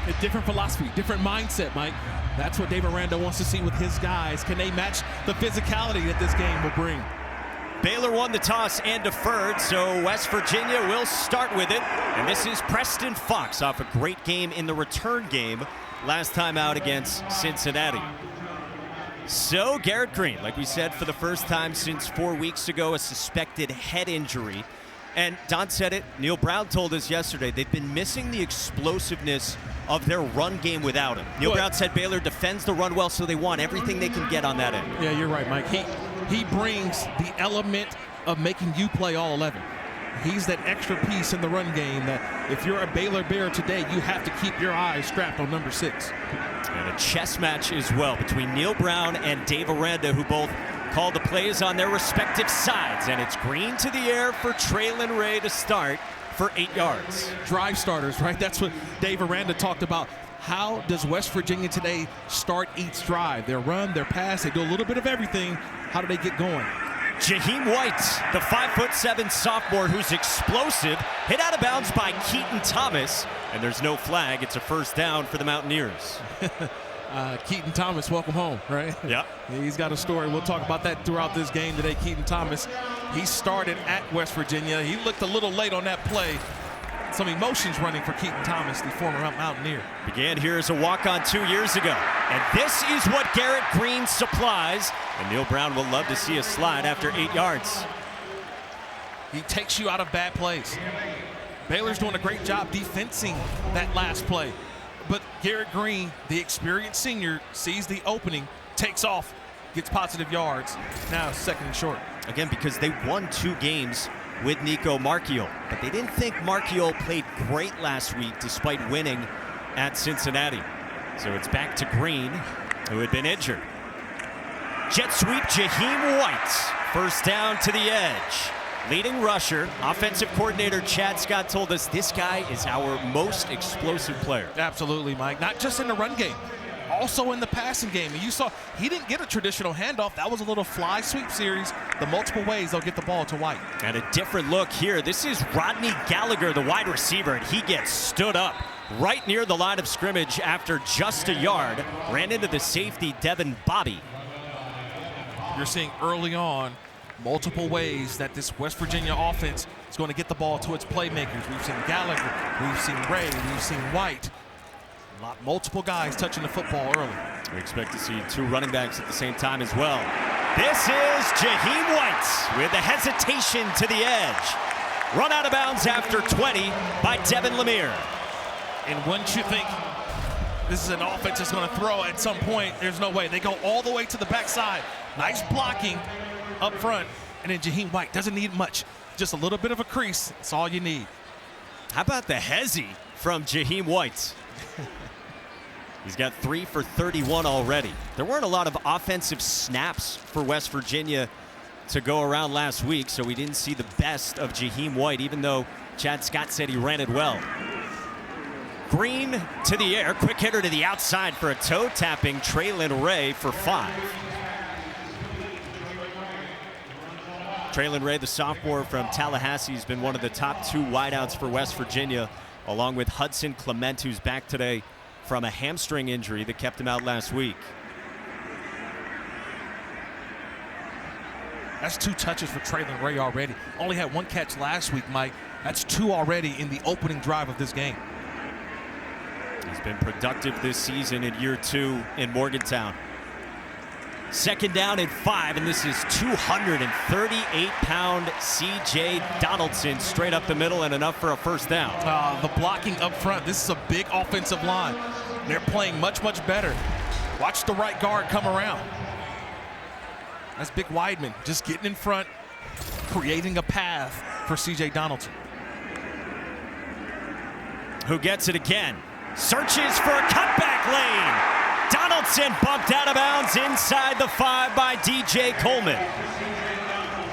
A different philosophy, different mindset, Mike. That's what Dave Aranda wants to see with his guys. Can they match the physicality that this game will bring? Baylor won the toss and deferred, so West Virginia will start with it. And this is Preston Fox off a great game in the return game last time out against Cincinnati. So Garrett Green, like we said, for the first time since 4 weeks ago, a suspected head injury. And Don said it, Neil Brown told us yesterday, they've been missing the explosiveness of their run game without him. Neil Brown said Baylor defends the run well, so they want everything they can get on that end. Yeah, you're right, Mike. He brings the element of making you play all 11. He's that extra piece in the run game that if you're a Baylor Bear today, you have to keep your eyes strapped on number 6. And a chess match as well between Neil Brown and Dave Aranda, who both called the plays on their respective sides. And it's Green to the air for Traylon Ray to start for 8 yards. Drive starters, right? That's what Dave Aranda talked about. How does West Virginia today start each drive? Their run, their pass, they do a little bit of everything. How do they get going? Jaheim White, the 5'7" sophomore who's explosive, hit out of bounds by Keaton Thomas, and there's no flag. It's a first down for the Mountaineers. Keaton Thomas, welcome home, right? Yeah. He's got a story. We'll talk about that throughout this game today. Keaton Thomas, he started at West Virginia. He looked a little late on that play. Some emotions running for Keaton Thomas, the former Mountaineer. Began here as a walk-on 2 years ago. And this is what Garrett Green supplies. And Neil Brown will love to see a slide after 8 yards. He takes you out of bad plays. Baylor's doing a great job defensing that last play. But Garrett Green, the experienced senior, sees the opening, takes off, gets positive yards. Now second and short. Again, because they won 2 games with Nico Marchiol, but they didn't think Marchiol played great last week despite winning at Cincinnati. So it's back to Green, who had been injured. Jet sweep, Jaheim White. First down to the edge. Leading rusher, offensive coordinator Chad Scott told us this guy is our most explosive player. Absolutely, Mike. Not just in the run game, also in the passing game. And you saw he didn't get a traditional handoff. That was a little fly sweep series. The multiple ways they'll get the ball to White. And a different look here. This is Rodney Gallagher, the wide receiver, and he gets stood up right near the line of scrimmage after just a yard. Ran into the safety, Devin Bobby. You're seeing early on multiple ways that this West Virginia offense is going to get the ball to its playmakers. We've seen Gallagher, we've seen Ray, we've seen White. Multiple guys touching the football early. We expect to see 2 running backs at the same time as well. This is Jaheim White with a hesitation to the edge. Run out of bounds after 20 by Devin Lemire. And wouldn't you think this is an offense that's going to throw at some point? There's no way. They go all the way to the backside. Nice blocking up front. And then Jaheim White doesn't need much. Just a little bit of a crease. That's all you need. How about the hezzy from Jaheim White? He's got 3 for 31 already. There weren't a lot of offensive snaps for West Virginia to go around last week, so we didn't see the best of Jaheim White, even though Chad Scott said he ran it well. Green to the air, quick hitter to the outside for a toe tapping Traylon Ray for 5. Traylon Ray, the sophomore from Tallahassee, has been one of the top 2 wideouts for West Virginia, along with Hudson Clement, who's back today from a hamstring injury that kept him out last week. That's 2 touches for Traylon Ray already. Only had 1 catch last week, Mike. That's 2 already in the opening drive of this game. He's been productive this season in year 2 in Morgantown. Second down and 5, and this is 238-pound C.J. Donaldson straight up the middle and enough for a first down. The blocking up front, this is a big offensive line. They're playing much, much better. Watch the right guard come around. That's Big Weidman just getting in front, creating a path for C.J. Donaldson. Who gets it again? Searches for a cutback lane. Donaldson bumped out of bounds inside the 5 by DJ Coleman.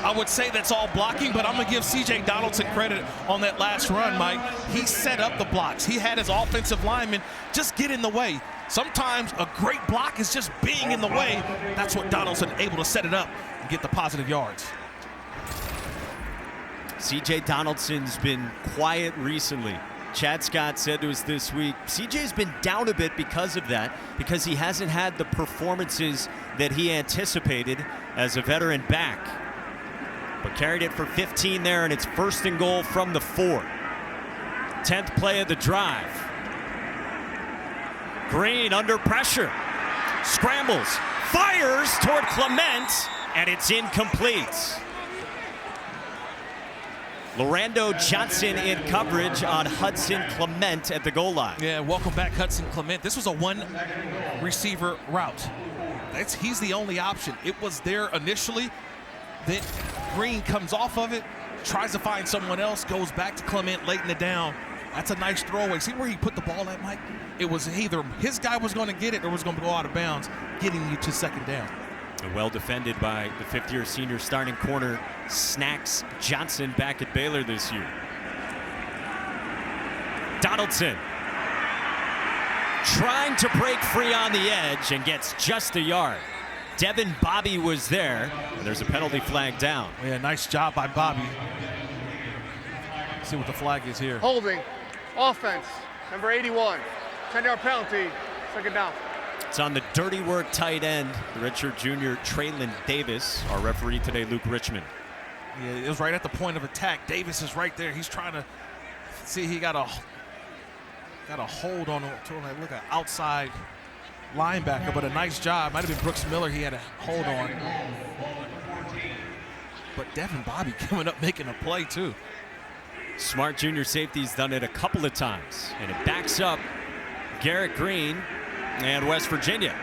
I would say that's all blocking, but I'm going to give C.J. Donaldson credit on that last run, Mike. He set up the blocks. He had his offensive linemen just get in the way. Sometimes a great block is just being in the way. That's what Donaldson able to set it up and get the positive yards. C.J. Donaldson's been quiet recently. Chad Scott said to us this week, CJ's been down a bit because of that, because he hasn't had the performances that he anticipated as a veteran back. But carried it for 15 there, and it's 1st and goal from the 4. 10th play of the drive. Green under pressure. Scrambles. Fires toward Clement, and it's incomplete. Lorando Johnson in coverage on Hudson Clement at the goal line. Yeah, welcome back, Hudson Clement. This was a one-receiver route. He's the only option. It was there initially. Then Green comes off of it, tries to find someone else, goes back to Clement late in the down. That's a nice throwaway. See where he put the ball at, Mike? It was either his guy was going to get it or was going to go out of bounds, getting you to 2nd down. And well defended by the 5th-year senior starting corner, Snacks Johnson, back at Baylor this year. Donaldson trying to break free on the edge and gets just a yard. Devin Bobby was there, and there's a penalty flag down. Yeah, nice job by Bobby. Let's see what the flag is here. Holding, offense, number 81, 10-yard penalty, 2nd down. It's on the dirty work tight end, the redshirt junior Traylon Davis. Our referee today, Luke Richmond. Yeah, it was right at the point of attack. Davis is right there. He's trying to see. He got a hold on to him. Look, an outside linebacker, but a nice job. Might have been Brooks Miller. He had a hold on. But Devin Bobby coming up making a play too. Smart junior safety's done it a couple of times, and it backs up Garrett Green and West Virginia.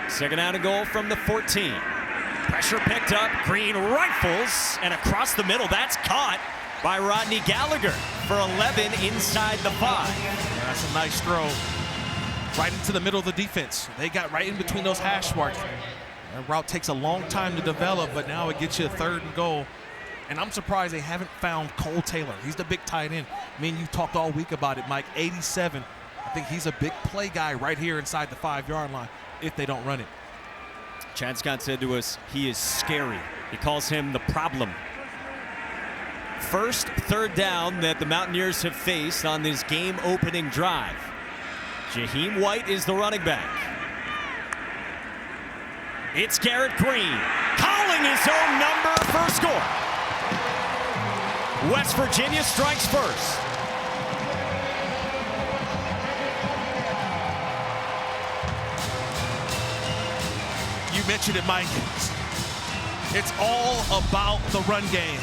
2nd down and goal from the 14. Pressure picked up. Green rifles, and across the middle. That's caught by Rodney Gallagher for 11 inside the 5. That's a nice throw. Right into the middle of the defense. They got right in between those hash marks. That route takes a long time to develop, but now it gets you a 3rd and goal. And I'm surprised they haven't found Cole Taylor. He's the big tight end. I mean, you talked all week about it, Mike. 87. I think he's a big play guy right here inside the 5-yard line if they don't run it. Chad Scott said to us, he is scary. He calls him the problem. First 3rd down that the Mountaineers have faced on this game-opening drive. Jaheim White is the running back. It's Garrett Green calling his own number for a score. West Virginia strikes first. You mentioned it, Mike. It's all about the run game.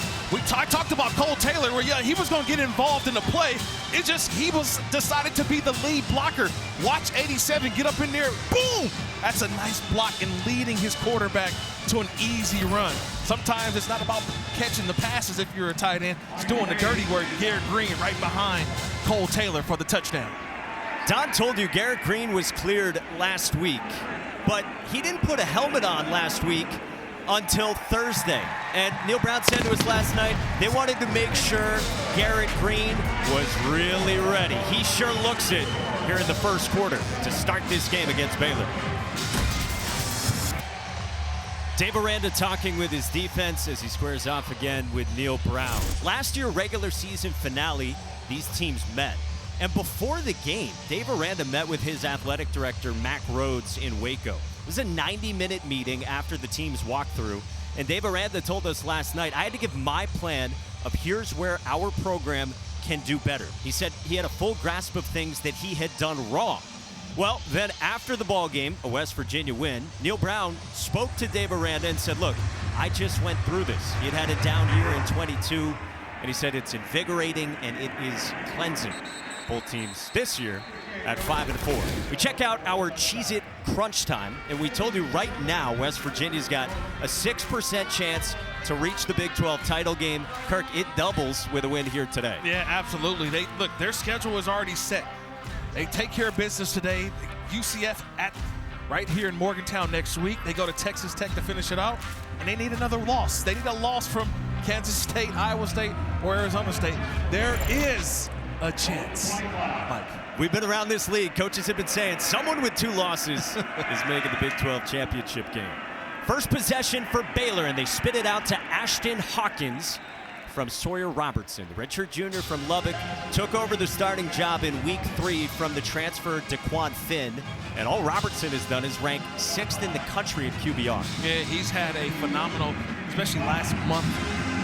I talked about Cole Taylor, where he was going to get involved in the play. It's just he was decided to be the lead blocker. Watch 87 get up in there, boom! That's a nice block and leading his quarterback to an easy run. Sometimes it's not about catching the passes if you're a tight end. It's doing the dirty work. Garrett Green right behind Cole Taylor for the touchdown. Don told you Garrett Green was cleared last week, but he didn't put a helmet on last week until Thursday. And Neil Brown said to us last night, they wanted to make sure Garrett Green was really ready. He sure looks it here in the 1st quarter to start this game against Baylor. Dave Aranda talking with his defense as he squares off again with Neil Brown. Last year, regular season finale, these teams met. And before the game, Dave Aranda met with his athletic director, Mac Rhodes, in Waco. It was a 90-minute meeting after the team's walkthrough. And Dave Aranda told us last night, I had to give my plan of here's where our program can do better. He said he had a full grasp of things that he had done wrong. Well, then after the ball game, a West Virginia win, Neil Brown spoke to Dave Aranda and said, look, I just went through this. He had a down year in 22, and he said it's invigorating and it is cleansing. Both teams this year at 5-4. We check out our Cheez-It Crunch Time, and we told you right now West Virginia's got a 6% chance to reach the Big 12 title game. Kirk, it doubles with a win here today. Yeah, absolutely. Look, their schedule is already set. They take care of business today. UCF right here in Morgantown next week. They go to Texas Tech to finish it out, and they need another loss. They need a loss from Kansas State, Iowa State, or Arizona State. There is a chance, Mike. We've been around this league. Coaches have been saying someone with 2 losses is making the Big 12 championship game. First possession for Baylor, and they spit it out to Ashton Hawkins. from Sawyer Robertson. The redshirt junior from Lubbock took over the starting job in week 3 from the transfer DeQuan Finn. And all Robertson has done is rank 6th in the country at QBR. Yeah, he's had a phenomenal, especially last month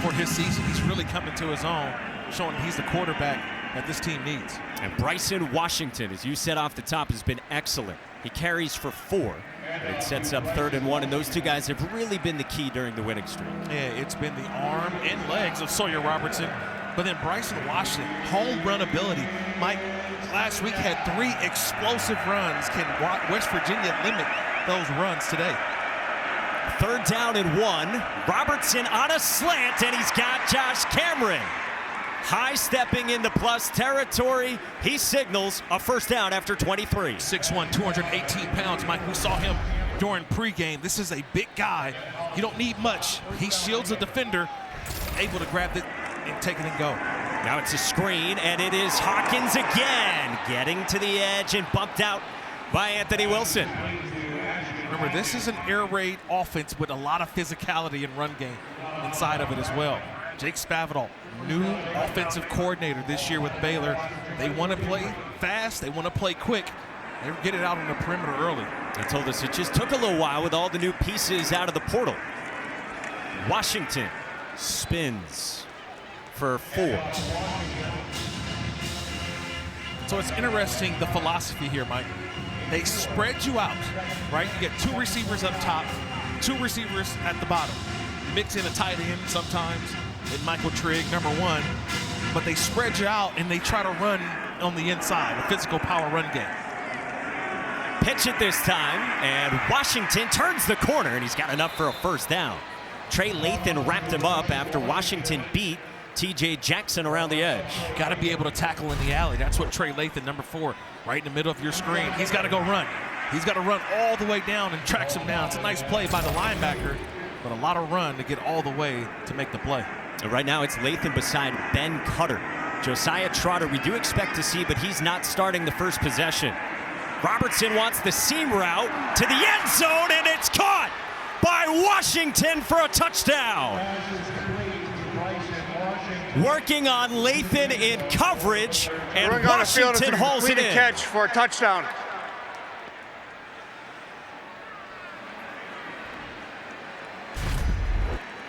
for his season. He's really coming to his own, showing he's the quarterback that this team needs. And Bryson Washington, as you said off the top, has been excellent. He carries for 4, and it sets up 3rd and 1, and those two guys have really been the key during the winning streak. Yeah, it's been the arm and legs of Sawyer Robertson, but then Bryson Washington, home run ability. Mike, last week had 3 explosive runs. Can West Virginia limit those runs today? 3rd down and 1. Robertson on a slant, and he's got Josh Cameron. High stepping into plus territory. He signals a 1st down after 23. 6'1", 218 pounds, Mike. We saw him during pregame. This is a big guy. You don't need much. He shields a defender, able to grab it and take it and go. Now it's a screen, and it is Hawkins again, getting to the edge and bumped out by Anthony Wilson. Remember, this is an air raid offense with a lot of physicality and run game inside of it as well. Jake Spavital, new offensive coordinator this year with Baylor. They want to play fast. They want to play quick. They get it out on the perimeter early. They told us it just took a little while with all the new pieces out of the portal. Washington spins for 4. So it's interesting, the philosophy here, Mike. They spread you out, right? You get 2 receivers up top, 2 receivers at the bottom. Mix in a tight end sometimes, and Michael Trigg, number 1. But they spread you out, and they try to run on the inside, a physical power run game. Pitch it this time, and Washington turns the corner, and he's got enough for a 1st down. Trey Lathan wrapped him up after Washington beat TJ Jackson around the edge. Got to be able to tackle in the alley. That's what Trey Lathan, number 4, right in the middle of your screen. He's got to go run. He's got to run all the way down and tracks him down. It's a nice play by the linebacker, but a lot of run to get all the way to make the play. And right now it's Lathan beside Ben Cutter. Josiah Trotter we do expect to see, but he's not starting the first possession. Robertson wants the seam route to the end zone, and it's caught by Washington for a touchdown. Working on Lathan in coverage, and Washington hauls it in. Catch for a touchdown.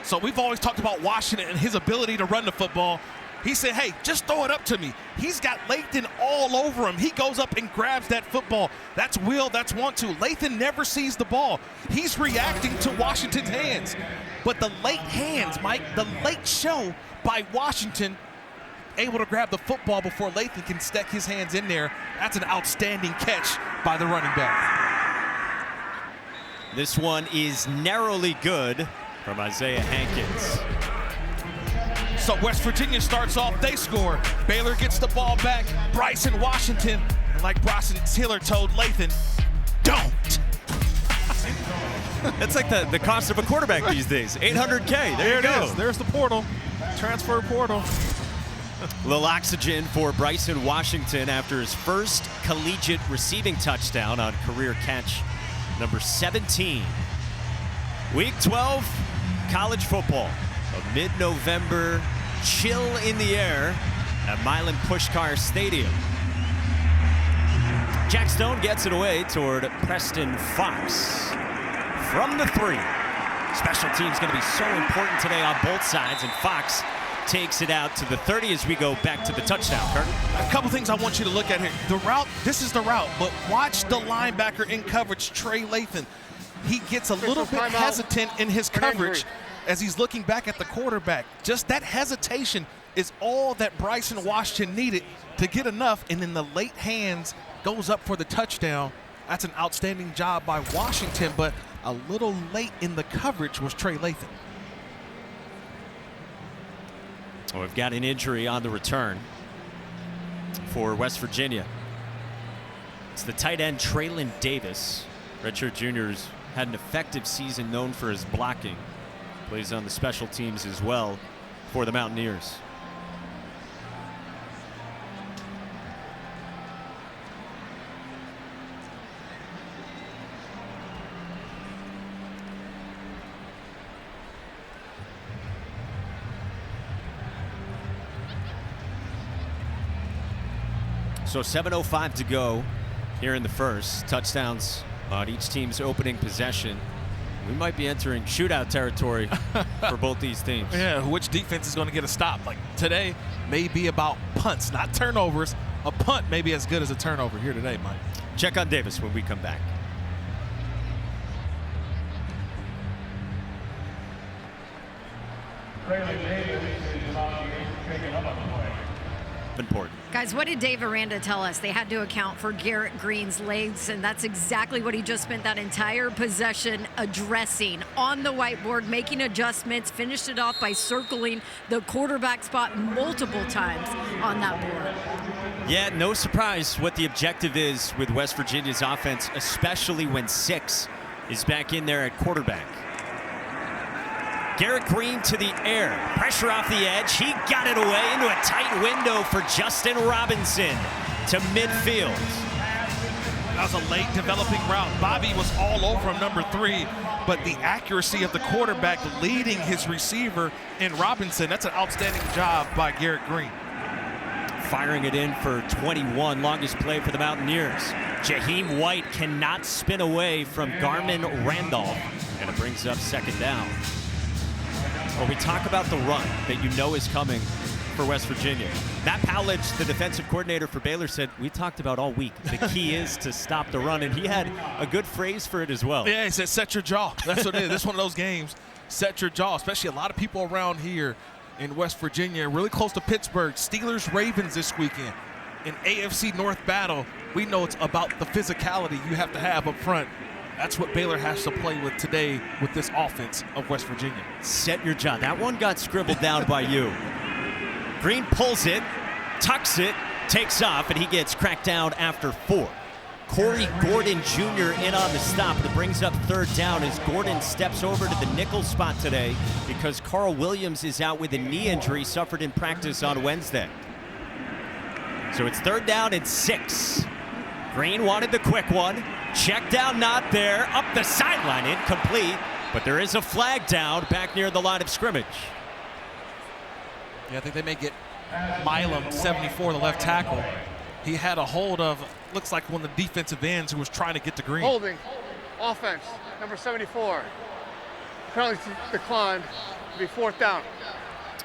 So we've always talked about Washington and his ability to run the football. He said, hey, just throw it up to me. He's got Lathan all over him. He goes up and grabs that football. That's will, that's want to. Lathan never sees the ball. He's reacting to Washington's hands. But the late hands, Mike, the late show by Washington, able to grab the football before Lathan can stick his hands in there. That's an outstanding catch by the running back. This one is narrowly good from Isaiah Hankins. So West Virginia starts off, they score. Baylor gets the ball back. Bryson Washington, and like Bryson Tiller told Lathan, don't. That's like the cost of a quarterback these days. $800K. There you go. There's the portal. Transfer portal. Little oxygen for Bryson Washington after his first collegiate receiving touchdown on career catch number 17. Week 12, college football. A mid-November chill in the air at Milan Puskar Stadium. Jack Stone gets it away toward Preston Fox from the 3. Special teams going to be so important today on both sides, and Fox takes it out to the 30 as we go back to the touchdown. Kurt? A couple things I want you to look at here. The route, this is the route, but watch the linebacker in coverage, Trey Lathan. He gets a little bit hesitant in his coverage as he's looking back at the quarterback. Just that hesitation is all that Bryson Washington needed to get enough, and then the late hands goes up for the touchdown. That's an outstanding job by Washington, but a little late in the coverage was Trey Lathan. Well, we've got an injury on the return for West Virginia. It's the tight end Traylon Davis. Redshirt juniors had an effective season known for his blocking. Plays on the special teams as well for the Mountaineers. So 7:05 to go here in the first. Touchdowns on each team's opening possession. We might be entering shootout territory for both these teams. Yeah, which defense is going to get a stop? Like today may be about punts, not turnovers. A punt may be as good as a turnover here today, Mike. Check on Davis when we come back. Important. Guys, what did Dave Aranda tell us? They had to account for Garrett Green's legs, and that's exactly what he just spent that entire possession addressing on the whiteboard, making adjustments, finished it off by circling the quarterback spot multiple times on that board. Yeah, no surprise what the objective is with West Virginia's offense, especially when 6 is back in there at quarterback. Garrett Green to the air. Pressure off the edge. He got it away into a tight window for Justin Robinson to midfield. That was a late developing route. Bobby was all over him, number 3, but the accuracy of the quarterback leading his receiver in Robinson, that's an outstanding job by Garrett Green. Firing it in for 21, longest play for the Mountaineers. Jaheim White cannot spin away from Garmin Randolph, and it brings up second down. Well, we talk about the run that you know is coming for West Virginia. Matt Powledge, the defensive coordinator for Baylor, said, we talked about all week, the key is to stop the run, and he had a good phrase for it as well. Yeah, he said, set your jaw. That's what it is. This is one of those games, set your jaw, especially a lot of people around here in West Virginia, really close to Pittsburgh. Steelers, Ravens this weekend. In AFC North battle, we know it's about the physicality you have to have up front. That's what Baylor has to play with today with this offense of West Virginia. Set your jaw. That one got scribbled down by you. Green pulls it, tucks it, takes off, and he gets cracked down after 4. Corey Gordon Jr. in on the stop. That brings up third down as Gordon steps over to the nickel spot today because Carl Williams is out with a knee injury suffered in practice on Wednesday. So it's third down and 6. Green wanted the quick one. Check down, not there. Up the sideline, incomplete. But there is a flag down back near the line of scrimmage. Yeah, I think they may get Milam, 74, the left tackle. He had a hold of, looks like one of the defensive ends who was trying to get to Green. Holding. Offense. Number 74. Penalty declined. It'll be 4th down.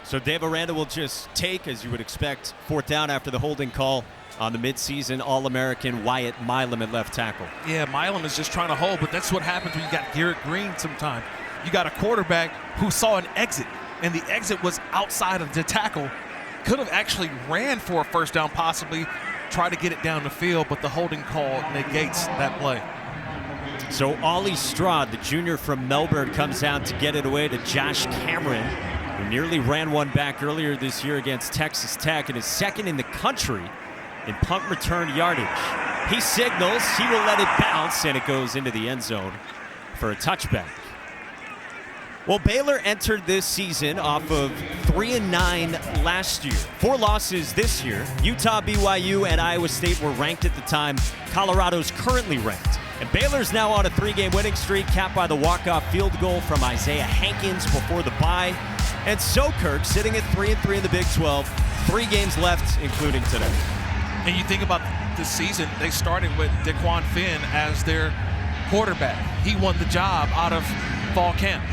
So Dave Aranda will just take, as you would expect, 4th down after the holding call on the midseason All-American Wyatt Milam at left tackle. Yeah, Milam is just trying to hold, but that's what happens when you got Garrett Green sometimes. You got a quarterback who saw an exit, and the exit was outside of the tackle. Could have actually ran for a first down, possibly try to get it down the field, but the holding call negates that play. So Ollie Stroud, the junior from Melbourne, comes out to get it away to Josh Cameron, who nearly ran one back earlier this year against Texas Tech and is second in the country in punt return yardage. He signals, he will let it bounce, and it goes into the end zone for a touchback. Well, Baylor entered this season off of 3-9 last year. 4 losses this year. Utah, BYU, and Iowa State were ranked at the time. Colorado's currently ranked. And Baylor's now on a 3-game winning streak, capped by the walk-off field goal from Isaiah Hankins before the bye. And Sokirk sitting at 3-3 in the Big 12. 3 games left, including today. And you think about this season, they started with Daquan Finn as their quarterback. He won the job out of fall camp.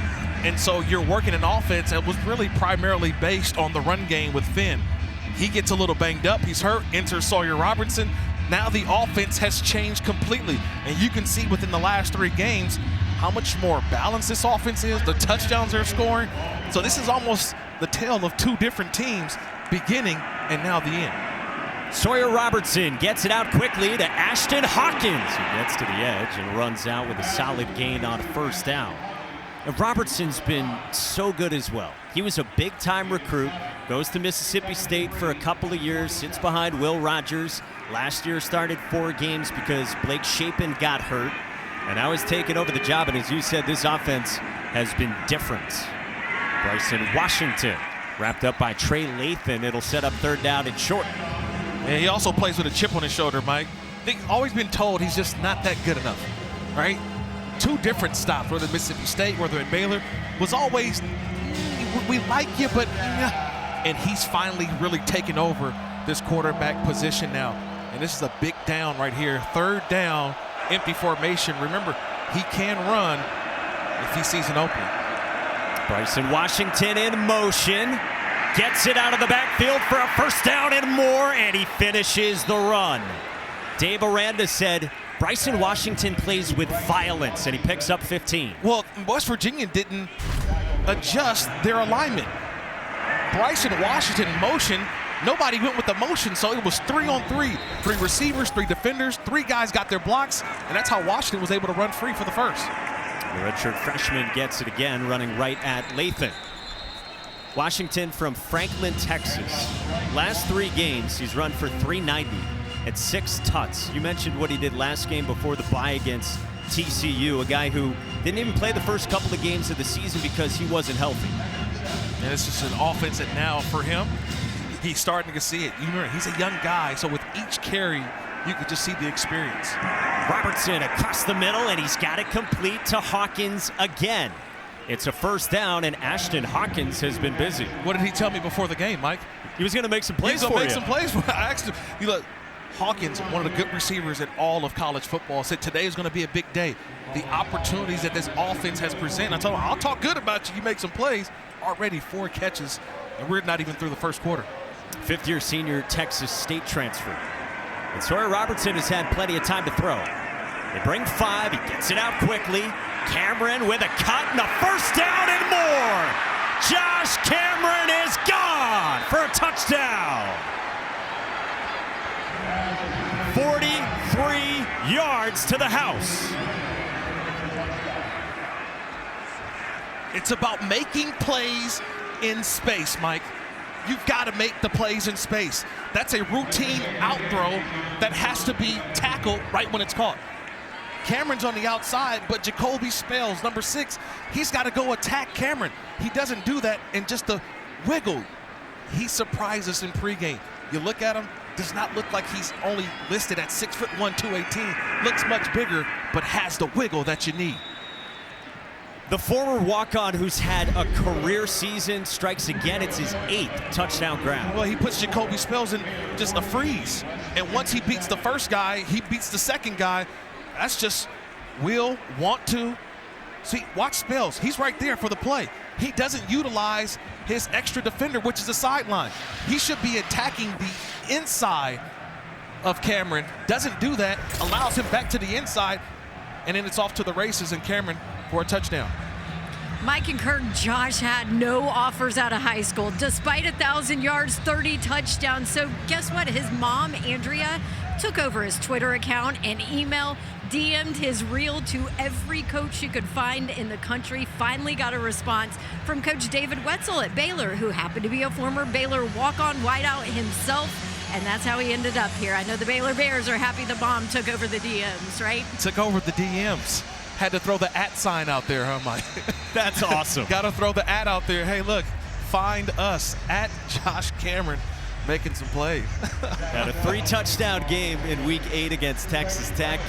And so you're working an offense that was really primarily based on the run game with Finn. He gets a little banged up. He's hurt. Enters Sawyer Robertson. Now the offense has changed completely. And you can see within the last 3 games how much more balanced this offense is, the touchdowns they're scoring. So this is almost the tale of 2 different teams, beginning and now the end. Sawyer Robertson gets it out quickly to Ashton Hawkins, who gets to the edge and runs out with a solid gain on first down. And Robertson's been so good as well. He was a big-time recruit, goes to Mississippi State for a couple of years, sits behind Will Rogers. Last year started 4 games because Blake Shapen got hurt, and now he's taken over the job. And as you said, this offense has been different. Bryson Washington wrapped up by Trey Lathan. It'll set up third down and short. And he also plays with a chip on his shoulder, Mike. He's always been told he's just not that good enough, right? 2 different stops, whether at Mississippi State, whether at Baylor, was always, we like you, but, and he's finally really taken over this quarterback position now. And this is a big down right here. 3rd down, empty formation. Remember, he can run if he sees an opening. Bryson Washington in motion. Gets it out of the backfield for a 1st down and more, and he finishes the run. Dave Aranda said Bryson Washington plays with violence, and he picks up 15. Well, West Virginia didn't adjust their alignment. Bryson Washington motion. Nobody went with the motion, so it was 3-on-3. 3 receivers, 3 defenders, 3 guys got their blocks, and that's how Washington was able to run free for the first. The redshirt freshman gets it again, running right at Lathan. Washington from Franklin, Texas. Last 3 games, he's run for 390 at 6 tuts. You mentioned what he did last game before the bye against TCU, a guy who didn't even play the first couple of games of the season because he wasn't healthy. And it's just an offense that now for him, he's starting to see it. You remember, he's a young guy, so with each carry, you could just see the experience. Robertson across the middle, and he's got it complete to Hawkins again. It's a 1st down, and Ashton Hawkins has been busy. What did he tell me before the game, Mike? He was going to make some plays for you. He's going to make some plays for I asked him, you look, Hawkins, one of the good receivers in all of college football, said today is going to be a big day. The opportunities that this offense has presented. I told him, I'll talk good about you. You make some plays. Already 4 catches, and we're not even through the first quarter. 5th-year senior Texas State transfer. And Sawyer Robertson has had plenty of time to throw. They bring 5. He gets it out quickly. Cameron with a cut and a 1st down and more. Josh Cameron is gone for a touchdown. 43 yards to the house. It's about making plays in space, Mike. You've got to make the plays in space. That's a routine out throw that has to be tackled right when it's caught. Cameron's on the outside, but Jacoby Spells, number 6, he's got to go attack Cameron. He doesn't do that, and just the wiggle. He surprised us in pregame. You look at him, does not look like he's only listed at 6'1", 218. Looks much bigger, but has the wiggle that you need. The former walk-on who's had a career season strikes again. It's his 8th touchdown grab. Well, he puts Jacoby Spells in just a freeze. And once he beats the first guy, he beats the second guy. That's just will, want to. See, watch Spells. He's right there for the play. He doesn't utilize his extra defender, which is the sideline. He should be attacking the inside of Cameron. Doesn't do that. Allows him back to the inside. And then it's off to the races and Cameron for a touchdown. Mike and Kirk, Josh had no offers out of high school, despite 1,000 yards, 30 touchdowns. So guess what? His mom, Andrea, took over his Twitter account and DM'd his reel to every coach she could find in the country. Finally got a response from Coach David Wetzel at Baylor, who happened to be a former Baylor walk-on wideout himself. And that's how he ended up here. I know the Baylor Bears are happy the mom took over the DMs, right? Took over the DMs. Had to throw the @ sign out there, huh, Mike? That's awesome. Got to throw the @ out there. Hey, look, find us at Josh Cameron making some plays. Got a 3-touchdown game in Week 8 against Texas Tech.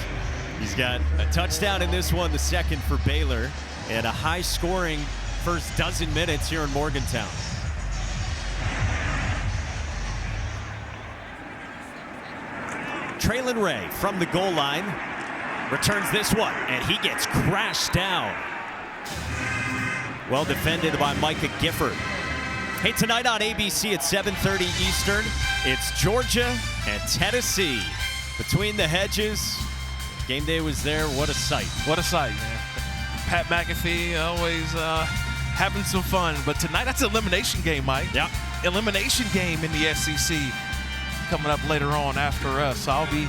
He's got a touchdown in this one, the second for Baylor, and a high-scoring first dozen minutes here in Morgantown. Traylon Ray from the goal line returns this one, and he gets crashed down. Well defended by Micah Gifford. Hey, tonight on ABC at 7:30 Eastern, it's Georgia and Tennessee. Between the hedges, game day was there. What a sight. What a sight, man. Pat McAfee always having some fun. But tonight, that's an elimination game, Mike. Yep. Elimination game in the SEC coming up later on after us. So I'll be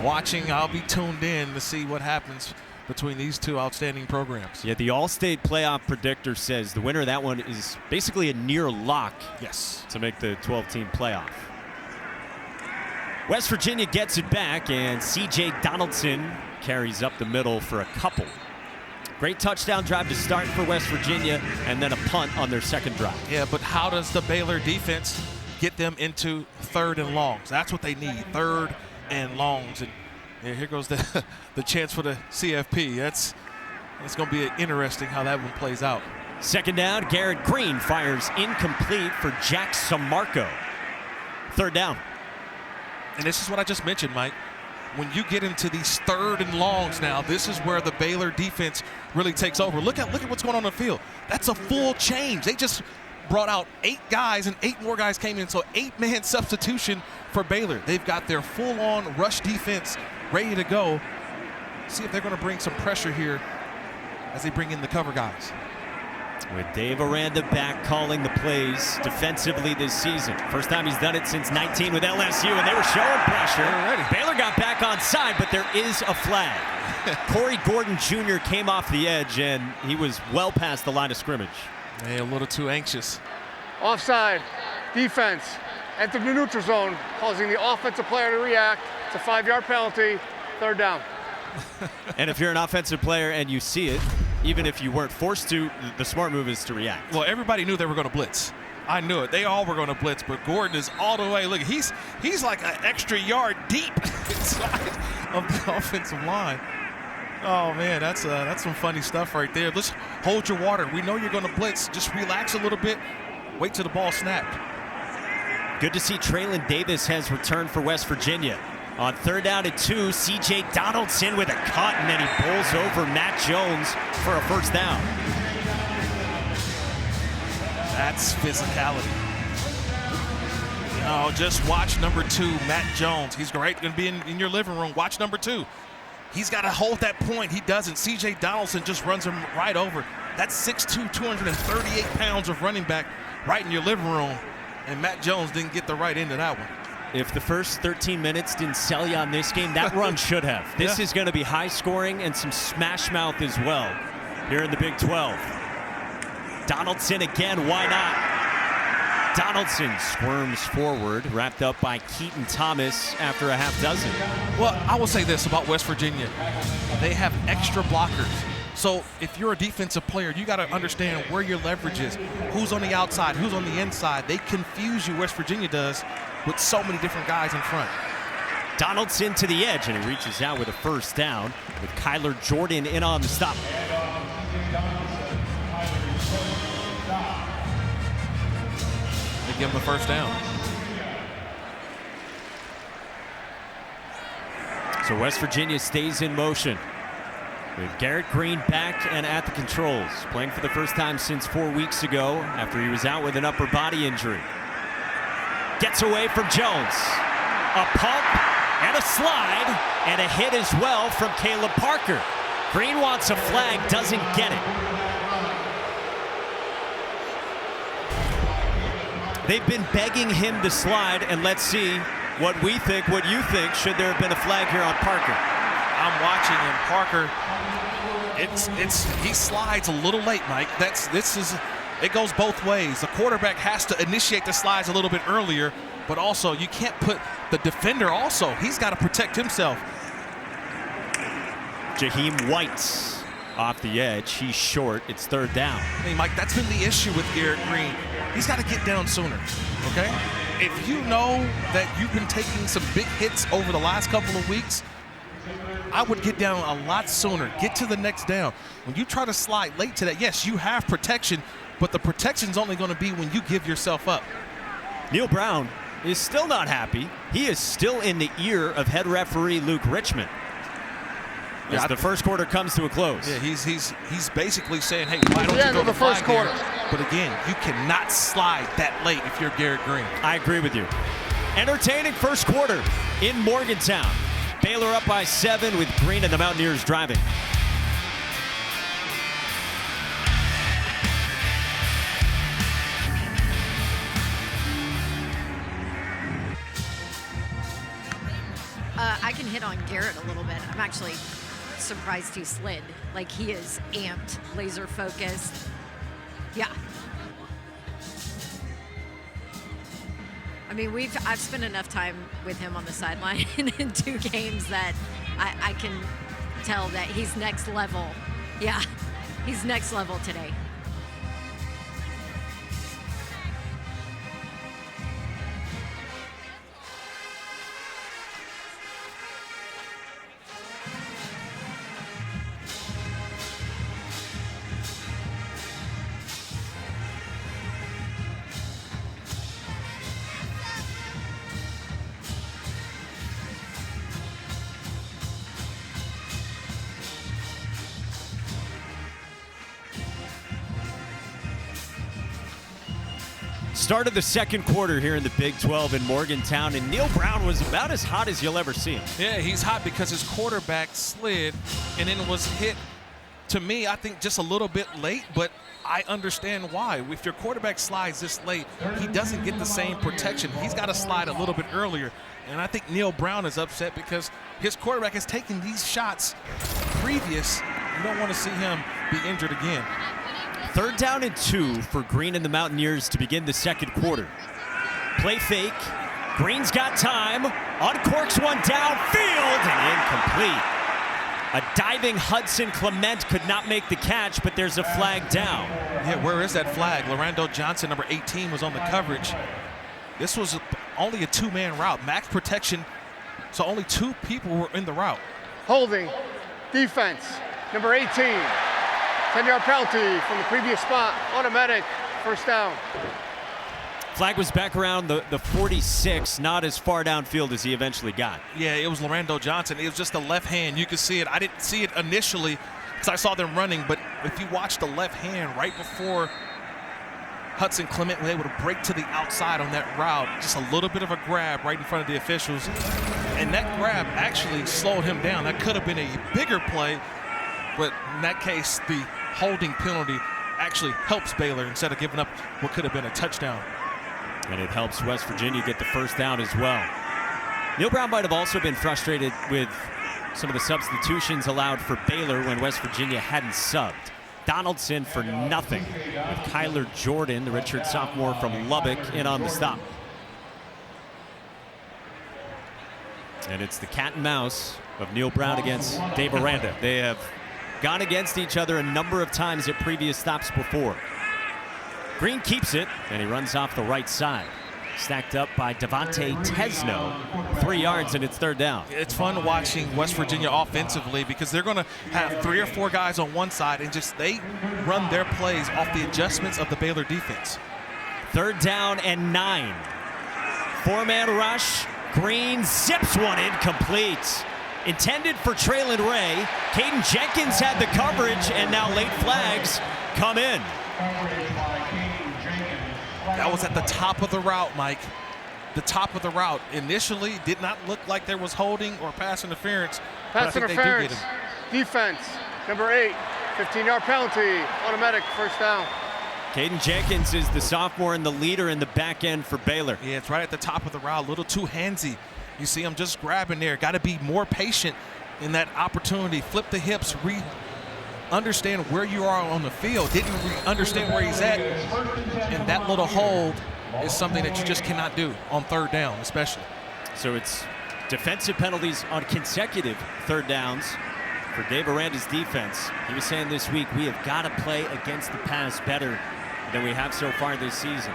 watching. I'll be tuned in to see what happens between these two outstanding programs. Yeah, the All-State playoff predictor says the winner of that one is basically a near lock. Yes. To make the 12-team playoff. West Virginia gets it back, and C.J. Donaldson carries up the middle for a couple. Great touchdown drive to start for West Virginia, and then a punt on their second drive. Yeah, but how does the Baylor defense get them into 3rd and longs? That's what they need, 3rd and longs. And yeah, here goes the chance for the CFP. It's going to be interesting how that one plays out. Second down, Garrett Green fires incomplete for Jack Samarco. 3rd down. And this is what I just mentioned, Mike. When you get into these 3rd and longs now, this is where the Baylor defense really takes over. Look at what's going on the field. That's a full change. They just brought out 8 guys, and 8 more guys came in. So 8-man substitution for Baylor. They've got their full-on rush defense ready to go. See if they're going to bring some pressure here as they bring in the cover guys. With Dave Aranda back calling the plays defensively this season. First time he's done it since 19 with LSU, and they were showing pressure. Baylor got back on side, but there is a flag. Corey Gordon Jr. came off the edge, and he was well past the line of scrimmage. Hey, a little too anxious. Offside, defense, entered the neutral zone, causing the offensive player to react. It's a 5-yard penalty, 3rd down. And if you're an offensive player and you see it, even if you weren't forced to, the smart move is to react. Well, everybody knew they were going to blitz. I knew it. They all were going to blitz, but Gordon is all the way. Look, he's like an extra yard deep inside of the offensive line. Oh, man, that's some funny stuff right there. Let's hold your water. We know you're going to blitz. Just relax a little bit. Wait till the ball snapped. Good to see Traylon Davis has returned for West Virginia. On 3rd down and 2, C.J. Donaldson with a cut, and then he bowls over Matt Jones for a 1st down. That's physicality. Oh, just watch number 2, Matt Jones. He's great. Going to be in your living room. Watch number 2. He's got to hold that point. He doesn't. C.J. Donaldson just runs him right over. That's 6'2", 238 pounds of running back right in your living room. And Matt Jones didn't get the right end of that one. If the first 13 minutes didn't sell you on this game, that run should have. This is going to be high scoring and some smash mouth as well here in the Big 12. Donaldson again, why not? Donaldson squirms forward, wrapped up by Keaton Thomas after a half dozen. Well, I will say this about West Virginia. They have extra blockers. So if you're a defensive player, you got to understand where your leverage is. Who's on the outside, who's on the inside. They confuse you, West Virginia does, with so many different guys in front. Donaldson to the edge, and he reaches out with a 1st down with Kyler Jordan in on the stop. They give him a 1st down. So West Virginia stays in motion with Garrett Green back and at the controls, playing for the first time since 4 weeks ago after he was out with an upper body injury. Gets away from Jones. A pump and a slide and a hit as well from Caleb Parker. Green wants a flag, doesn't get it. They've been begging him to slide, and let's see what we think, what you think. Should there have been a flag here on Parker? I'm watching him. Parker, he slides a little late, Mike. It goes both ways. The quarterback has to initiate the slides a little bit earlier, but also you can't put the defender also. He's got to protect himself. Jaheim White off the edge. He's short. It's 3rd down. Hey, Mike, that's been the issue with Garrett Green. He's got to get down sooner, okay? If you know that you've been taking some big hits over the last couple of weeks, I would get down a lot sooner. Get to the next down. When you try to slide late to that, yes, you have protection, but the protection's only going to be when you give yourself up. Neil Brown is still not happy. He is still in the ear of head referee Luke Richmond as the first quarter comes to a close. Yeah, he's basically saying, hey, why don't you go the first quarter? But again, you cannot slide that late if you're Garrett Green. I agree with you. Entertaining first quarter in Morgantown. Baylor up by 7 with Green and the Mountaineers driving. I can hit on Garrett a little bit. I'm actually surprised he slid. Like, he is amped, laser focused. Yeah. I mean, I've spent enough time with him on the sideline in 2 games that I can tell that he's next level. Yeah, he's next level today. Start of the second quarter here in the Big 12 in Morgantown, and Neil Brown was about as hot as you'll ever see him. Yeah, he's hot because his quarterback slid and then was hit, to me, I think just a little bit late, but I understand why. If your quarterback slides this late, he doesn't get the same protection. He's got to slide a little bit earlier. And I think Neil Brown is upset because his quarterback has taken these shots previous. You don't want to see him be injured again. 3rd down and 2 for Green and the Mountaineers to begin the second quarter. Play fake. Green's got time. Uncorks one downfield and incomplete. A diving Hudson Clement could not make the catch, but there's a flag down. Yeah, where is that flag? Lorando Johnson, number 18, was on the coverage. This was only a 2-man route. Max protection, so only 2 people were in the route. Holding, defense, number 18. 10-yard penalty from the previous spot, automatic, 1st down. Flag was back around the 46, not as far downfield as he eventually got. Yeah, it was Lorando Johnson. It was just the left hand. You could see it. I didn't see it initially because I saw them running, but if you watch the left hand right before Hudson Clement was able to break to the outside on that route, just a little bit of a grab right in front of the officials, and that grab actually slowed him down. That could have been a bigger play, but in that case, the holding penalty actually helps Baylor instead of giving up what could have been a touchdown. And it helps West Virginia get the 1st down as well. Neil Brown might have also been frustrated with some of the substitutions allowed for Baylor when West Virginia hadn't subbed. Donaldson for nothing, with Kyler Jordan, the redshirt sophomore from Lubbock, in on the stop. And it's the cat and mouse of Neil Brown against Dave Aranda. They have gone against each other a number of times at previous stops before. Green keeps it, and he runs off the right side. Stacked up by Devontae Tesno. 3 yards, and it's 3rd down. It's fun watching West Virginia offensively because they're going to have 3 or 4 guys on one side and just they run their plays off the adjustments of the Baylor defense. 3rd down and 9. 4-man rush. Green zips one incomplete. Intended for Traylon Ray. Caden Jenkins had the coverage, and now late flags come in. That was at the top of the route, Mike. The top of the route. Initially, did not look like there was holding or pass interference. Pass interference, defense, number 8, 15-yard penalty, automatic, 1st down. Caden Jenkins is the sophomore and the leader in the back end for Baylor. Yeah, it's right at the top of the route, a little too handsy. You see him just grabbing there. Got to be more patient in that opportunity. Flip the hips, understand where you are on the field. Didn't understand where he's at. And that little hold is something that you just cannot do on 3rd down, especially. So it's defensive penalties on consecutive 3rd downs for Dave Aranda's defense. He was saying this week, we have got to play against the pass better than we have so far this season.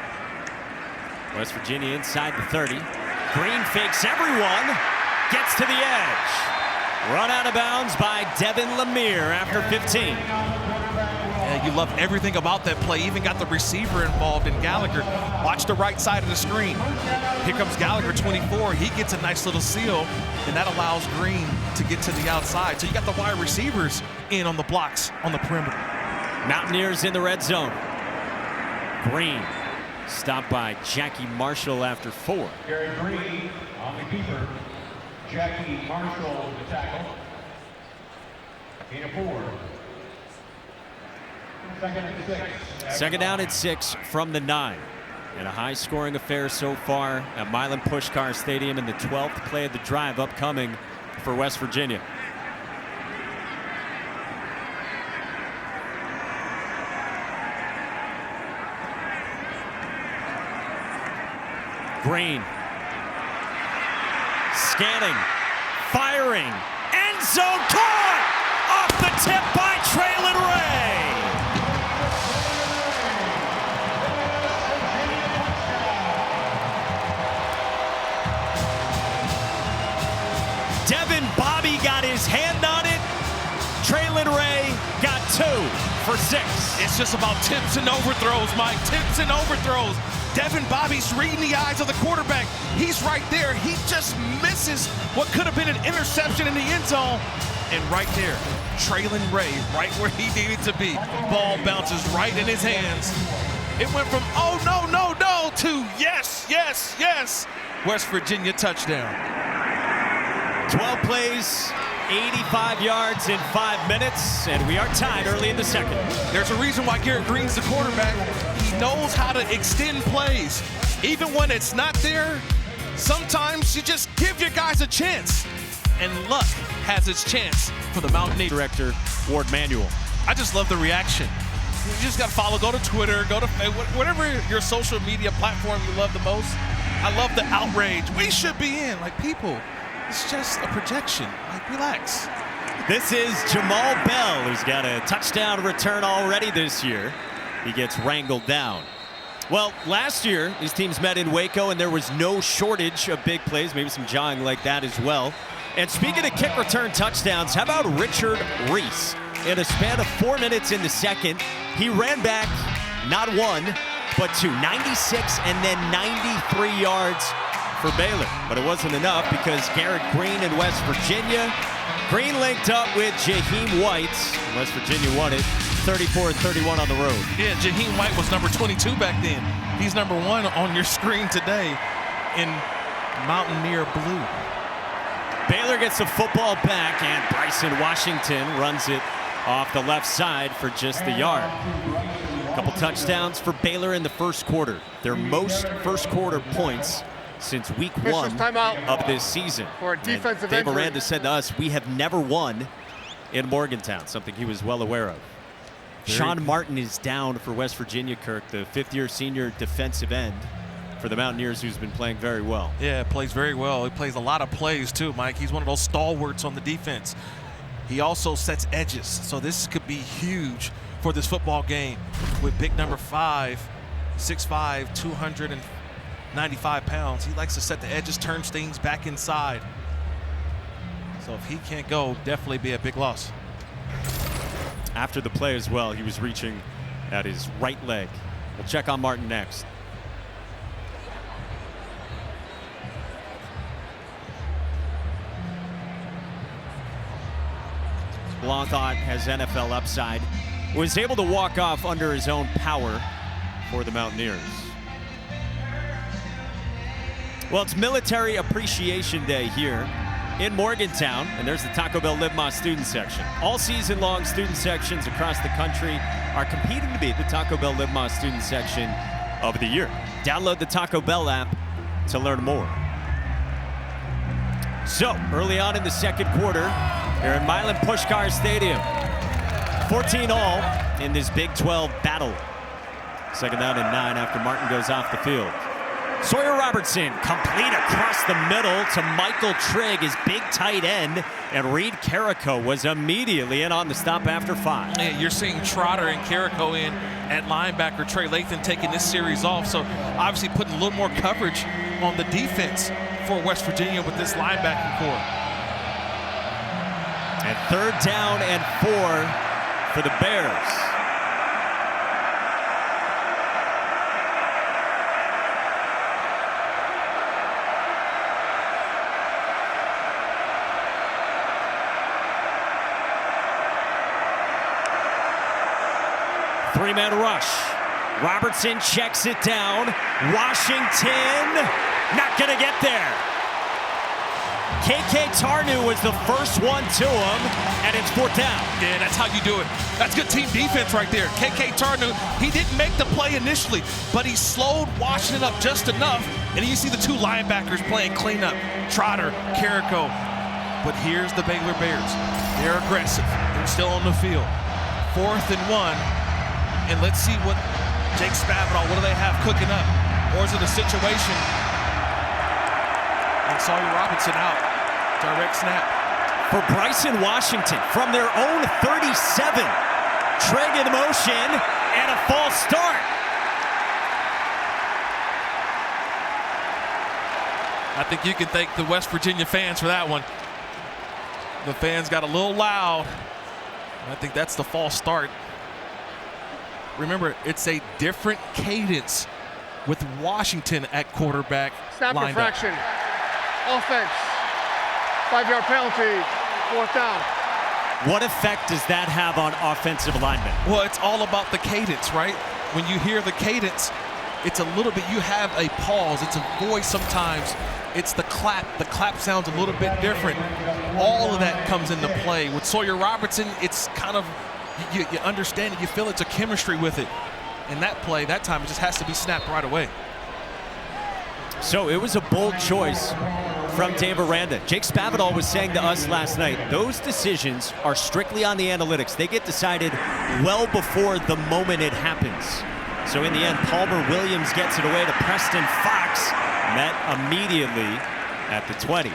West Virginia inside the 30. Green fakes everyone, gets to the edge. Run out of bounds by Devin Lemire after 15. Yeah, you love everything about that play. Even got the receiver involved in Gallagher. Watch the right side of the screen. Here comes Gallagher, 24. He gets a nice little seal, and that allows Green to get to the outside. So you got the wide receivers in on the blocks on the perimeter. Mountaineers in the red zone. Green stopped by Jackie Marshall after 4. Gary Green on the keeper. Jackie Marshall the tackle. Gain of 4. 2nd and 6. 2nd down at 6 from the 9. And a high-scoring affair so far at Milan Puskar Stadium in the 12th play of the drive upcoming for West Virginia. Green. Scanning. Firing. End zone caught! Off the tip by Traylon Ray. Devin Bobby got his hand on it. Traylon Ray got 2 for 6. It's just about tips and overthrows, Mike. Tips and overthrows. Devin Bobby's reading the eyes of the quarterback. He's right there. He just misses what could have been an interception in the end zone. And right there, Traylon Ray, right where he needed to be. Ball bounces right in his hands. It went from, oh, no, no, no, to Yes, yes, yes. West Virginia touchdown. 12 plays, 85 yards in 5 minutes, and we are tied early in the second. There's a reason why Garrett Green's the quarterback. He knows how to extend plays. Even when it's not there, sometimes you just give your guys a chance. And luck has its chance for the Mountaineers. Director Ward Manuel. I just love the reaction. You just got to follow, go to Twitter, go to whatever your social media platform you love the most. I love the outrage. We should be in. Like, people, it's just a projection. Like, relax. This is Jamal Bell, who's got a touchdown return already this year. He gets wrangled down. Well, last year, these teams met in Waco, and there was no shortage of big plays, maybe some jawing like that as well. And speaking of kick return touchdowns, how about Richard Reese? In a span of 4 minutes in the second, he ran back not one, but two, 96 and then 93 yards for Baylor. But it wasn't enough because Garrett Green in West Virginia. Green linked up with Jaheim White. West Virginia won it 34-31 on the road. Yeah, Jaheim White was number 22 back then. He's number 1 on your screen today in Mountaineer blue. Baylor gets the football back, and Bryson Washington runs it off the left side for just the yard. A couple touchdowns for Baylor in the first quarter. Their most first quarter points since week 1 of this season. For a defensive Dave injury. Aranda said to us, we have never won in Morgantown, something he was well aware of. Sean Martin is down for West Virginia, Kirk, the fifth-year senior defensive end for the Mountaineers, who's been playing very well. Yeah, plays very well. He plays a lot of plays too, Mike. He's one of those stalwarts on the defense. He also sets edges, so this could be huge for this football game with big number 5, 6'5", 295 pounds. He likes to set the edges, turns things back inside. So if he can't go, definitely be a big loss. After the play as well, he was reaching at his right leg. We'll check on Martin next. Blanthot has NFL upside. Was able to walk off under his own power for the Mountaineers. Well, it's Military Appreciation Day here in Morgantown, and there's the Taco Bell Live Más student section. All season long, student sections across the country are competing to be the Taco Bell Live Más student section of the year. Download the Taco Bell app to learn more. So, early on in the second quarter, here in Milan Puskar Stadium, 14 all in this Big 12 battle. Second down and 9 after Martin goes off the field. Sawyer Robertson complete across the middle to Michael Trigg, his big tight end, and Reed Carrico was immediately in on the stop after 5. Yeah, you're seeing Trotter and Carrico in at linebacker. Trey Lathan taking this series off, so obviously putting a little more coverage on the defense for West Virginia with this linebacking core. And third down and 4 for the Bears. Three-man rush. Robertson checks it down. Washington not gonna get there. KK Tarnu was the first one to him, and it's 4th down. Yeah, that's how you do it. That's good team defense right there. KK Tarnu, he didn't make the play initially, but he slowed Washington up just enough, and then you see the 2 linebackers playing cleanup, Trotter, Carrico. But here's the Baylor Bears. They're aggressive. They're still on the field. 4th and 1, and let's see what Jake Spavital, what do they have cooking up? Or is it a situation? And Sawyer Robinson out. Direct snap. For Bryson Washington from their own 37. Trigg in motion and a false start. I think you can thank the West Virginia fans for that one. The fans got a little loud. I think that's the false start. Remember, it's a different cadence with Washington at quarterback. Snap lined up. infraction. Offense. 5-yard penalty. 4th down. What effect does that have on offensive linemen? Well, it's all about the cadence, right? When you hear the cadence, it's a little bit, you have a pause, it's a voice sometimes, it's the clap sounds a little bit different. All of that comes into play. With Sawyer Robertson, it's kind of, you understand it, you feel it's a chemistry with it. And that play, that time, it just has to be snapped right away. So it was a bold choice from Dave Aranda. Jake Spavital was saying to us last night, those decisions are strictly on the analytics. They get decided well before the moment it happens. So in the end, Palmer Williams gets it away to Preston Fox, met immediately at the 20.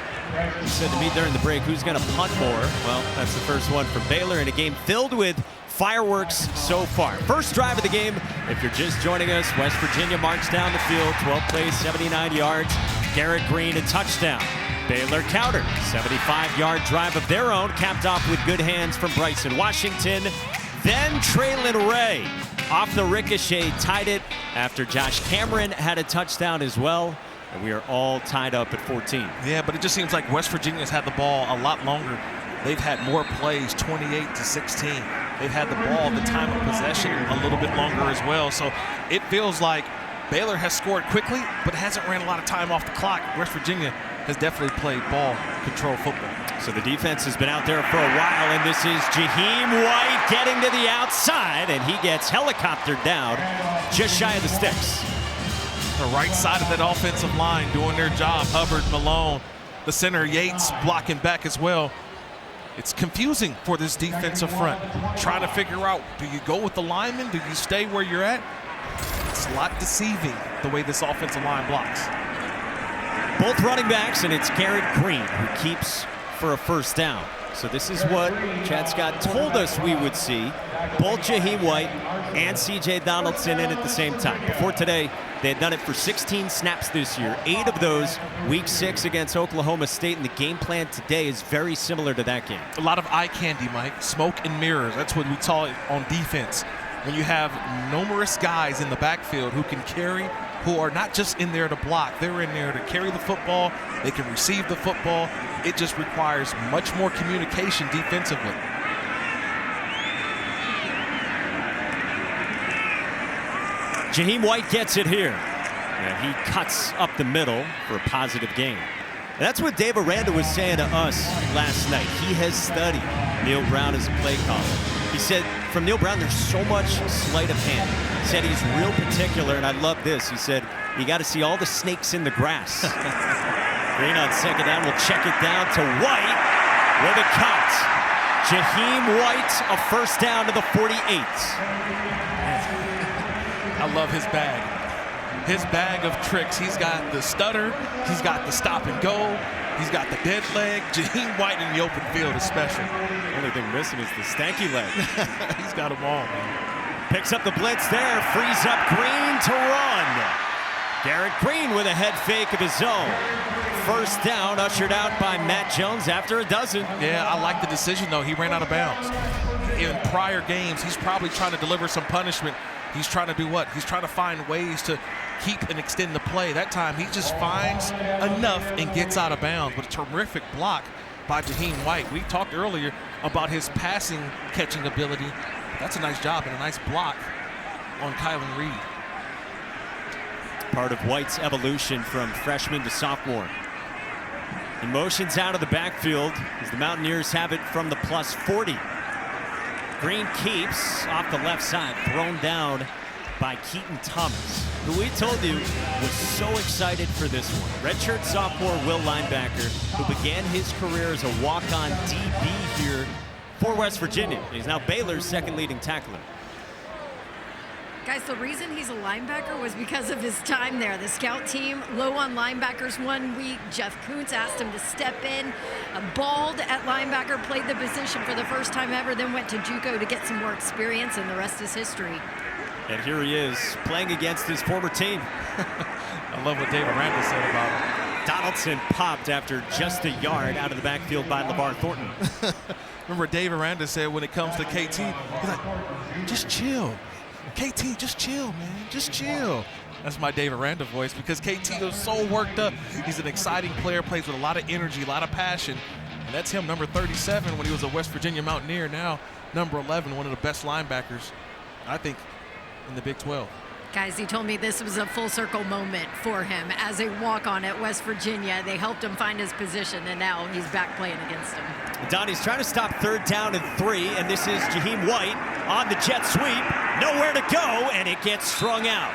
He said to me during the break, who's going to punt more? Well, that's the first one for Baylor in a game filled with fireworks so far. First drive of the game, if you're just joining us, West Virginia marched down the field, 12 plays, 79 yards. Garrett Green, a touchdown. Baylor countered, 75-yard drive of their own, capped off with good hands from Bryson Washington. Then Traylon Ray, off the ricochet, tied it after Josh Cameron had a touchdown as well. And we are all tied up at 14. Yeah, but it just seems like West Virginia's had the ball a lot longer. They've had more plays, 28-16. They've had the ball, the time of possession, a little bit longer as well. So it feels like Baylor has scored quickly, but hasn't ran a lot of time off the clock. West Virginia has definitely played ball control football. So the defense has been out there for a while, and this is Jaheim White getting to the outside, and he gets helicoptered down just shy of the sticks. The right side of that offensive line doing their job. Hubbard, Malone, the center, Yates blocking back as well. It's confusing for this defensive front. Trying to figure out, do you go with the lineman? Do you stay where you're at? It's a lot deceiving the way this offensive line blocks. Both running backs, and it's Garrett Green who keeps for a first down. So this is what Chad Scott told us we would see. Both Jaheim White and C.J. Donaldson in at the same time. Before today, they had done it for 16 snaps this year. 8 of those week 6 against Oklahoma State, and the game plan today is very similar to that game. A lot of eye candy, Mike. Smoke and mirrors. That's what we call it on defense. When you have numerous guys in the backfield who can carry, who are not just in there to block, they're in there to carry the football, they can receive the football. It just requires much more communication defensively. Jaheim White gets it here, and he cuts up the middle for a positive gain. That's what Dave Aranda was saying to us last night. He has studied Neil Brown as a play caller. He said from Neil Brown, there's so much sleight of hand. He said he's real particular, and I love this. He said, you got to see all the snakes in the grass. Green on second down will check it down to White with a cut. Jaheim White, a first down to the 48. I love his bag. His bag of tricks. He's got the stutter. He's got the stop and go. He's got the dead leg. Jaheim White in the open field is special. Only thing missing is the stanky leg. He's got them all, man. Picks up the blitz there. Frees up Green to run. Garrett Green with a head fake of his own. First down ushered out by Matt Jones after a dozen. Yeah, I like the decision, though. He ran out of bounds. In prior games, he's probably trying to deliver some punishment. He's trying to do what? He's trying to find ways to keep and extend the play. That time, he just finds enough and gets out of bounds. But a terrific block by Jaheim White. We talked earlier about his passing catching ability. That's a nice job and a nice block on Kylan Reed. Part of White's evolution from freshman to sophomore. He motions out of the backfield as the Mountaineers have it from the plus 40. Green keeps off the left side, thrown down by Keaton Thomas, who we told you was so excited for this one. Redshirt sophomore Will linebacker who began his career as a walk-on DB here for West Virginia. He's now Baylor's second leading tackler. Guys, the reason he's a linebacker was because of his time there. The scout team, low on linebackers 1 week. Jeff Kuntz asked him to step in. Bald at linebacker, played the position for the first time ever, then went to JUCO to get some more experience, and the rest is history. And here he is, playing against his former team. I love what Dave Aranda said about him. Donaldson popped after just a yard out of the backfield by LeVar Thornton. Remember Dave Aranda said when it comes to KT, he's like, just chill. KT, just chill, man. Just chill. That's my Dave Aranda voice because KT was so worked up. He's an exciting player, plays with a lot of energy, a lot of passion. And that's him, number 37 when he was a West Virginia Mountaineer. Now, number 11, one of the best linebackers, I think, in the Big 12. Guys, he told me this was a full circle moment for him as a walk-on at West Virginia. They helped him find his position, and now he's back playing against him. Donnie's trying to stop 3rd down and 3, and this is Jaheim White on the jet sweep. Nowhere to go, and it gets strung out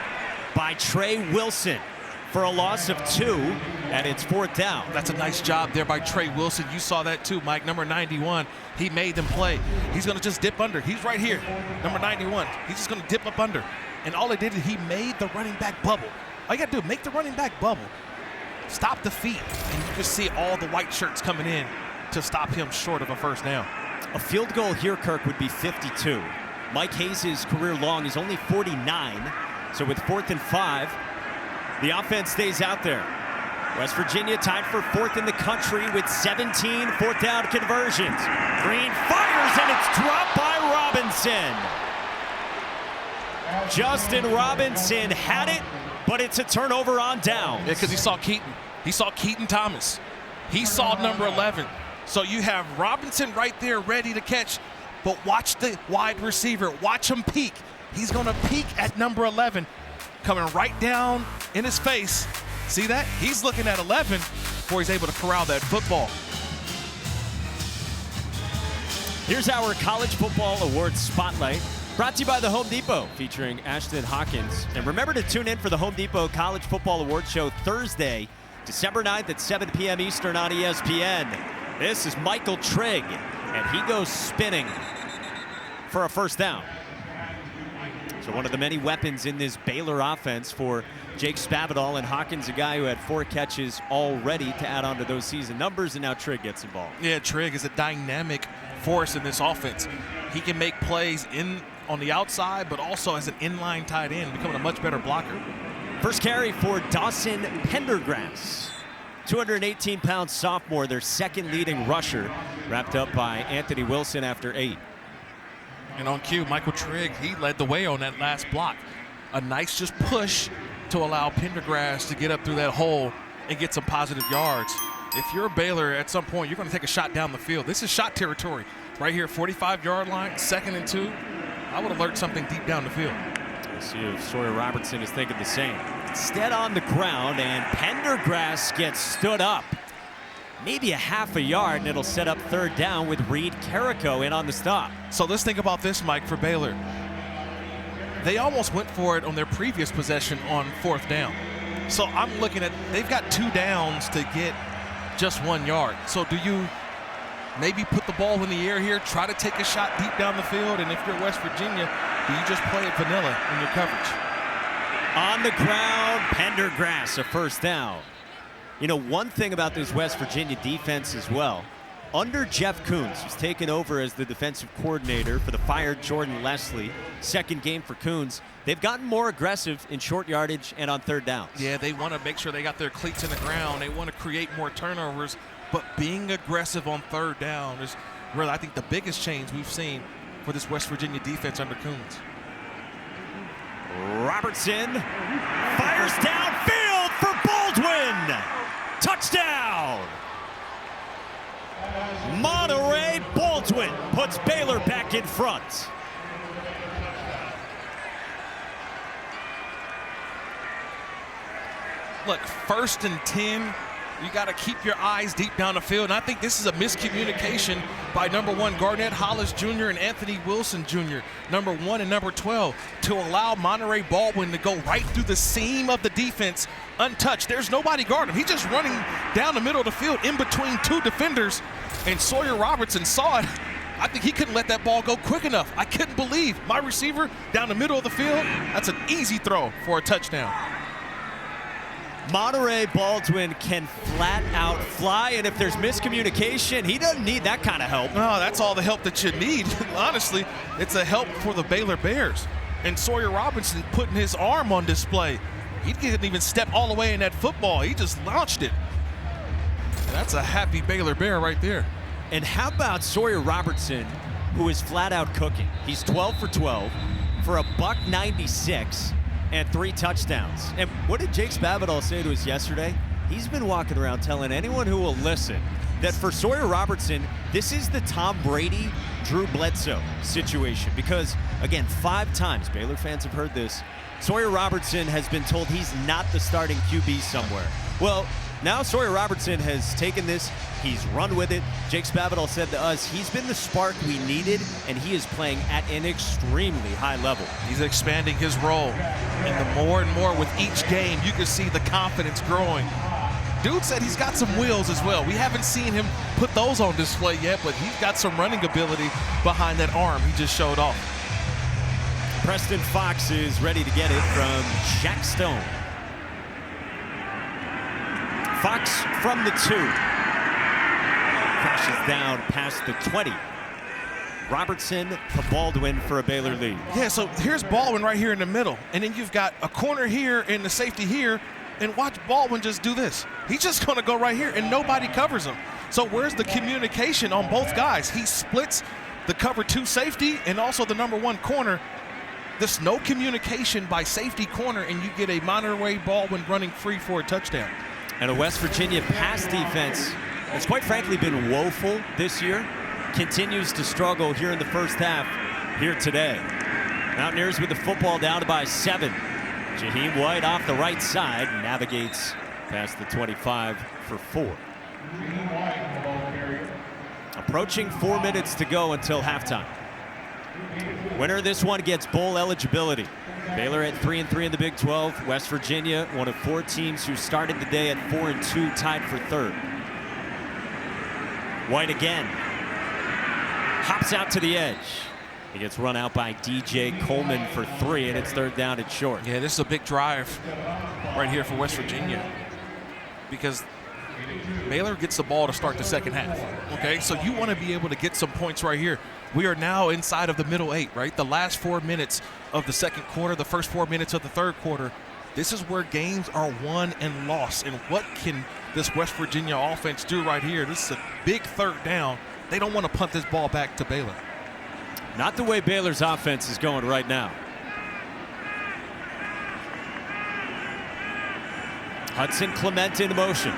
by Trey Wilson for a loss of 2, and it's 4th down. That's a nice job there by Trey Wilson. You saw that too, Mike. Number 91, he made them play. He's going to just dip under. He's right here, number 91. He's just going to dip up under. And all he did is he made the running back bubble. All you got to do, make the running back bubble. Stop the feet, and you just see all the white shirts coming in to stop him short of a 1st down. A field goal here, Kirk, would be 52. Mike Hayes' career long is only 49, so with 4th and 5, the offense stays out there. West Virginia tied for 4th in the country with 17 4th down conversions. Green fires, and it's dropped by Robinson. Justin Robinson had it, but it's a turnover on downs. Yeah, because he saw Keaton. He saw Keaton Thomas. He saw number 11. So you have Robinson right there ready to catch, but watch the wide receiver. Watch him peek. He's going to peek at number 11, coming right down in his face. See that? He's looking at 11 before he's able to corral that football. Here's our College Football Awards Spotlight, brought to you by the Home Depot, featuring Ashton Hawkins. And remember to tune in for the Home Depot College Football Awards Show Thursday, December 9th at 7 p.m. Eastern on ESPN. This is Michael Trigg, and he goes spinning for a 1st down. So one of the many weapons in this Baylor offense for Jake Spavital, and Hawkins, a guy who had 4 catches already to add on to those season numbers, and now Trigg gets involved. Yeah, Trigg is a dynamic force in this offense. He can make plays on the outside, but also as an inline tight end, becoming a much better blocker. First carry for Dawson Pendergrass, 218-pound sophomore, their 2nd leading rusher, wrapped up by Anthony Wilson after 8. And on cue, Michael Trigg, he led the way on that last block. A nice just push to allow Pendergrass to get up through that hole and get some positive yards. If you're a Baylor, at some point, you're going to take a shot down the field. This is shot territory. Right here, 45-yard line, 2nd and 2. I would alert something deep down the field. Let's see if Sawyer Robertson is thinking the same. Instead on the ground, and Pendergrass gets stood up. Maybe a half a yard, and it'll set up 3rd down with Reed Carrico in on the stop. So let's think about this, Mike, for Baylor. They almost went for it on their previous possession on 4th down. So I'm looking at, they've got 2 downs to get just 1 yard. So do you maybe put the ball in the air here, try to take a shot deep down the field, and if you're West Virginia, do you just play it vanilla in your coverage? On the ground, Pendergrass, a 1st down. You know, one thing about this West Virginia defense as well, under Jeff Coons, who's taken over as the defensive coordinator for the fired Jordan Leslie, 2nd game for Coons, they've gotten more aggressive in short yardage and on 3rd downs. Yeah, they want to make sure they got their cleats in the ground. They want to create more turnovers, but being aggressive on 3rd down is really, I think, the biggest change we've seen for this West Virginia defense under Coons. Robertson fires downfield for Baldwin. Touchdown! Monterey Baldwin puts Baylor back in front. Look, 1st and 10, you got to keep your eyes deep down the field. And I think this is a miscommunication by number 1, Garnett Hollis Jr. and Anthony Wilson Jr., number 1 and number 12, to allow Monterey Baldwin to go right through the seam of the defense untouched. There's nobody guarding him. He's just running down the middle of the field in between 2 defenders, and Sawyer Robertson saw it. I think he couldn't let that ball go quick enough. I couldn't believe my receiver down the middle of the field. That's an easy throw for a touchdown. Monterey Baldwin can flat out fly, and if there's miscommunication, he doesn't need that kind of help. No, that's all the help that you need. Honestly, it's a help for the Baylor Bears. And Sawyer Robinson putting his arm on display. He didn't even step all the way in that football. He just launched it. That's a happy Baylor Bear right there. And how about Sawyer Robertson, who is flat out cooking? He's 12 for 12 for a $196 and 3 touchdowns. And what did Jake Spavital say to us yesterday? He's been walking around telling anyone who will listen that for Sawyer Robertson, this is the Tom Brady, Drew Bledsoe situation. Because, again, 5 times, Baylor fans have heard this, Sawyer Robertson has been told he's not the starting QB somewhere. Well, now Sawyer Robertson has taken this, he's run with it. Jake Spavital said to us, he's been the spark we needed, and he is playing at an extremely high level. He's expanding his role, and the more and more with each game, you can see the confidence growing. Dude said he's got some wheels as well. We haven't seen him put those on display yet, but he's got some running ability behind that arm he just showed off. Preston Fox is ready to get it from Shaq Stone. Fox from the 2. Crashes down past the 20. Robertson to Baldwin for a Baylor lead. Yeah, so here's Baldwin right here in the middle, and then you've got a corner here and the safety here, and watch Baldwin just do this. He's just gonna go right here, and nobody covers him. So where's the communication on both guys? He splits the cover 2 safety and also the number 1 corner. There's no communication by safety corner, and you get a Monterey Baldwin running free for a touchdown. And a West Virginia pass defense that's quite frankly been woeful this year continues to struggle here in the first half here today. Mountaineers with the football down by 7. Jaheim White off the right side navigates past the 25 for 4. Approaching 4 minutes to go until halftime. Winner of this one gets bowl eligibility. Baylor at 3-3 in the Big 12. West Virginia, one of 4 teams who started the day at 4-2, tied for 3rd. White again. Hops out to the edge. He gets run out by DJ Coleman for 3, and it's 3rd down and short. Yeah, this is a big drive right here for West Virginia because Baylor gets the ball to start the second half. Okay, so you want to be able to get some points right here. We are now inside of the middle 8, right? The last 4 minutes of the second quarter, the first 4 minutes of the third quarter. This is where games are won and lost. And what can this West Virginia offense do right here? This is a big 3rd down. They don't want to punt this ball back to Baylor. Not the way Baylor's offense is going right now. Hudson Clement in motion.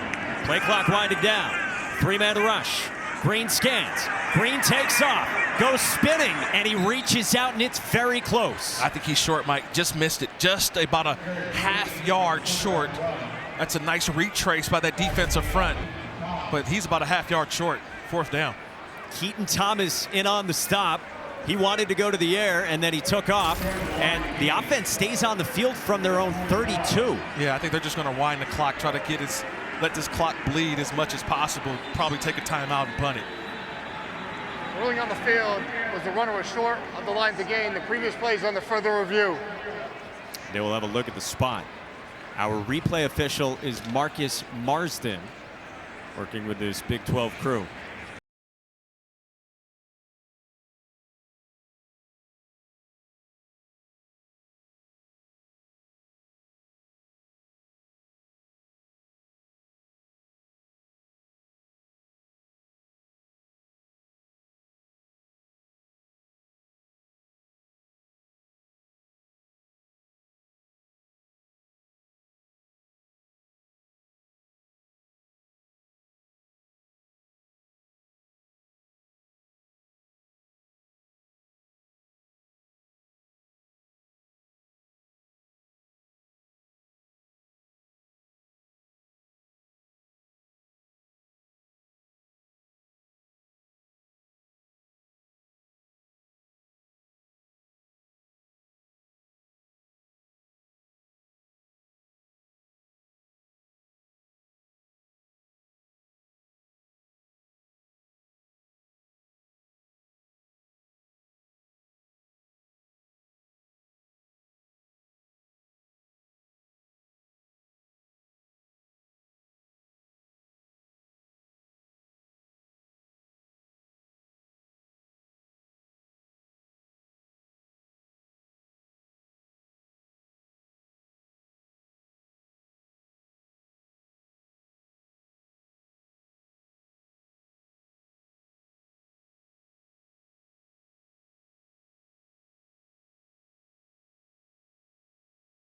Play clock winding down. 3-man rush. Green scans. Green takes off. Goes spinning, and he reaches out, and it's very close. I think he's short, Mike. Just missed it. Just about a half yard short. That's a nice retrace by that defensive front. But he's about a half yard short. 4th down. Keaton Thomas in on the stop. He wanted to go to the air, and then he took off. And the offense stays on the field from their own 32. Yeah, I think they're just going to wind the clock, try to get let this clock bleed as much as possible. Probably take a timeout and punt it. Ruling on the field was the runner was short of the line to gain. The previous plays under further review. They will have a look at the spot. Our replay official is Marcus Marsden, working with this Big 12 crew.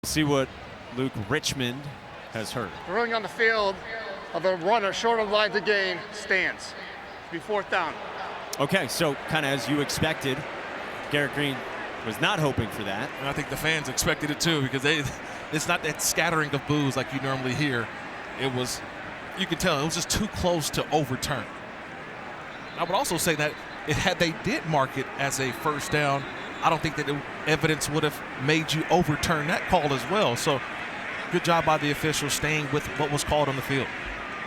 See what Luke Richmond has heard. The ruling on the field of the runner short of the line to gain stands. Be 4th down. Okay, so kind of as you expected, Garrett Green Was not hoping for that. And I think the fans expected it too, because it's not that scattering of boos like you normally hear. It was, you could tell, it was just too close to overturn. I would also say that had they did mark it as a first down, I don't think that evidence would have made you overturn that call as well. So good job by the officials staying with what was called on the field.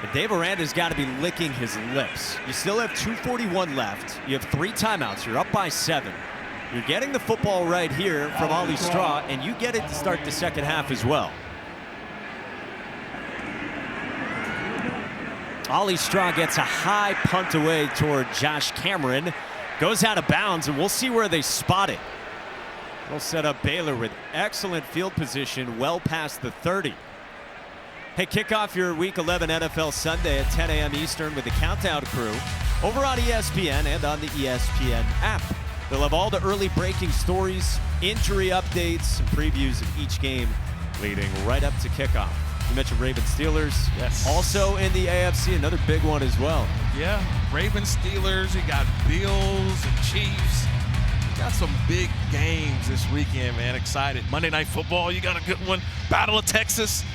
And Dave Aranda's got to be licking his lips. You still have 2:41 left. You have 3 timeouts. You're up by 7. You're getting the football right here from Ollie Straw, and you get it to start the second half as well. Ollie Straw gets a high punt away toward Josh Cameron. Goes out of bounds, and we'll see where they spot it. We'll set up Baylor with excellent field position well past the 30. Hey, kick off your Week 11 NFL Sunday at 10 a.m. Eastern with the Countdown crew over on ESPN and on the ESPN app. They'll have all the early breaking stories, injury updates, and previews of each game leading right up to kickoff. You mentioned Ravens Steelers. Yes. Also in the AFC, another big one as well. Yeah, Ravens Steelers. You got Bills and Chiefs. You got some big games this weekend, man. Excited. Monday Night Football, you got a good one. Battle of Texas.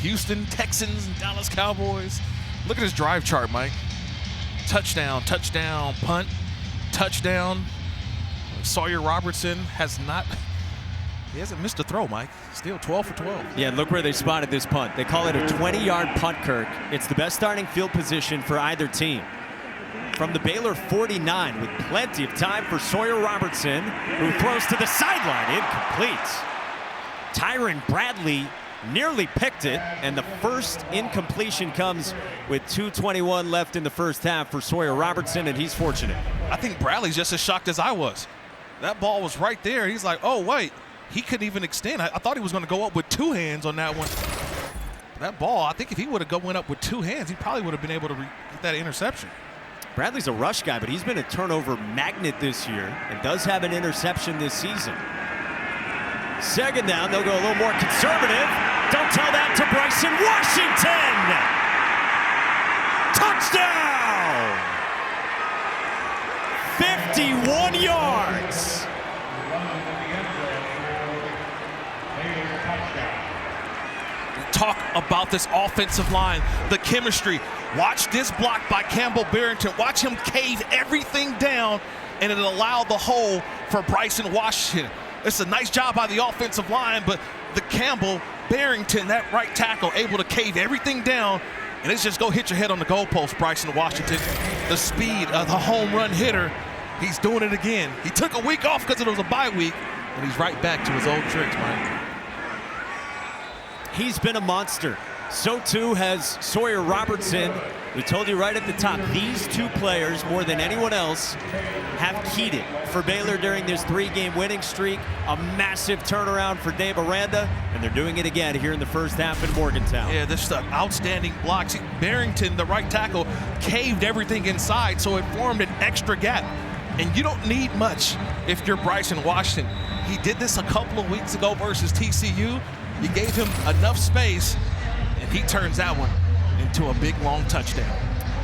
Houston Texans and Dallas Cowboys. Look at his drive chart, Mike. Touchdown, touchdown, punt, touchdown. Sawyer Robertson he hasn't missed a throw, Mike. Still 12 for 12. Yeah, look where they spotted this punt. They call it a 20-yard punt, Kirk. It's the best starting field position for either team. From the Baylor 49 with plenty of time for Sawyer Robertson, who throws to the sideline, incomplete. Tyron Bradley nearly picked it, and the first incompletion comes with 2:21 left in the first half for Sawyer Robertson, and he's fortunate. I think Bradley's just as shocked as I was. That ball was right there. He's like, oh, wait. He couldn't even extend. I thought he was going to go up with 2 hands on that one. That ball, I think if he would have went up with 2 hands, he probably would have been able to get that interception. Bradley's a rush guy, but he's been a turnover magnet this year and does have an interception this season. Second down, they'll go a little more conservative. Don't tell that to Bryson Washington. Touchdown! 51 yards. Talk about this offensive line, the chemistry. Watch this block by Campbell Barrington. Watch him cave everything down, and it allowed the hole for Bryson Washington. It's a nice job by the offensive line, but the Campbell Barrington, that right tackle, able to cave everything down, and it's just go hit your head on the goalpost, Bryson Washington. The speed of the home run hitter, he's doing it again. He took a week off because it was a bye week, and he's right back to his old tricks, Mike. He's been a monster. So too has Sawyer Robertson. We told you right at the top, these 2 players, more than anyone else, have keyed it for Baylor during this 3-game winning streak. A massive turnaround for Dave Aranda, and they're doing it again here in the first half in Morgantown. Yeah, this stuff, outstanding blocks. Barrington, the right tackle, caved everything inside, so it formed an extra gap. And you don't need much if you're Bryson Washington. He did this a couple of weeks ago versus TCU. You gave him enough space, and he turns that one into a big, long touchdown.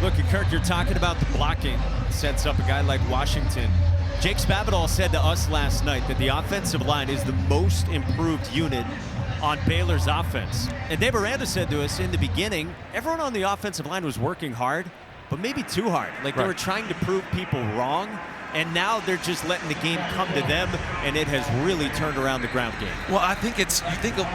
Look, Kirk, you're talking about the blocking sets up a guy like Washington. Jake Spavital said to us last night that the offensive line is the most improved unit on Baylor's offense. And Dave Aranda said to us in the beginning, everyone on the offensive line was working hard, but maybe too hard. Like they were trying to prove people wrong. And now they're just letting the game come to them, and it has really turned around the ground game. Well, I think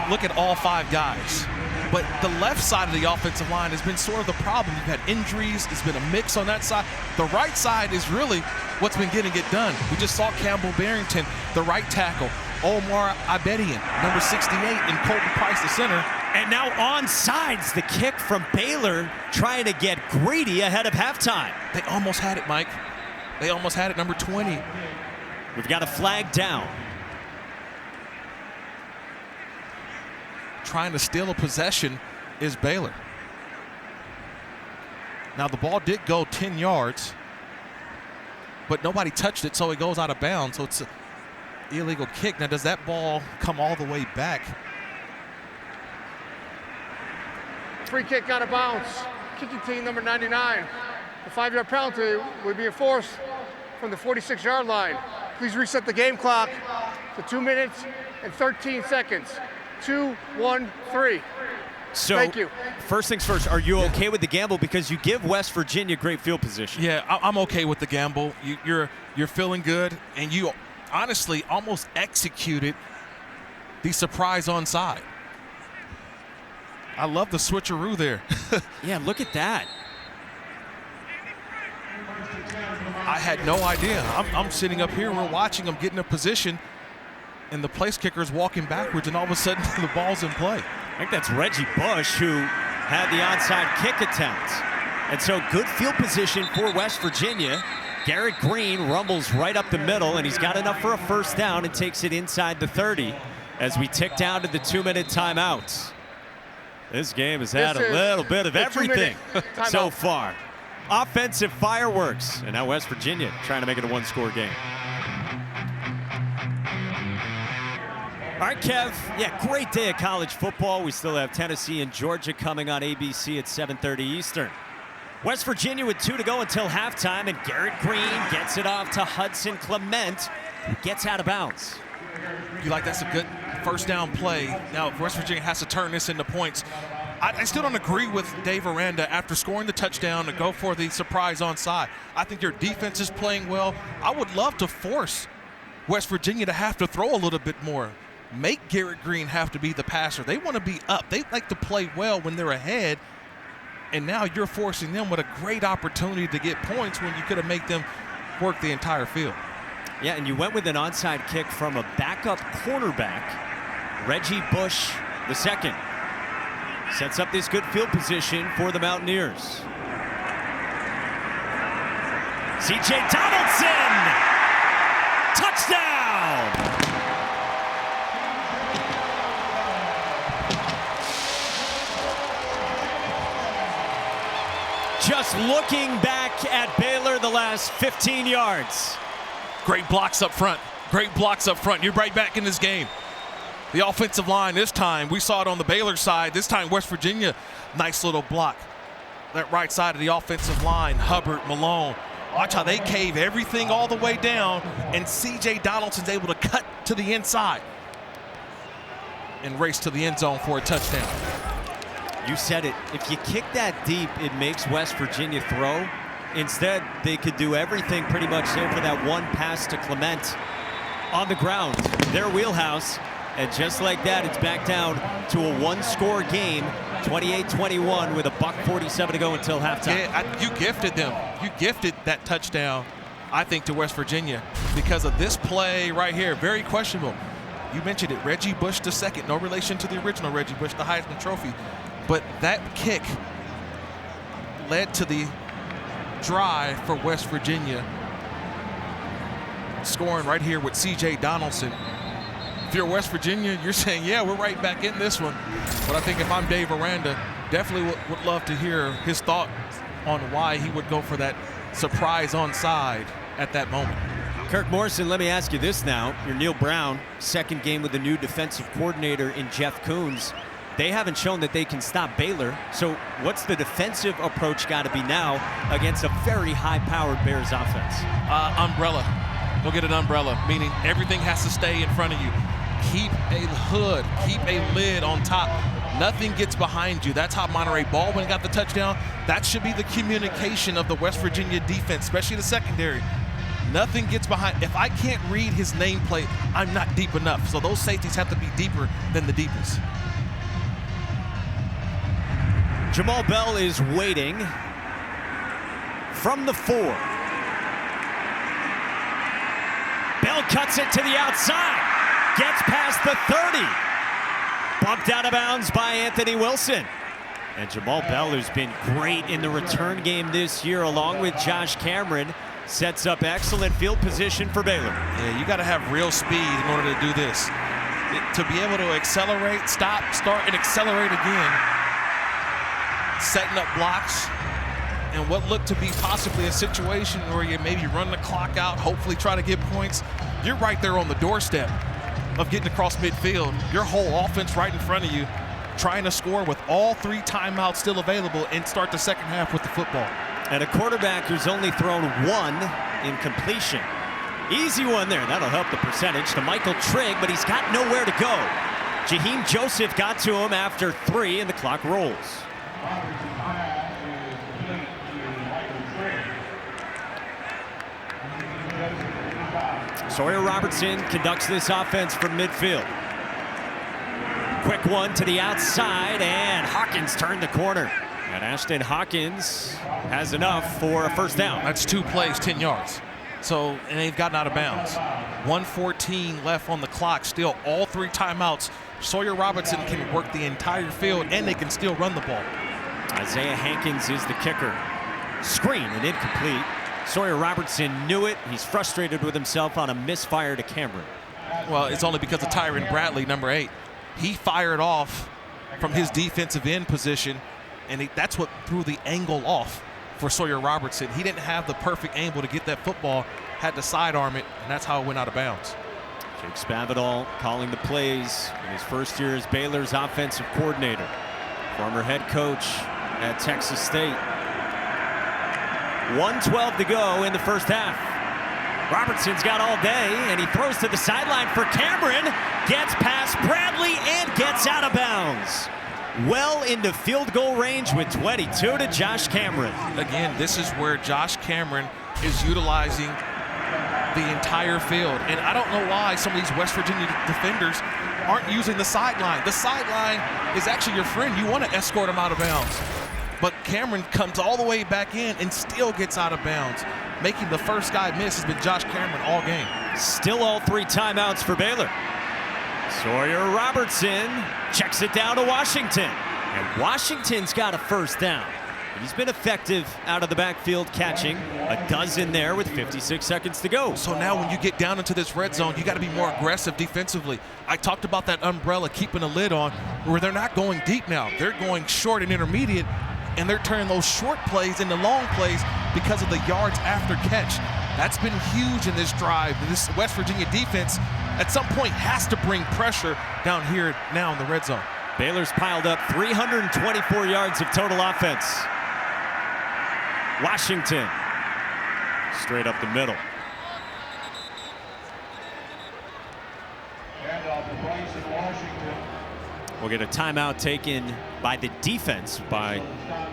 look at all 5 guys. But the left side of the offensive line has been sort of the problem. You've had injuries. It's been a mix on that side. The right side is really what's been getting it done. We just saw Campbell Barrington, the right tackle. Omar Abedian, number 68, and Colton Price, the center. And now onside, the kick from Baylor, trying to get greedy ahead of halftime. They almost had it, Mike. They almost had it, number 20. We've got a flag down. Trying to steal a possession is Baylor. Now, the ball did go 10 yards, but nobody touched it, so it goes out of bounds. So it's an illegal kick. Now, does that ball come all the way back? Free kick out of bounds. Kicking team number 99. The 5-yard penalty would be enforced from the 46-yard line. Please reset the game clock to 2 minutes and 13 seconds. 2, 1, 3. So, thank you. First things first, are you okay with the gamble? Because you give West Virginia great field position. Yeah, I'm okay with the gamble. You're feeling good, and you honestly almost executed the surprise onside. I love the switcheroo there. Yeah, look at that. I had no idea. I'm sitting up here, we're watching him get in a position, and the place kicker is walking backwards, and all of a sudden the ball's in play. I think that's Reggie Bush who had the onside kick attempt. And so good field position for West Virginia. Garrett Green rumbles right up the middle, and he's got enough for a first down and takes it inside the 30 as we tick down to the 2-minute timeouts. This game has had a little bit of everything so far. Offensive fireworks, and now West Virginia trying to make it a one-score game. All right, Kev, yeah, great day of college football. We still have Tennessee and Georgia coming on ABC at 7:30 Eastern. West Virginia with 2 to go until halftime, and Garrett Green gets it off to Hudson Clement, who gets out of bounds. You like that's a good first down play. Now West Virginia has to turn this into points. I still don't agree with Dave Aranda after scoring the touchdown to go for the surprise onside. I think your defense is playing well. I would love to force West Virginia to have to throw a little bit more. Make Garrett Green have to be the passer. They want to be up. They like to play well when they're ahead. And now you're forcing them with a great opportunity to get points when you could have made them work the entire field. Yeah, and you went with an onside kick from a backup cornerback, Reggie Bush II. Sets up this good field position for the Mountaineers. C.J. Donaldson! Touchdown! Just looking back at Baylor the last 15 yards. Great blocks up front. Great blocks up front. You're right back in this game. The offensive line this time, we saw it on the Baylor side. This time, West Virginia, nice little block. That right side of the offensive line, Hubbard, Malone. Watch how they cave everything all the way down, and C.J. Donaldson's able to cut to the inside and race to the end zone for a touchdown. You said it. If you kick that deep, it makes West Virginia throw. Instead, they could do everything pretty much there for that one pass to Clement on the ground. Their wheelhouse. And just like that, it's back down to a one-score game, 28-21 with a $1:47 to go until halftime. Yeah, you gifted them. You gifted that touchdown, I think, to West Virginia because of this play right here. Very questionable. You mentioned it, Reggie Bush II. No relation to the original Reggie Bush, the Heisman Trophy. But that kick led to the drive for West Virginia, scoring right here with C.J. Donaldson. If you're West Virginia, you're saying, yeah, we're right back in this one. But I think if I'm Dave Aranda, definitely would love to hear his thought on why he would go for that surprise onside at that moment. Kirk Morrison, let me ask you this now. You're Neil Brown, second game with the new defensive coordinator in Jeff Koons. They haven't shown that they can stop Baylor. So what's the defensive approach got to be now against a very high-powered Bears offense? Umbrella. Go get an umbrella, meaning everything has to stay in front of you. Keep a hood, keep a lid on top. Nothing gets behind you. That's how Monterey Baldwin got the touchdown. That should be the communication of the West Virginia defense, especially the secondary. Nothing gets behind. If I can't read his nameplate, I'm not deep enough. So those safeties have to be deeper than the deepest. Jamal Bell is waiting from the 4. Bell cuts it to the outside. Gets past the 30. Bumped out of bounds by Anthony Wilson. And Jamal Bell, who's been great in the return game this year, along with Josh Cameron, sets up excellent field position for Baylor. Yeah, you got to have real speed in order to do this. To be able to accelerate, stop, start, and accelerate again. Setting up blocks. And what looked to be possibly a situation where you maybe run the clock out, hopefully try to get points. You're right there on the doorstep of getting across midfield. Your whole offense right in front of you, trying to score with all 3 timeouts still available and start the second half with the football. And a quarterback who's only thrown 1 incompletion. Easy one there. That'll help the percentage to Michael Trigg, but he's got nowhere to go. Jaheim Joseph got to him after 3, and the clock rolls. Robertson pass is complete to Michael Trigg. Sawyer Robertson conducts this offense from midfield. Quick one to the outside, and Hawkins turned the corner. And Ashton Hawkins has enough for a first down. That's 2 plays, 10 yards. So, and they've gotten out of bounds. 1:14 left on the clock. Still all 3 timeouts. Sawyer Robertson can work the entire field, and they can still run the ball. Isaiah Hankins is the kicker. Screen and incomplete. Sawyer Robertson knew it. He's frustrated with himself on a misfire to Cameron. Well, it's only because of Tyron Bradley, number 8. He fired off from his defensive end position, and that's what threw the angle off for Sawyer Robertson. He didn't have the perfect angle to get that football, had to sidearm it, and that's how it went out of bounds. Jake Spavital calling the plays in his first year as Baylor's offensive coordinator. Former head coach at Texas State. 1:12 to go in the first half. Robertson's got all day, and he throws to the sideline for Cameron. Gets past Bradley and gets out of bounds. Well into field goal range with 22 to Josh Cameron. Again, this is where Josh Cameron is utilizing the entire field. And I don't know why some of these West Virginia defenders aren't using the sideline. The sideline is actually your friend. You want to escort him out of bounds. But Cameron comes all the way back in and still gets out of bounds. Making the first guy miss has been Josh Cameron all game. Still all 3 timeouts for Baylor. Sawyer Robertson checks it down to Washington. And Washington's got a first down. He's been effective out of the backfield catching. A dozen there with 56 seconds to go. So now when you get down into this red zone, you got to be more aggressive defensively. I talked about that umbrella keeping a lid on where they're not going deep now. They're going short and intermediate, and they're turning those short plays into long plays because of the yards after catch. That's been huge in this drive. This West Virginia defense at some point has to bring pressure down here now in the red zone. Baylor's piled up 324 yards of total offense. Washington straight up the middle. Handoff to Bryson Washington. We'll get a timeout taken by the defense by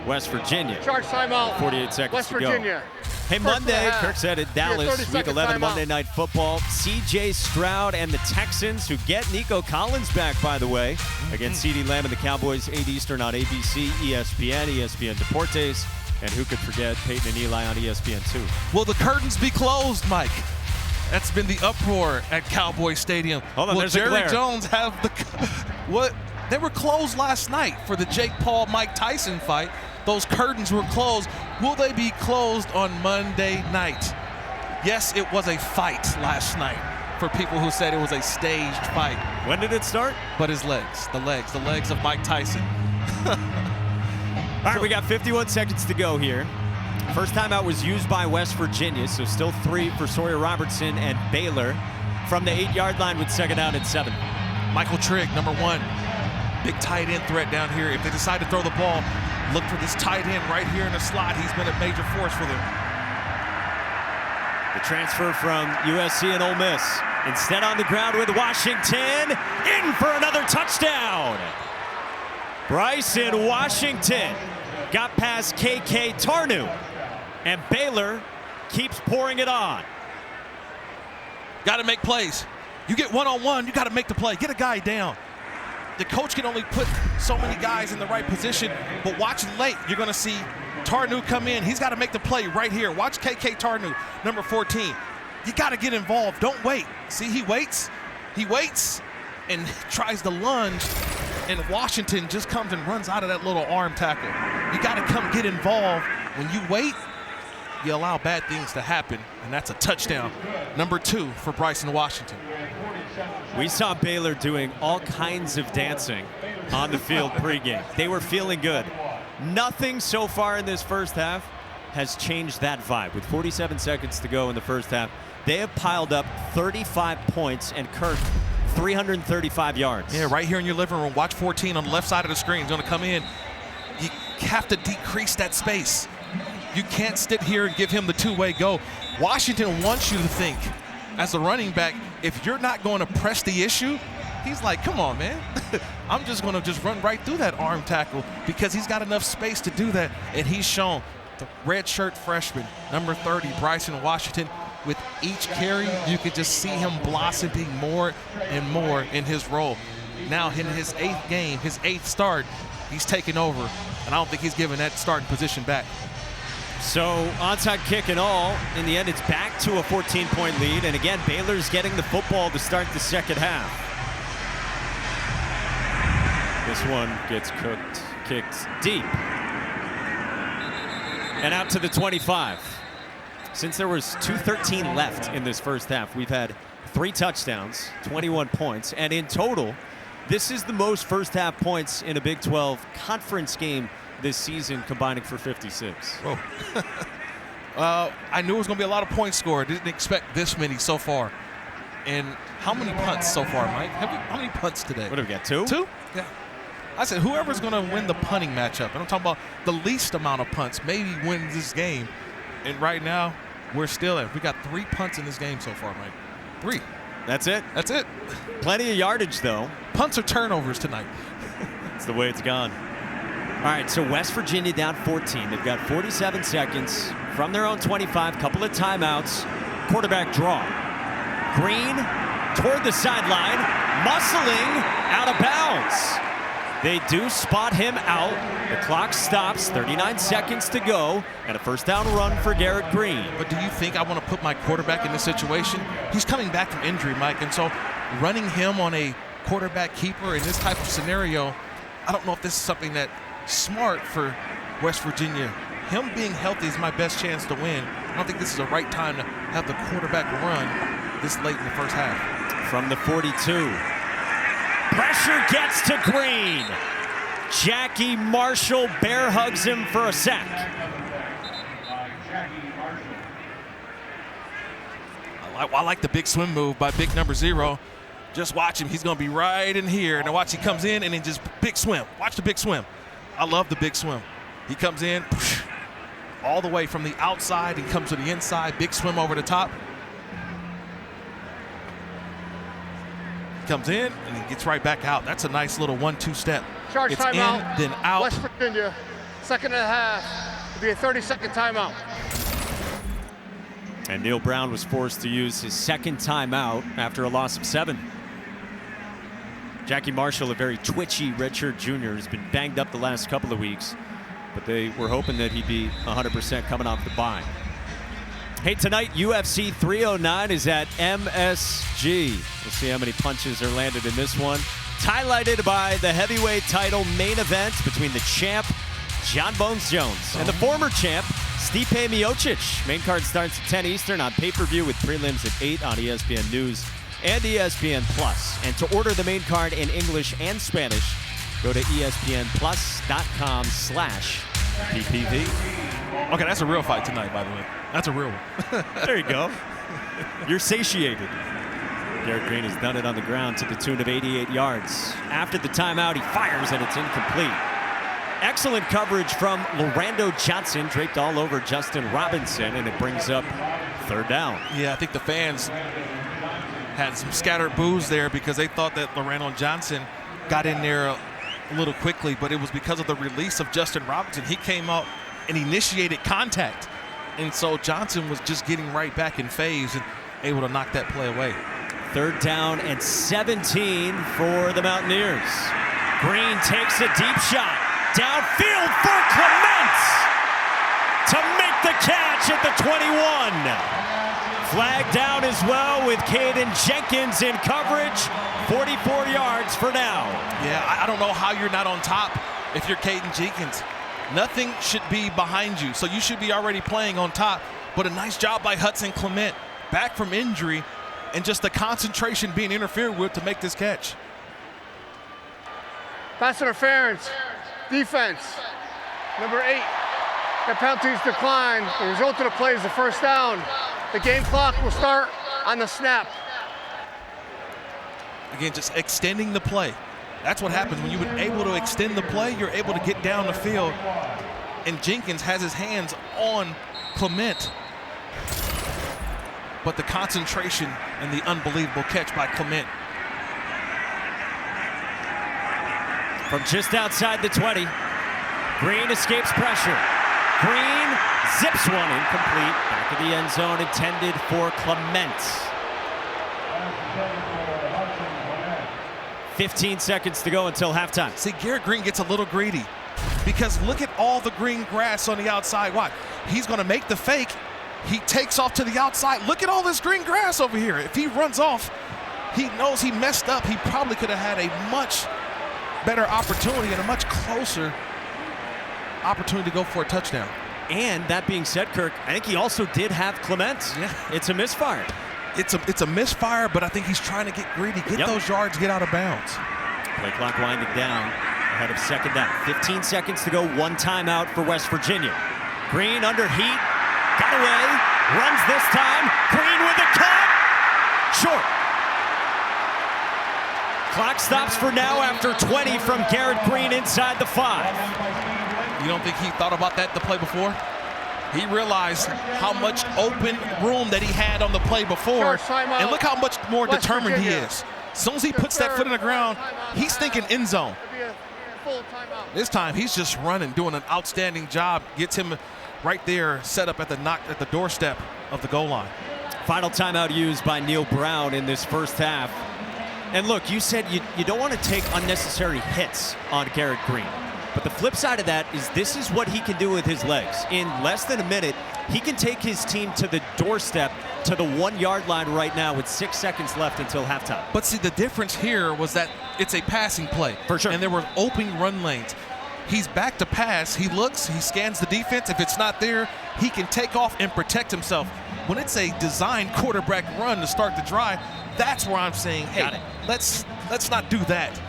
West Virginia. Charge timeout. 48 seconds West to go. Virginia. Hey, First Monday, and a half. Kirk said at Yeah, Dallas, 30 Week second 11 timeout. Monday Night Football. C.J. Stroud and the Texans, who get Nico Collins back, by the way, against C.D. Lamb and the Cowboys, 8 Eastern on ABC, ESPN, ESPN Deportes, and who could forget Peyton and Eli on ESPN2. Will the curtains be closed, Mike? That's been the uproar at Cowboy Stadium. Hold on, Will there's a Jerry glare. Jones have the what? They were closed last night for the Jake Paul Mike Tyson fight. Those curtains were closed. Will they be closed on Monday night? Yes, it was a fight last night for people who said it was a staged fight. When did it start? But his legs, the legs of Mike Tyson. All right, we got 51 seconds to go here. First timeout was used by West Virginia, so still 3 for Sawyer Robertson and Baylor from the 8-yard line with second down and 7. Michael Trigg, number 1. Big tight end threat down here. If they decide to throw the ball, look for this tight end right here in the slot. He's been a major force for them. The transfer from USC and Ole Miss. Instead on the ground with Washington. In for another touchdown. Bryson Washington got past KK Tarnu. And Baylor keeps pouring it on. Got to make plays. You get one-on-one, you got to make the play. Get a guy down. The coach can only put so many guys in the right position, but watch late. You're going to see Tarnu come in. He's got to make the play right here. Watch KK Tarnu, number 14. You got to get involved. Don't wait. See, he waits. He waits and tries to lunge, and Washington just comes and runs out of that little arm tackle. You got to come get involved. When you wait, you allow bad things to happen, and that's a touchdown. Number 2 for Bryson Washington. We saw Baylor doing all kinds of dancing on the field pregame. They were feeling good. Nothing so far in this first half has changed that vibe. With 47 seconds to go in the first half, they have piled up 35 points and Kirk 335 yards. Yeah, right here in your living room. Watch 14 on the left side of the screen. He's going to come in. You have to decrease that space. You can't sit here and give him the two-way go. Washington wants you to think as a running back, if you're not going to press the issue, he's like, come on, man. I'm just going to just run right through that arm tackle because he's got enough space to do that. And he's shown the redshirt freshman, number 30, Bryson Washington, with each carry, you could just see him blossoming more and more in his role. Now in his 8th game, his 8th start, he's taken over, and I don't think he's giving that starting position back. So onside kick and all, in the end it's back to a 14-point lead, and again Baylor's getting the football to start the second half. This one gets kicked deep and out to the 25. Since there was 2:13 left in this first half, we've had 3 touchdowns, 21 points, and in total, this is the most first half points in a Big 12 conference game this season, combining for 56. Whoa. I knew it was going to be a lot of points scored. Didn't expect this many so far. And how many punts so far, Mike? How many punts today? What have we got, 2? 2? Yeah. I said whoever's going to win the punting matchup, and I'm talking about the least amount of punts, maybe wins this game. And right now, we got 3 punts in this game so far, Mike. 3. That's it? That's it. Plenty of yardage, though. Punts or turnovers tonight. That's the way it's gone. All right, so West Virginia down 14. They've got 47 seconds from their own 25, couple of timeouts. Quarterback draw. Green toward the sideline, muscling out of bounds. They do spot him out. The clock stops, 39 seconds to go, and a first down run for Garrett Green. But do you think I want to put my quarterback in this situation? He's coming back from injury, Mike, and so running him on a quarterback keeper in this type of scenario, I don't know if this is something that's smart for West Virginia. Him being healthy is my best chance to win. I don't think this is the right time to have the quarterback run this late in the first half. From the 42. Pressure gets to Green. Jackie Marshall bear hugs him for a sack. I like the big swim move by big number 0. Just watch him. He's going to be right in here. And watch, he comes in and then just big swim. Watch the big swim. I love the big swim. He comes in all the way from the outside and comes to the inside. Big swim over the top. Comes in and he gets right back out. That's a nice little 1-2 step. Charge it's timeout. in, then out. West Virginia, 2nd and a half. It'll be a 30-second timeout. And Neil Brown was forced to use his 2nd timeout after a loss of 7. Jackie Marshall, a very twitchy redshirt junior, has been banged up the last couple of weeks, but they were hoping that he'd be 100% coming off the bye. Hey, tonight, UFC 309 is at MSG. We'll see how many punches are landed in this one. Highlighted by the heavyweight title main event between the champ, John Bones Jones, and the former champ, Stipe Miocic. Main card starts at 10 Eastern on pay-per-view with prelims at 8 on ESPN News and ESPN Plus. And to order the main card in English and Spanish, go to espnplus.com/PPV. Okay, that's a real fight tonight, by the way. That's a real one. There you go. You're satiated. Garrett Green has done it on the ground to the tune of 88 yards. After the timeout, he fires and it's incomplete. Excellent coverage from Lorando Johnson, draped all over Justin Robinson, and it brings up 3rd down. Yeah, I think the fans had some scattered boos there because they thought that Lorando Johnson got in there a little quickly, but it was because of the release of Justin Robinson. He came out and initiated contact, and so Johnson was just getting right back in phase and able to knock that play away. 3rd down and 17 for the Mountaineers. Green takes a deep shot. Downfield for Clement to make the catch at the 21. Flag down as well with Caden Jenkins in coverage. 44 yards for now. Yeah, I don't know how you're not on top if you're Caden Jenkins. Nothing should be behind you, so you should be already playing on top. But a nice job by Hudson Clement, back from injury, and just the concentration being interfered with to make this catch. Pass interference. Defense. Number 8. The penalties decline. The result of the play is the first down. The game clock will start on the snap. Again, just extending the play. That's what happens when you're able to extend the play. You're able to get down the field. And Jenkins has his hands on Clement. but the concentration and the unbelievable catch by Clement. From just outside the 20, Green escapes pressure. Green zips one incomplete. Back of the end zone, intended for Clement. 15 seconds to go until halftime. See, Garrett Green gets a little greedy because look at all the green grass on the outside. Watch, he's going to make the fake. He takes off to the outside. Look at all this green grass over here. If he runs off, he knows he messed up. He probably could have had a much better opportunity and a much closer opportunity to go for a touchdown. And that being said, Kirk, I think he also did have Clement. Yeah. It's a misfire. It's a misfire, but I think he's trying to get greedy, get those yards, get out of bounds. Play clock winding down ahead of second down. 15 seconds to go, one timeout for West Virginia. Green under heat, got away, runs this time. Green with a cut, short. Clock stops for now after 20 from Garrett Green inside the 5. You don't think he thought about that the play before? He realized how much open room that he had on the play before, and look how much more determined he is. As soon as he puts that foot in the ground, he's thinking end zone. This time, he's just running, doing an outstanding job. Gets him right there, set up at the doorstep of the goal line. Final timeout used by Neil Brown in this first half. And look, you said you don't want to take unnecessary hits on Garrett Green. But the flip side of that is this is what he can do with his legs. In less than a minute, he can take his team to the doorstep, to the 1 yard line right now with 6 seconds left until halftime. But see, the difference here was that it's a passing play. For sure. And there were open run lanes. He's back to pass. He looks, he scans the defense. If it's not there, he can take off and protect himself. When it's a designed quarterback run to start the drive, that's where I'm saying, hey, let's not do that.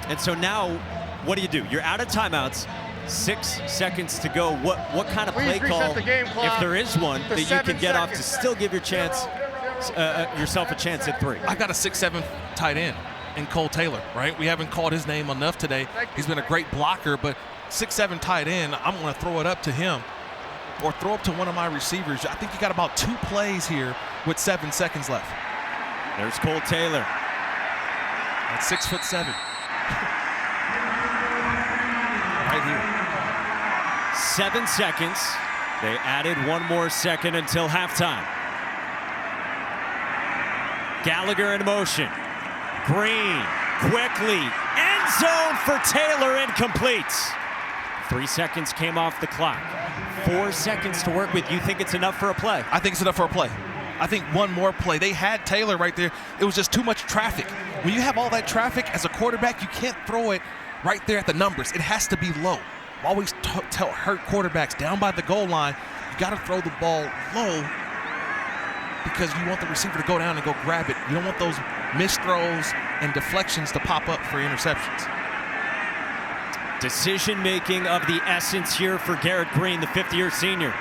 And so now, what do? You're out of timeouts. 6 seconds to go. What kind of play call, if there is one, that you can get off to still give your chance, yourself a chance at 3? I got a 6'7" tight end in Cole Taylor, right? We haven't called his name enough today. He's been a great blocker, but 6'7" tight end, I'm going to throw it up to him or throw up to one of my receivers. I think you got about 2 plays here with 7 seconds left. There's Cole Taylor. At 6'7". Right here. 7 seconds. They added 1 more second until halftime. Gallagher in motion. Green quickly. End zone for Taylor, incomplete. 3 seconds came off the clock. 4 seconds to work with. You think it's enough for a play? I think it's enough for a play. I think one more play. They had Taylor right there. It was just too much traffic. When you have all that traffic as a quarterback, you can't throw it right there at the numbers. It has to be low. Always hurt quarterbacks down by the goal line. You got to throw the ball low because you want the receiver to go down and go grab it. You don't want those missed throws and deflections to pop up for interceptions. Decision-making of the essence here for Garrett Green, the fifth-year senior.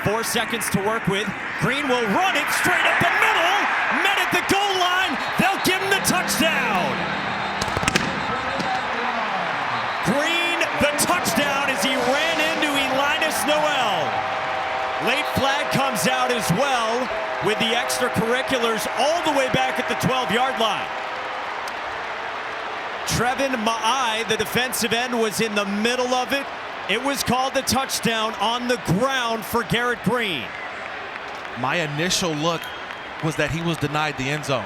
4 seconds to work with. Green will run it straight up the middle. Met at the goal line. They'll give him the touchdown. Green, the touchdown as he ran into Linus Noel. Late flag comes out as well with the extracurriculars all the way back at the 12-yard line. Trevin Ma'ai, the defensive end, was in the middle of it. It was called a touchdown on the ground for Garrett Green. My initial look was that he was denied the end zone.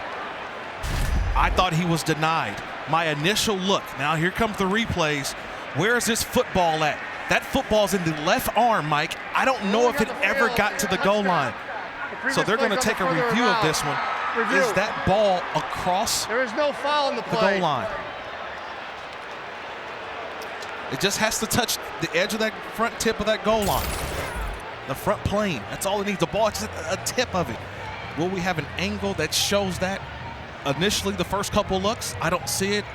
I thought he was denied. My initial look. Now here comes the replays. Where is this football at? That football's in the left arm, Mike. I don't know if it ever got to the goal line. So they're going to take a review of this one. Is that ball across There is no foul in the play. goal line? It just has to touch the edge of that front tip of that goal line. The front plane. That's all it needs. The ball, it's just a tip of it. Will we have an angle that shows that? Initially, the first couple looks, I don't see it.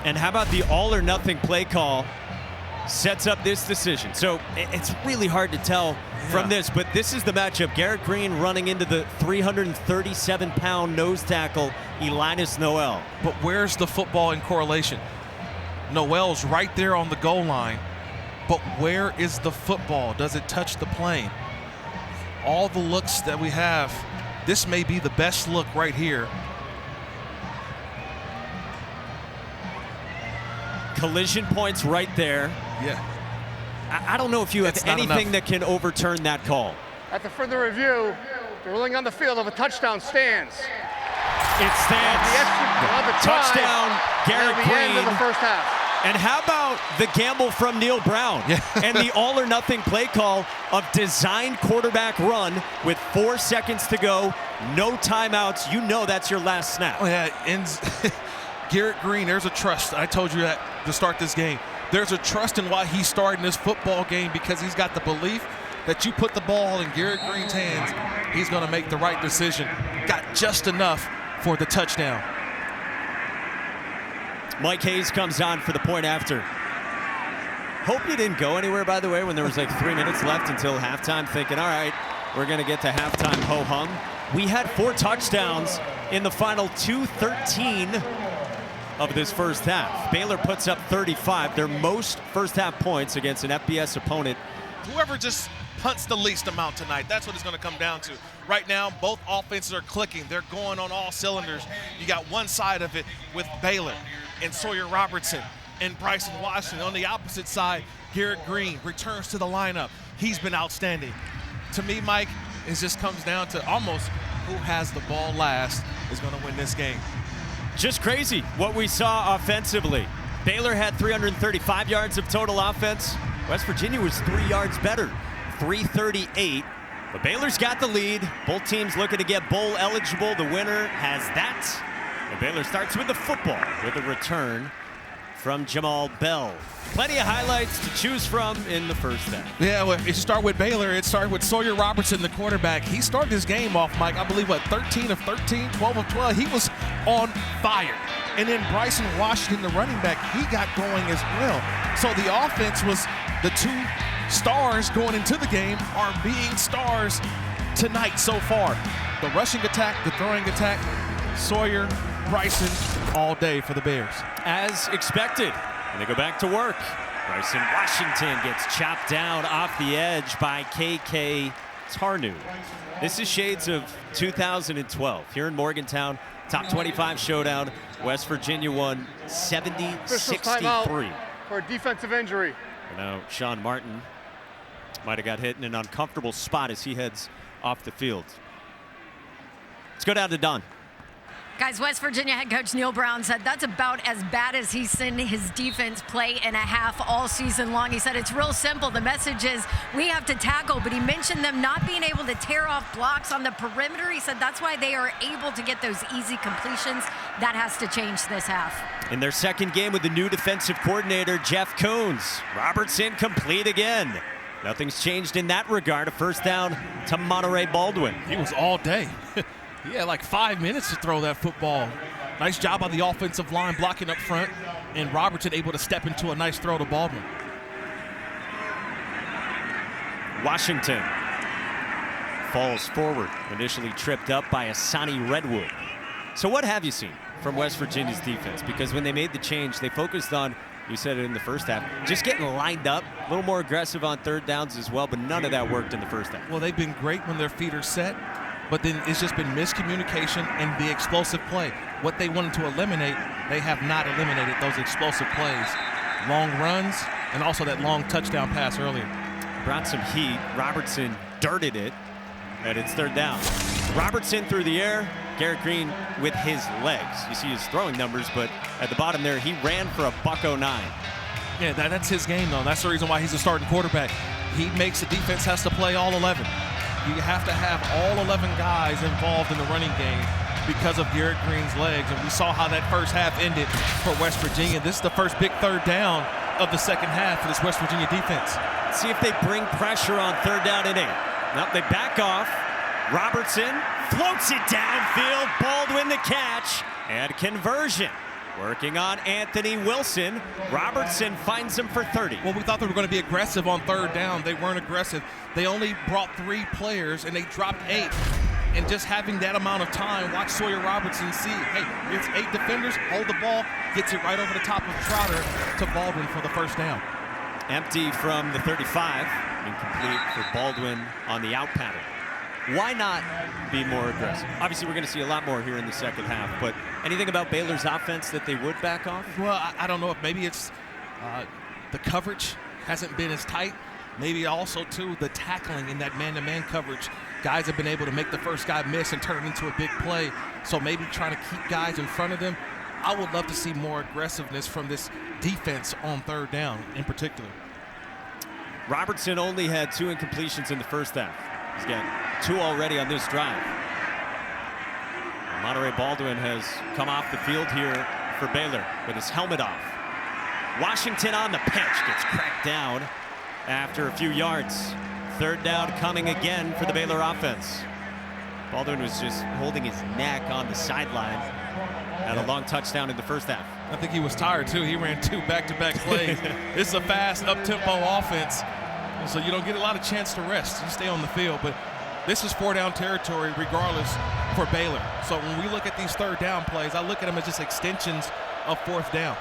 And how about the all or nothing play call sets up this decision? So it's really hard to tell from this, but this is the matchup. Garrett Green running into the 337-pound nose tackle, Linus Noel. But where's the football in correlation? Noel's right there on the goal line, but where is the football? Does it touch the plane? all the looks that we have, this may be the best look right here. Collision points right there. Yeah. I don't know if you have It's not anything enough. that can overturn that call. After further review, the ruling on the field of a touchdown stands. It stands. The extra, on the try, Touchdown, Garrett at the end of Green. the first half. And how about the gamble from Neil Brown and the all or nothing play call of designed quarterback run with 4 seconds to go, no timeouts. You know that's your last snap. Oh, yeah, ends. Garrett Green, there's a trust. I told you that to start this game. There's a trust in why he's starting this football game, because he's got the belief that you put the ball in Garrett Green's hands, he's going to make the right decision. Got just enough for the touchdown. Mike Hayes comes on for the point after. Hope you didn't go anywhere, by the way, when there was like 3 minutes left until halftime, thinking, all right, we're going to get to halftime ho-hum. We had 4 touchdowns in the final 2:13 of this first half. Baylor puts up 35, their most first half points against an FBS opponent. Whoever just punts the least amount tonight, that's what it's going to come down to. Right now, both offenses are clicking. They're going on all cylinders. You got one side of it with Baylor and Sawyer Robertson and Bryson Washington. On the opposite side, Garrett Green returns to the lineup. He's been outstanding. To me, Mike, it just comes down to almost who has the ball last is going to win this game. Just crazy what we saw offensively. Baylor had 335 yards of total offense. West Virginia was 3 yards better, 338. But Baylor's got the lead. Both teams looking to get bowl eligible. The winner has that. And Baylor starts with the football with a return from Jamal Bell. Plenty of highlights to choose from in the first half. Yeah, well, if you start with Baylor, it started with Sawyer Robertson, the quarterback. He started his game off, Mike, I believe, 13 of 13, 12 of 12. He was on fire. And then Bryson Washington, the running back, he got going as well. So the offense was the 2 stars going into the game are being stars tonight so far. The rushing attack, the throwing attack, Sawyer, Bryson, all day for the Bears. As expected, and they go back to work. Bryson Washington gets chopped down off the edge by KK Tarnu. This is shades of 2012 here in Morgantown. Top 25 showdown. West Virginia won 70-63. For a defensive injury. And now Sean Martin might have got hit in an uncomfortable spot as he heads off the field. Let's go down to Don. Guys, West Virginia head coach Neil Brown said that's about as bad as he's seen his defense play in a half all season long. He said it's real simple. The message is we have to tackle, but he mentioned them not being able to tear off blocks on the perimeter. He said that's why they are able to get those easy completions. That has to change this half. In their second game with the new defensive coordinator, Jeff Coons. Robertson complete again. Nothing's changed in that regard. A first down to Monterey Baldwin. He was all day. He had like 5 minutes to throw that football. Nice job on the offensive line blocking up front, and Robertson able to step into a nice throw to Baldwin. Washington falls forward, initially tripped up by Asani Redwood. So what have you seen from West Virginia's defense? Because when they made the change, they focused on, you said it in the first half, just getting lined up, a little more aggressive on third downs as well, but none of that worked in the first half. Well, they've been great when their feet are set, but then it's just been miscommunication and the explosive play. What they wanted to eliminate, they have not eliminated those explosive plays. Long runs, and also that long touchdown pass earlier. Brought some heat. Robertson darted it, and it's third down. Robertson through the air. Garrett Green with his legs. You see his throwing numbers, but at the bottom there, he ran for a $109. Yeah, that's his game, though. That's the reason why he's a starting quarterback. He makes the defense has to play all 11. You have to have all 11 guys involved in the running game because of Garrett Green's legs. And we saw how that first half ended for West Virginia. This is the first big third down of the second half for this West Virginia defense. See if they bring pressure on third down and 8. Nope, they back off. Robertson floats it downfield. Baldwin the catch and conversion. Working on Anthony Wilson. Robertson finds him for 30. Well, we thought they were going to be aggressive on third down. They weren't aggressive. They only brought 3 players, and they dropped 8. And just having that amount of time, watch Sawyer Robertson see, hey, it's 8 defenders, hold the ball, gets it right over the top of Trotter to Baldwin for the first down. Empty from the 35. Incomplete for Baldwin on the out pattern. Why not be more aggressive? Obviously, we're going to see a lot more here in the second half, but anything about Baylor's offense that they would back off? Well, I don't know if maybe it's the coverage hasn't been as tight. Maybe also, too, the tackling in that man-to-man coverage. Guys have been able to make the first guy miss and turn it into a big play. So maybe trying to keep guys in front of them. I would love to see more aggressiveness from this defense on third down in particular. Robertson only had 2 incompletions in the first half. He's got 2 already on this drive. Monterey Baldwin has come off the field here for Baylor with his helmet off. Washington on the pitch, gets cracked down after a few yards. Third down coming again for the Baylor offense. Baldwin was just holding his neck on the sideline. Had a long touchdown in the first half. I think he was tired, too. He ran 2 back-to-back plays. It's a fast, up-tempo offense, so you don't get a lot of chance to rest. You stay on the field, but this is 4-down territory regardless for Baylor. So when we look at these third down plays, I look at them as just extensions of 4th down.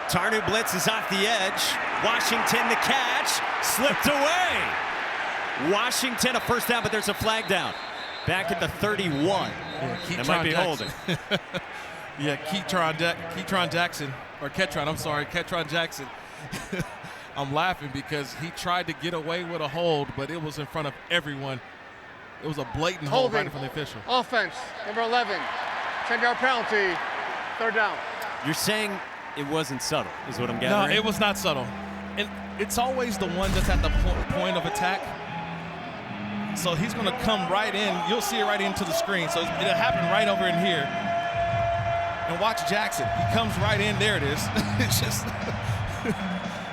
Tarnu blitz is off the edge. Washington the catch, slipped away. Washington a first down, but there's a flag down. Back at the 31. Yeah, that might be holding. Yeah, Ketron Jackson, or Ketron, I'm sorry, Ketron Jackson. I'm laughing because he tried to get away with a hold, but it was in front of everyone. It was a blatant hold right in front of the official. Offense, number 11, 10-yard penalty, third down. You're saying it wasn't subtle, is what I'm gathering? No, it was not subtle. And it's always the one that's at the point of attack. So he's going to come right in. You'll see it right into the screen. So it'll happen right over in here. And watch Jackson. He comes right in. There it is. It's just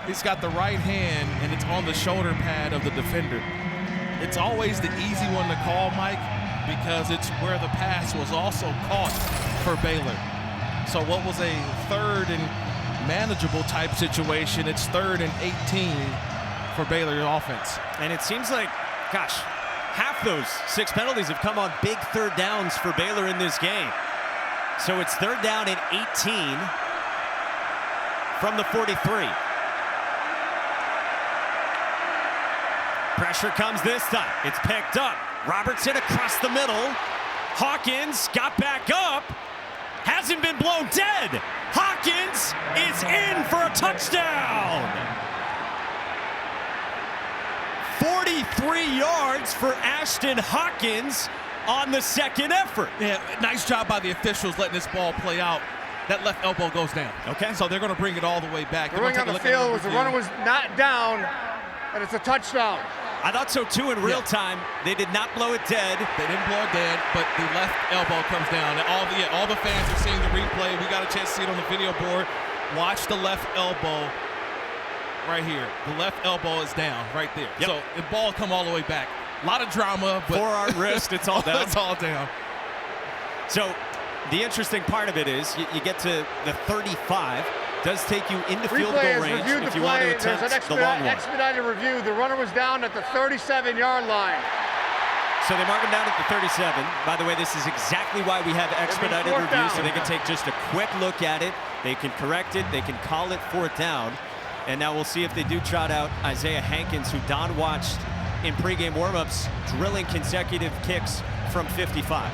he's got the right hand, and it's on the shoulder pad of the defender. It's always the easy one to call, Mike, because it's where the pass was also caught for Baylor. So what was a 3rd and manageable type situation, it's 3rd and 18 for Baylor offense. And it seems like, gosh, half those 6 penalties have come on big third downs for Baylor in this game. So it's 3rd down and 18 from the 43. Pressure comes this time. It's picked up. Robertson across the middle. Hawkins got back up. Hasn't been blown dead. Hawkins is in for a touchdown. 43 yards for Ashton Hawkins on the second effort. Yeah, nice job by the officials letting this ball play out. That left elbow goes down. Okay. So they're going to bring it all the way back. The ring on the field was the runner was not down, and it's a touchdown. I thought so too in real time. They did not blow it dead. They didn't blow it dead, but the left elbow comes down. And all the fans are seeing the replay. We got a chance to see it on the video board. Watch the left elbow right here. The left elbow is down right there. Yep. So the ball come all the way back. A lot of drama, but forearm, wrist, it's all down. It's all down. So the interesting part of it is you get to the 35. Does take you into field goal range if you want to attempt the long one. Expedited review. The runner was down at the 37-yard line. So they mark him down at the 37. By the way, this is exactly why we have expedited review, so they can take just a quick look at it. They can correct it. They can call it 4th down. And now we'll see if they do trot out Isaiah Hankins, who Don watched in pregame warmups, drilling consecutive kicks from 55.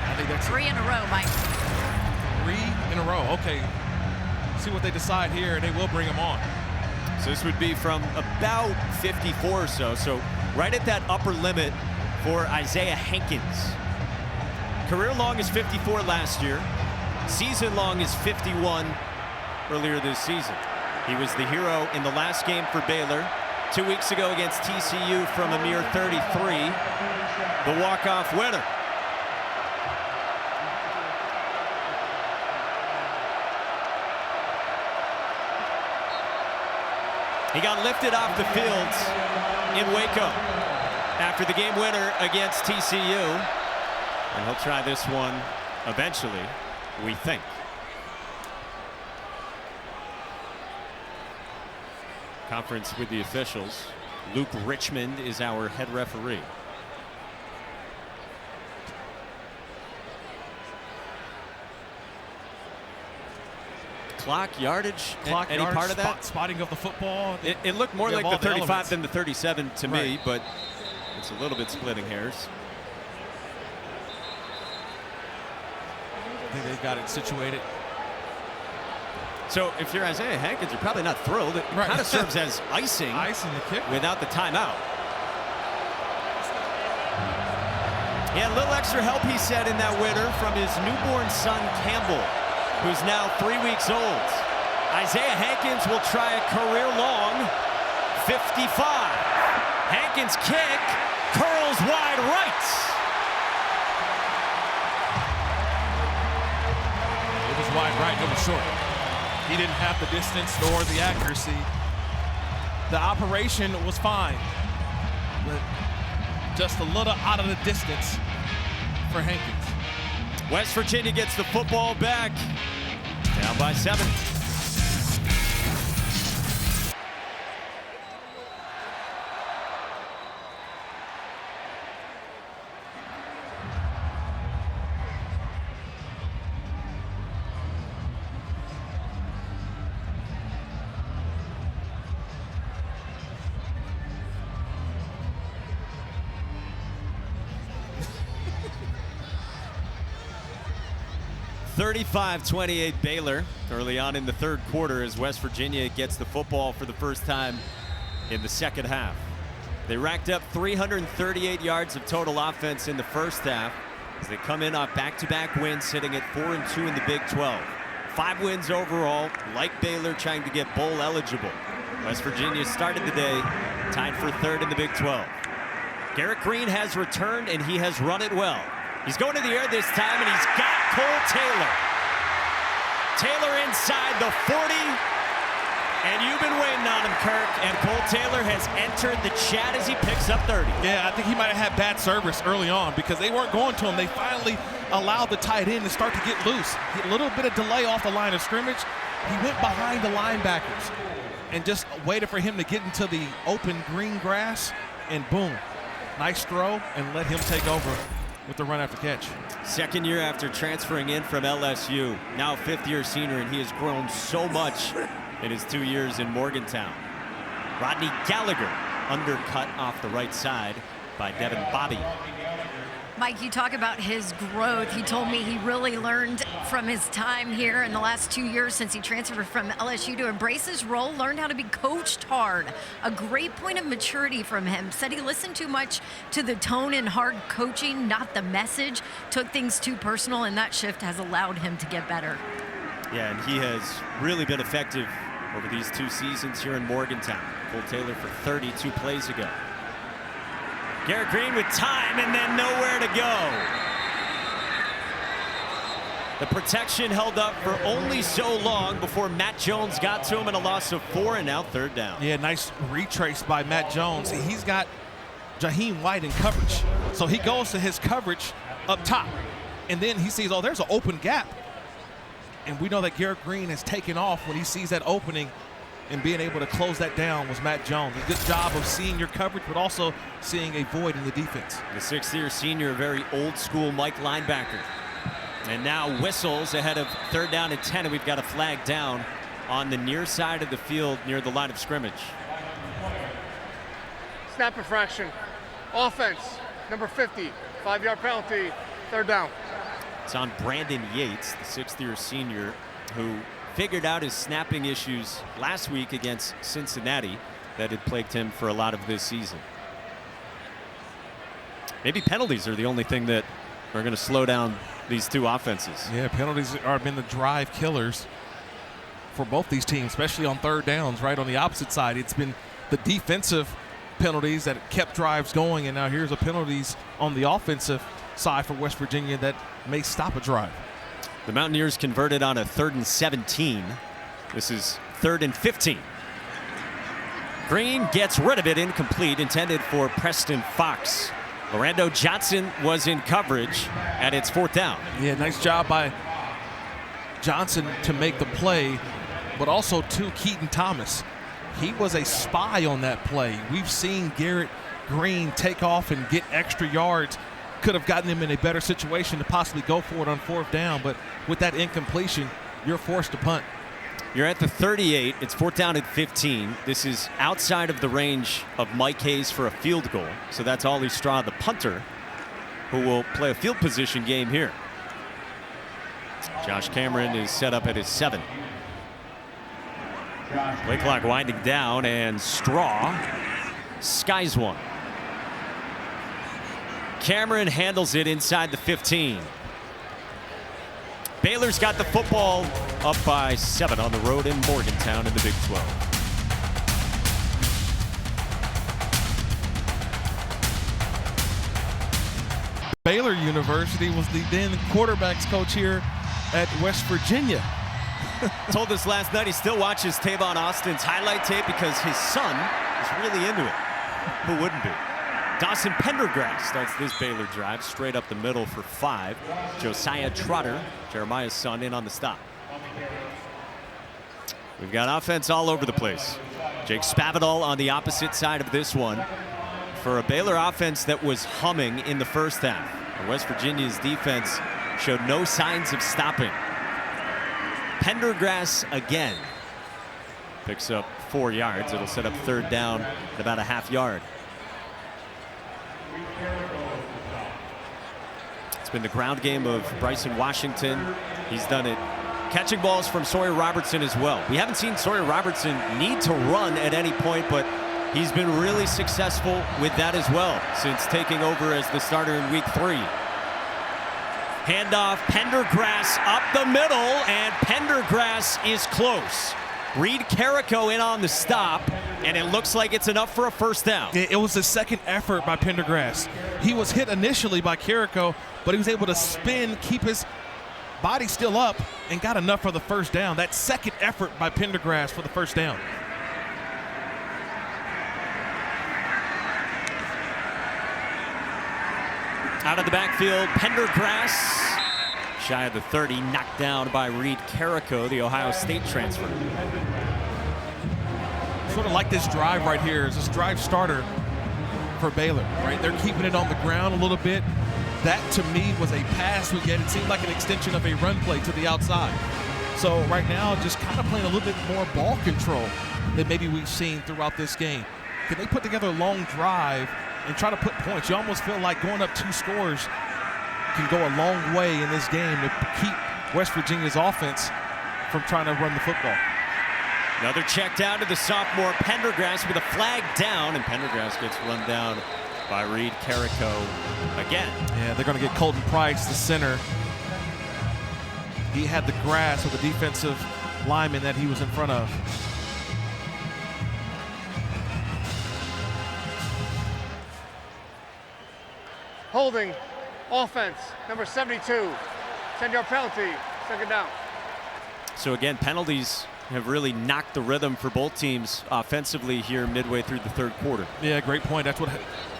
I think that's 3 in a row, Mike. 3 in a row. Okay. See what they decide here, and they will bring him on. So this would be from about 54 or so. So right at that upper limit for Isaiah Hankins. Career long is 54 last year. Season long is 51 earlier this season. He was the hero in the last game for Baylor 2 weeks ago against TCU from a mere 33. The walk-off winner. He got lifted off the field in Waco after the game winner against TCU. And he'll try this one eventually, we think. Conference with the officials. Luke Richmond is our head referee. clock, yardage, any yardage, part of that? Spotting of the football. It looked more You like have the all the 35 elements. than the 37 to me, Right. but it's a little bit splitting hairs. I think they've got it situated. So if you're Isaiah Hankins, you're probably not thrilled. It Right. kind of serves as icing Icing the kick. without the timeout. Yeah, a little extra help, he said, in that winter from his newborn son, Campbell, who's now 3 weeks old. Isaiah Hankins will try a career-long 55. Hankins' kick curls wide right. It was wide right, it was short. He didn't have the distance nor the accuracy. The operation was fine, but just a little out of the distance for Hankins. West Virginia gets the football back, down by 7. (35-28) Baylor early on in the third quarter as West Virginia gets the football for the first time in the second half. They racked up 338 yards of total offense in the first half as they come in off back-to-back wins, sitting at 4-2 in the Big 12. 5 wins overall, like Baylor, trying to get bowl eligible. West Virginia started the day tied for third in the Big 12. Garrett Green has returned, and he has run it well. He's going to the air this time, and he's got Cole Taylor. Taylor inside the 40, and you've been waiting on him, Kirk, and Cole Taylor has entered the chat as he picks up 30. Yeah, I think he might have had bad service early on because they weren't going to him. They finally allowed the tight end to start to get loose. A little bit of delay off the line of scrimmage. He went behind the linebackers and just waited for him to get into the open green grass, and boom, nice throw, and let him take over with the run after catch. Second year after transferring in from LSU, now fifth-year senior, and he has grown so much in his 2 years in Morgantown. Rodney Gallagher undercut off the right side by Devin Bobby. Mike, you talk about his growth. He told me he really learned from his time here in the last 2 years since he transferred from LSU to embrace his role, learned how to be coached hard. A great point of maturity from him. Said he listened too much to the tone and hard coaching, not the message. Took things too personal, and that shift has allowed him to get better. Yeah, and he has really been effective over these 2 seasons here in Morgantown. Cole Taylor for 32 plays ago. Garrett Green with time and then nowhere to go. The protection held up for only so long before Matt Jones got to him, and a loss of 4, and now third down. Yeah, nice retrace by Matt Jones. He's got Jaheim White in coverage. So he goes to his coverage up top, and then he sees, oh, there's an open gap. And we know that Garrett Green has taken off when he sees that opening, and being able to close that down was Matt Jones. A good job of seeing your coverage, but also seeing a void in the defense. The 6th-year senior, a very old-school Mike linebacker. And now whistles ahead of third down and 10, and we've got a flag down on the near side of the field near the line of scrimmage. Snap infraction. Offense, number 50. 5-yard penalty, third down. It's on Brandon Yates, the 6th-year senior, who figured out his snapping issues last week against Cincinnati that had plagued him for a lot of this season. Maybe penalties are the only thing that are going to slow down these 2 offenses. Yeah, penalties have been the drive killers for both these teams, especially on third downs. Right on the opposite side, it's been the defensive penalties that kept drives going, and now here's a penalties on the offensive side for West Virginia that may stop a drive. The Mountaineers converted on a 3rd and 17. This is 3rd and 15. Green gets rid of it, incomplete, intended for Preston Fox. Lorando Johnson was in coverage, and it's 4th down. Yeah, nice job by Johnson to make the play, but also to Keaton Thomas. He was a spy on that play. We've seen Garrett Green take off and get extra yards. Could have gotten him in a better situation to possibly go for it on 4th down, but with that incompletion, you're forced to punt. You're at the 38. It's 4th down and 15. This is outside of the range of Mike Hayes for a field goal. So that's Ollie Straw, the punter, who will play a field position game here. Josh Cameron is set up at his 7. Play clock winding down, and Straw skies one. Cameron handles it inside the 15. Baylor's got the football up by 7 on the road in Morgantown in the Big 12. Baylor University was the then quarterbacks coach here at West Virginia. Told us last night he still watches Tavon Austin's highlight tape because his son is really into it. Who wouldn't be? Dawson Pendergrass starts this Baylor drive straight up the middle for 5. Josiah Trotter, Jeremiah's son, in on the stop. We've got offense all over the place. Jake Spavital on the opposite side of this one for a Baylor offense that was humming in the first half. And West Virginia's defense showed no signs of stopping. Pendergrass again picks up 4 yards. It'll set up 3rd down at about a half yard. It's been the ground game of Bryson Washington. He's done it catching balls from Sawyer Robertson as well. We haven't seen Sawyer Robertson need to run at any point, but he's been really successful with that as well since taking over as the starter in week 3. Handoff, Pendergrass up the middle, and Pendergrass is close. Reed Carrico in on the stop, and it looks like it's enough for a 1st down. It was the second effort by Pendergrass. He was hit initially by Carrico, but he was able to spin, keep his body still up, and got enough for the 1st down. That second effort by Pendergrass for the 1st down. Out of the backfield, Pendergrass, shy of the 30, knocked down by Reed Carrico, the Ohio State transfer. Sort of like this drive right here is this drive starter for Baylor, right? They're keeping it on the ground a little bit. That, to me, was a pass we get. It seemed like an extension of a run play to the outside. So right now, just kind of playing a little bit more ball control than maybe we've seen throughout this game. Can they put together a long drive and try to put points? You almost feel like going up 2 scores can go a long way in this game to keep West Virginia's offense from trying to run the football. Another check down to the sophomore Pendergrass with a flag down, and Pendergrass gets run down by Reed Carrico again. Yeah, they're going to get Colton Price, the center. He had the grasp of the defensive lineman that he was in front of. Holding, offense, number 72. 10-yard penalty, 2nd down. So again, penalties have really knocked the rhythm for both teams offensively here midway through the 3rd quarter. Yeah, great point. That's what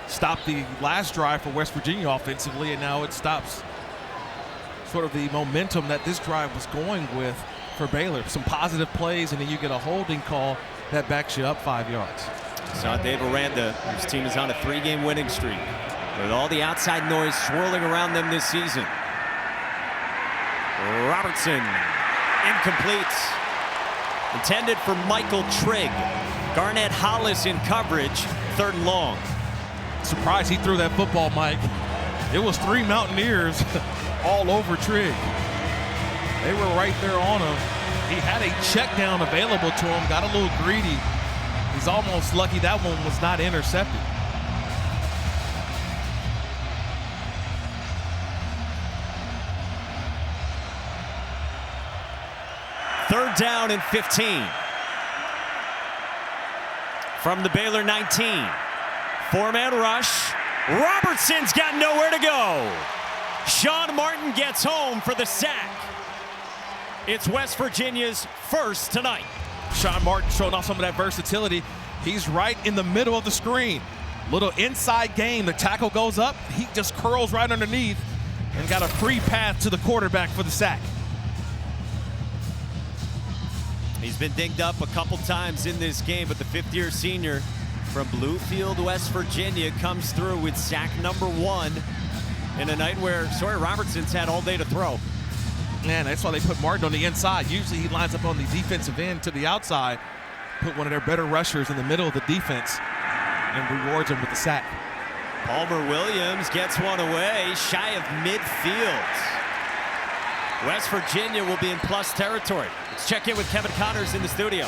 stopped the last drive for West Virginia offensively, and now it stops sort of the momentum that this drive was going with for Baylor. Some positive plays, and then you get a holding call that backs you up 5 yards. So Dave Aranda, whose team is on a 3-game winning streak, with all the outside noise swirling around them this season. Robertson, incomplete. Intended for Michael Trigg. Garnett Hollis in coverage, 3rd and long. Surprised he threw that football, Mike. It was 3 Mountaineers all over Trigg. They were right there on him. He had a check down available to him, got a little greedy. He's almost lucky that one was not intercepted. Third down and 15. From the Baylor 19. 4-man rush. Robertson's got nowhere to go. Sean Martin gets home for the sack. It's West Virginia's first tonight. Sean Martin showing off some of that versatility. He's right in the middle of the screen. Little inside game. The tackle goes up. He just curls right underneath and got a free path to the quarterback for the sack. He's been dinged up a couple times in this game, but the 5th-year senior from Bluefield, West Virginia, comes through with sack number 1 in a night where Sawyer Robertson's had all day to throw. Man, that's why they put Martin on the inside. Usually he lines up on the defensive end to the outside, put one of their better rushers in the middle of the defense, and rewards him with the sack. Palmer Williams gets one away, shy of midfield. West Virginia will be in plus territory. Let's check in with Kevin Connors in the studio.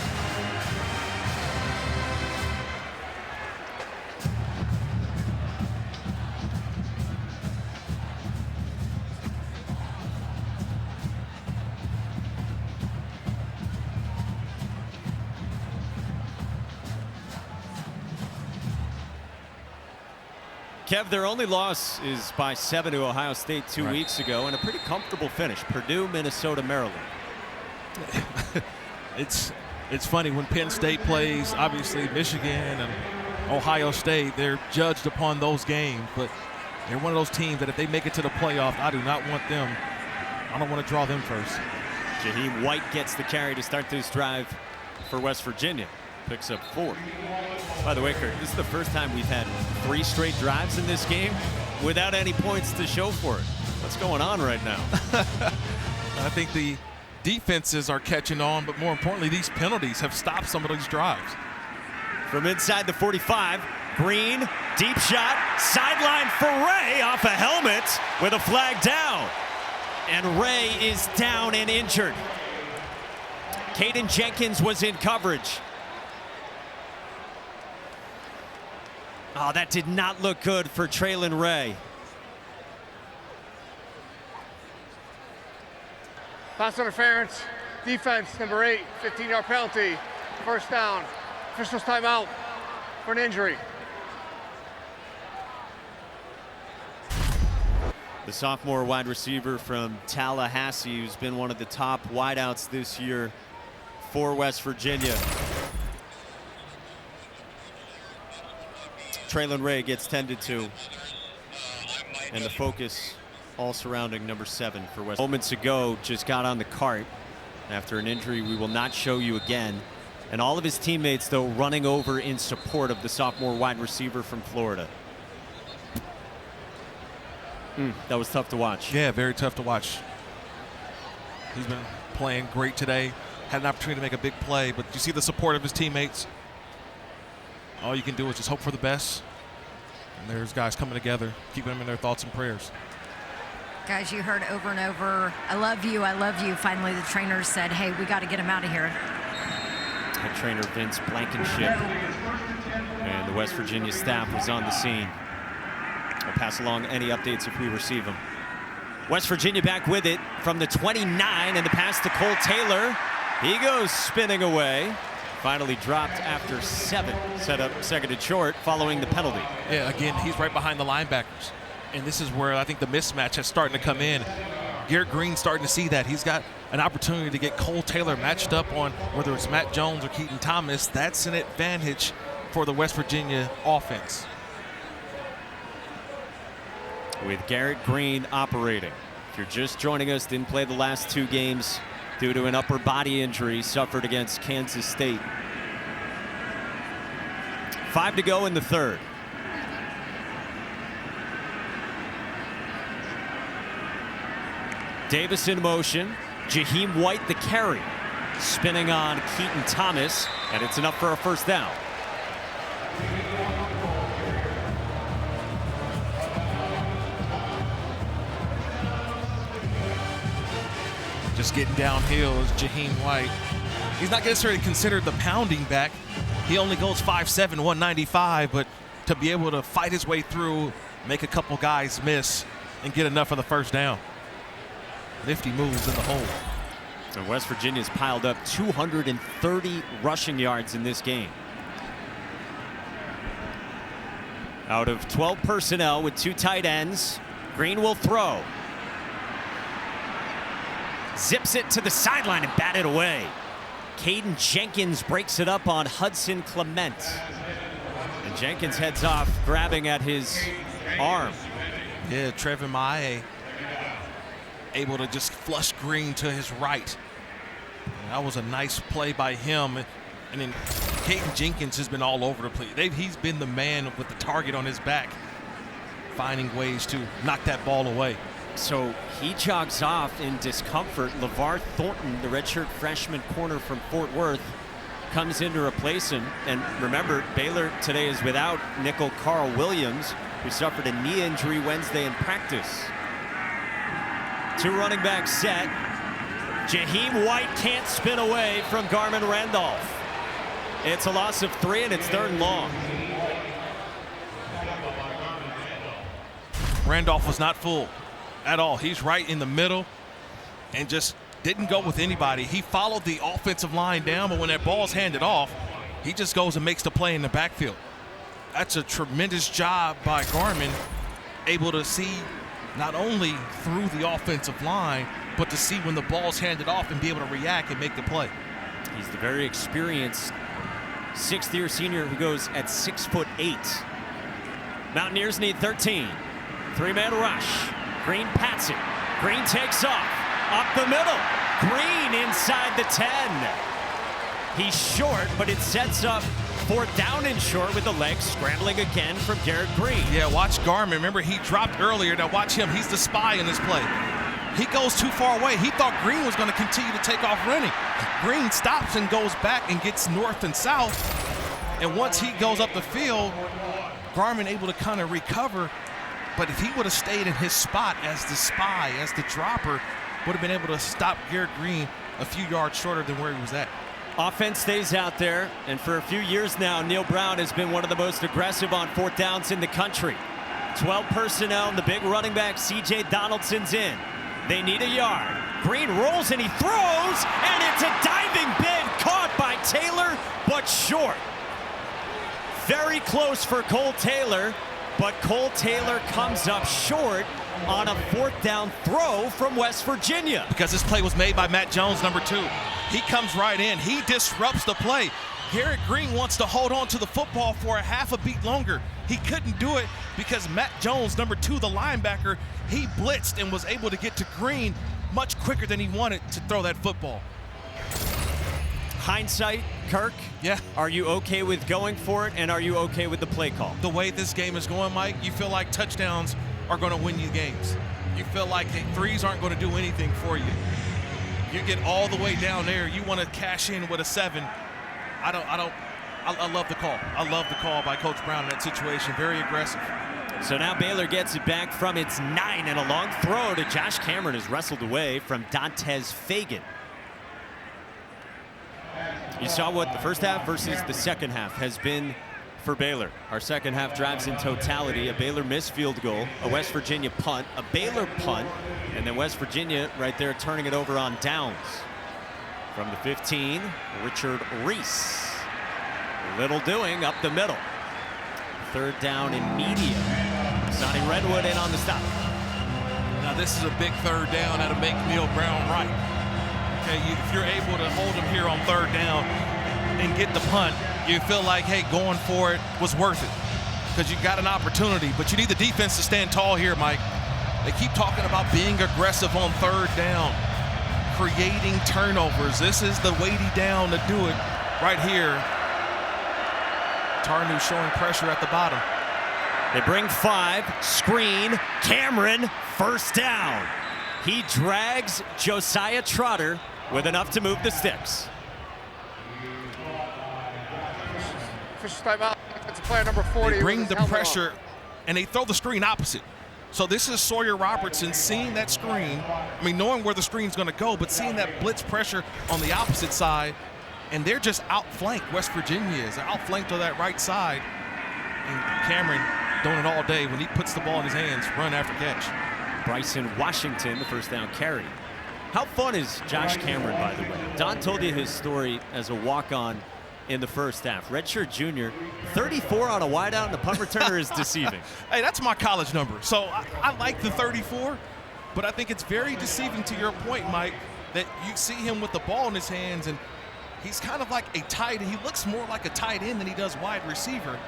Kev, their only loss is by 7 to Ohio State 2 weeks ago, and a pretty comfortable finish. Purdue, Minnesota, Maryland. It's funny when Penn State plays, obviously Michigan and Ohio State, they're judged upon those games, but they're one of those teams that if they make it to the playoff, I do not want them. I don't want to draw them first. Jaheim White gets the carry to start this drive for West Virginia. Picks up 4. By the way, Kirk, this is the first time we've had 3 straight drives in this game without any points to show for it. What's going on right now? I think the defenses are catching on, but more importantly, these penalties have stopped some of these drives. From inside the 45, Green, deep shot, sideline for Ray off a helmet with a flag down. And Ray is down and injured. Caden Jenkins was in coverage. Oh, that did not look good for Traylon Ray. Pass interference, defense, number 8, 15-yard penalty, first down. Officials timeout for an injury. The sophomore wide receiver from Tallahassee, who's been one of the top wideouts this year for West Virginia. Traylon Ray gets tended to, and the focus all surrounding number 7 for West. Moments ago, just got on the cart after an injury we will not show you again. And all of his teammates, though, running over in support of the sophomore wide receiver from Florida. That was tough to watch. Yeah, very tough to watch. He's been playing great today. Had an opportunity to make a big play, but you see the support of his teammates. All you can do is just hope for the best. And there's guys coming together, keeping them in their thoughts and prayers. Guys, you heard over and over, I love you, I love you. Finally, the trainers said, hey, we got to get him out of here. Head trainer Vince Blankenship and the West Virginia staff was on the scene. I'll pass along any updates if we receive them. West Virginia back with it from the 29, and the pass to Cole Taylor. He goes spinning away. Finally dropped after 7. Set up second and short following the penalty. Yeah, again, he's right behind the linebackers. And this is where I think the mismatch is starting to come in. Garrett Green's starting to see that. He's got an opportunity to get Cole Taylor matched up on whether it's Matt Jones or Keaton Thomas. That's an advantage for the West Virginia offense. With Garrett Green operating. If you're just joining us, didn't play the last 2 games due to an upper body injury suffered against Kansas State. 5 to go in the 3rd. Davis in motion. Jaheim White the carry. Spinning on Keaton Thomas, and it's enough for a first down. Just getting downhill is Jaheim White. He's not necessarily considered the pounding back. He only goes 5'7", 195, but to be able to fight his way through, make a couple guys miss, and get enough of the first down. Nifty moves in the hole. And West Virginia's piled up 230 rushing yards in this game. Out of 12 personnel with 2 tight ends, Green will throw. Zips it to the sideline and batted away. Caden Jenkins breaks it up on Hudson Clement. And Jenkins heads off, grabbing at his arm. Yeah, Trevin Mae able to just flush Green to his right. And that was a nice play by him. And then Caden Jenkins has been all over the place. He's been the man with the target on his back, finding ways to knock that ball away. So he jogs off in discomfort. LeVar Thornton, the redshirt freshman corner from Fort Worth, comes in to replace him. And remember, Baylor today is without nickel Carl Williams, who suffered a knee injury Wednesday in practice. 2 running back set. Jaheim White can't spin away from Garmin Randolph. It's a loss of 3, and it's 3rd and long. Randolph was not full at all. He's right in the middle and just didn't go with anybody. He followed the offensive line down, but when that ball's handed off, he just goes and makes the play in the backfield. That's a tremendous job by Garmin, able to see not only through the offensive line, but to see when the ball's handed off and be able to react and make the play. He's the very experienced 6th-year senior who goes at 6'8". Mountaineers need 13. 3-man rush. Green pats it. Green takes off. Up the middle. Green inside the 10. He's short, but it sets up 4th down and short with the legs scrambling again from Garrett Green. Yeah, watch Garmin. Remember, he dropped earlier. Now watch him. He's the spy in this play. He goes too far away. He thought Green was going to continue to take off running. Green stops and goes back and gets north and south. And once he goes up the field, Garmin able to kind of recover. But if he would have stayed in his spot as the spy, as the dropper, would have been able to stop Garrett Green a few yards shorter than where he was at. Offense stays out there, and for a few years now, Neil Brown has been one of the most aggressive on 4th downs in the country. 12 personnel, and the big running back, C.J. Donaldson's in. They need a yard. Green rolls and he throws, and it's a diving bid caught by Taylor, but short. Very close for Cole Taylor, but Cole Taylor comes up short on a 4th down throw from West Virginia. Because this play was made by Matt Jones, number 2. He comes right in. He disrupts the play. Garrett Green wants to hold on to the football for a half a beat longer. He couldn't do it because Matt Jones, number 2, the linebacker, he blitzed and was able to get to Green much quicker than he wanted to throw that football. Hindsight, Kirk, yeah. Are you okay with going for it, and are you okay with the play call? The way this game is going, Mike, you feel like touchdowns are going to win you games. You feel like threes aren't going to do anything for you. You get all the way down there, you want to cash in with a 7. I love the call. I love the call by Coach Brown in that situation. Very aggressive. So now Baylor gets it back from its 9, and a long throw to Josh Cameron is wrestled away from Dantes Fagan. You saw what the first half versus the second half has been for Baylor. Our second half drives in totality: a Baylor missed field goal, a West Virginia punt, a Baylor punt, and then West Virginia right there turning it over on downs. From the 15, Richard Reese. Little doing up the middle. 3rd down and medium. Sonny Redwood in on the stop. Now this is a big 3rd down that'll make Neil Brown right. Okay, if you're able to hold him here on 3rd down and get the punt, you feel like, hey, going for it was worth it because you got an opportunity. But you need the defense to stand tall here, Mike. They keep talking about being aggressive on 3rd down, creating turnovers. This is the weighty down to do it right here. Tarnu showing pressure at the bottom. They bring 5, screen, Cameron, 1st down. He drags Josiah Trotter with enough to move the sticks. Official timeout. It's player number 40. They bring the pressure and they throw the screen opposite. So this is Sawyer Robertson seeing that screen. I mean, knowing where the screen's going to go, but seeing that blitz pressure on the opposite side, and they're just outflanked. West Virginia is outflanked to that right side. And Cameron doing it all day when he puts the ball in his hands, run after catch. Bryson Washington, the 1st down carry. How fun is Josh Cameron, by the way? Don told you his story as a walk-on in the first half. Redshirt junior, 34 on a wideout, and the punt returner is deceiving. Hey, that's my college number. So I like the 34, but I think it's very deceiving to your point, Mike, that you see him with the ball in his hands, and he's kind of like a tight end. He looks more like a tight end than he does wide receiver.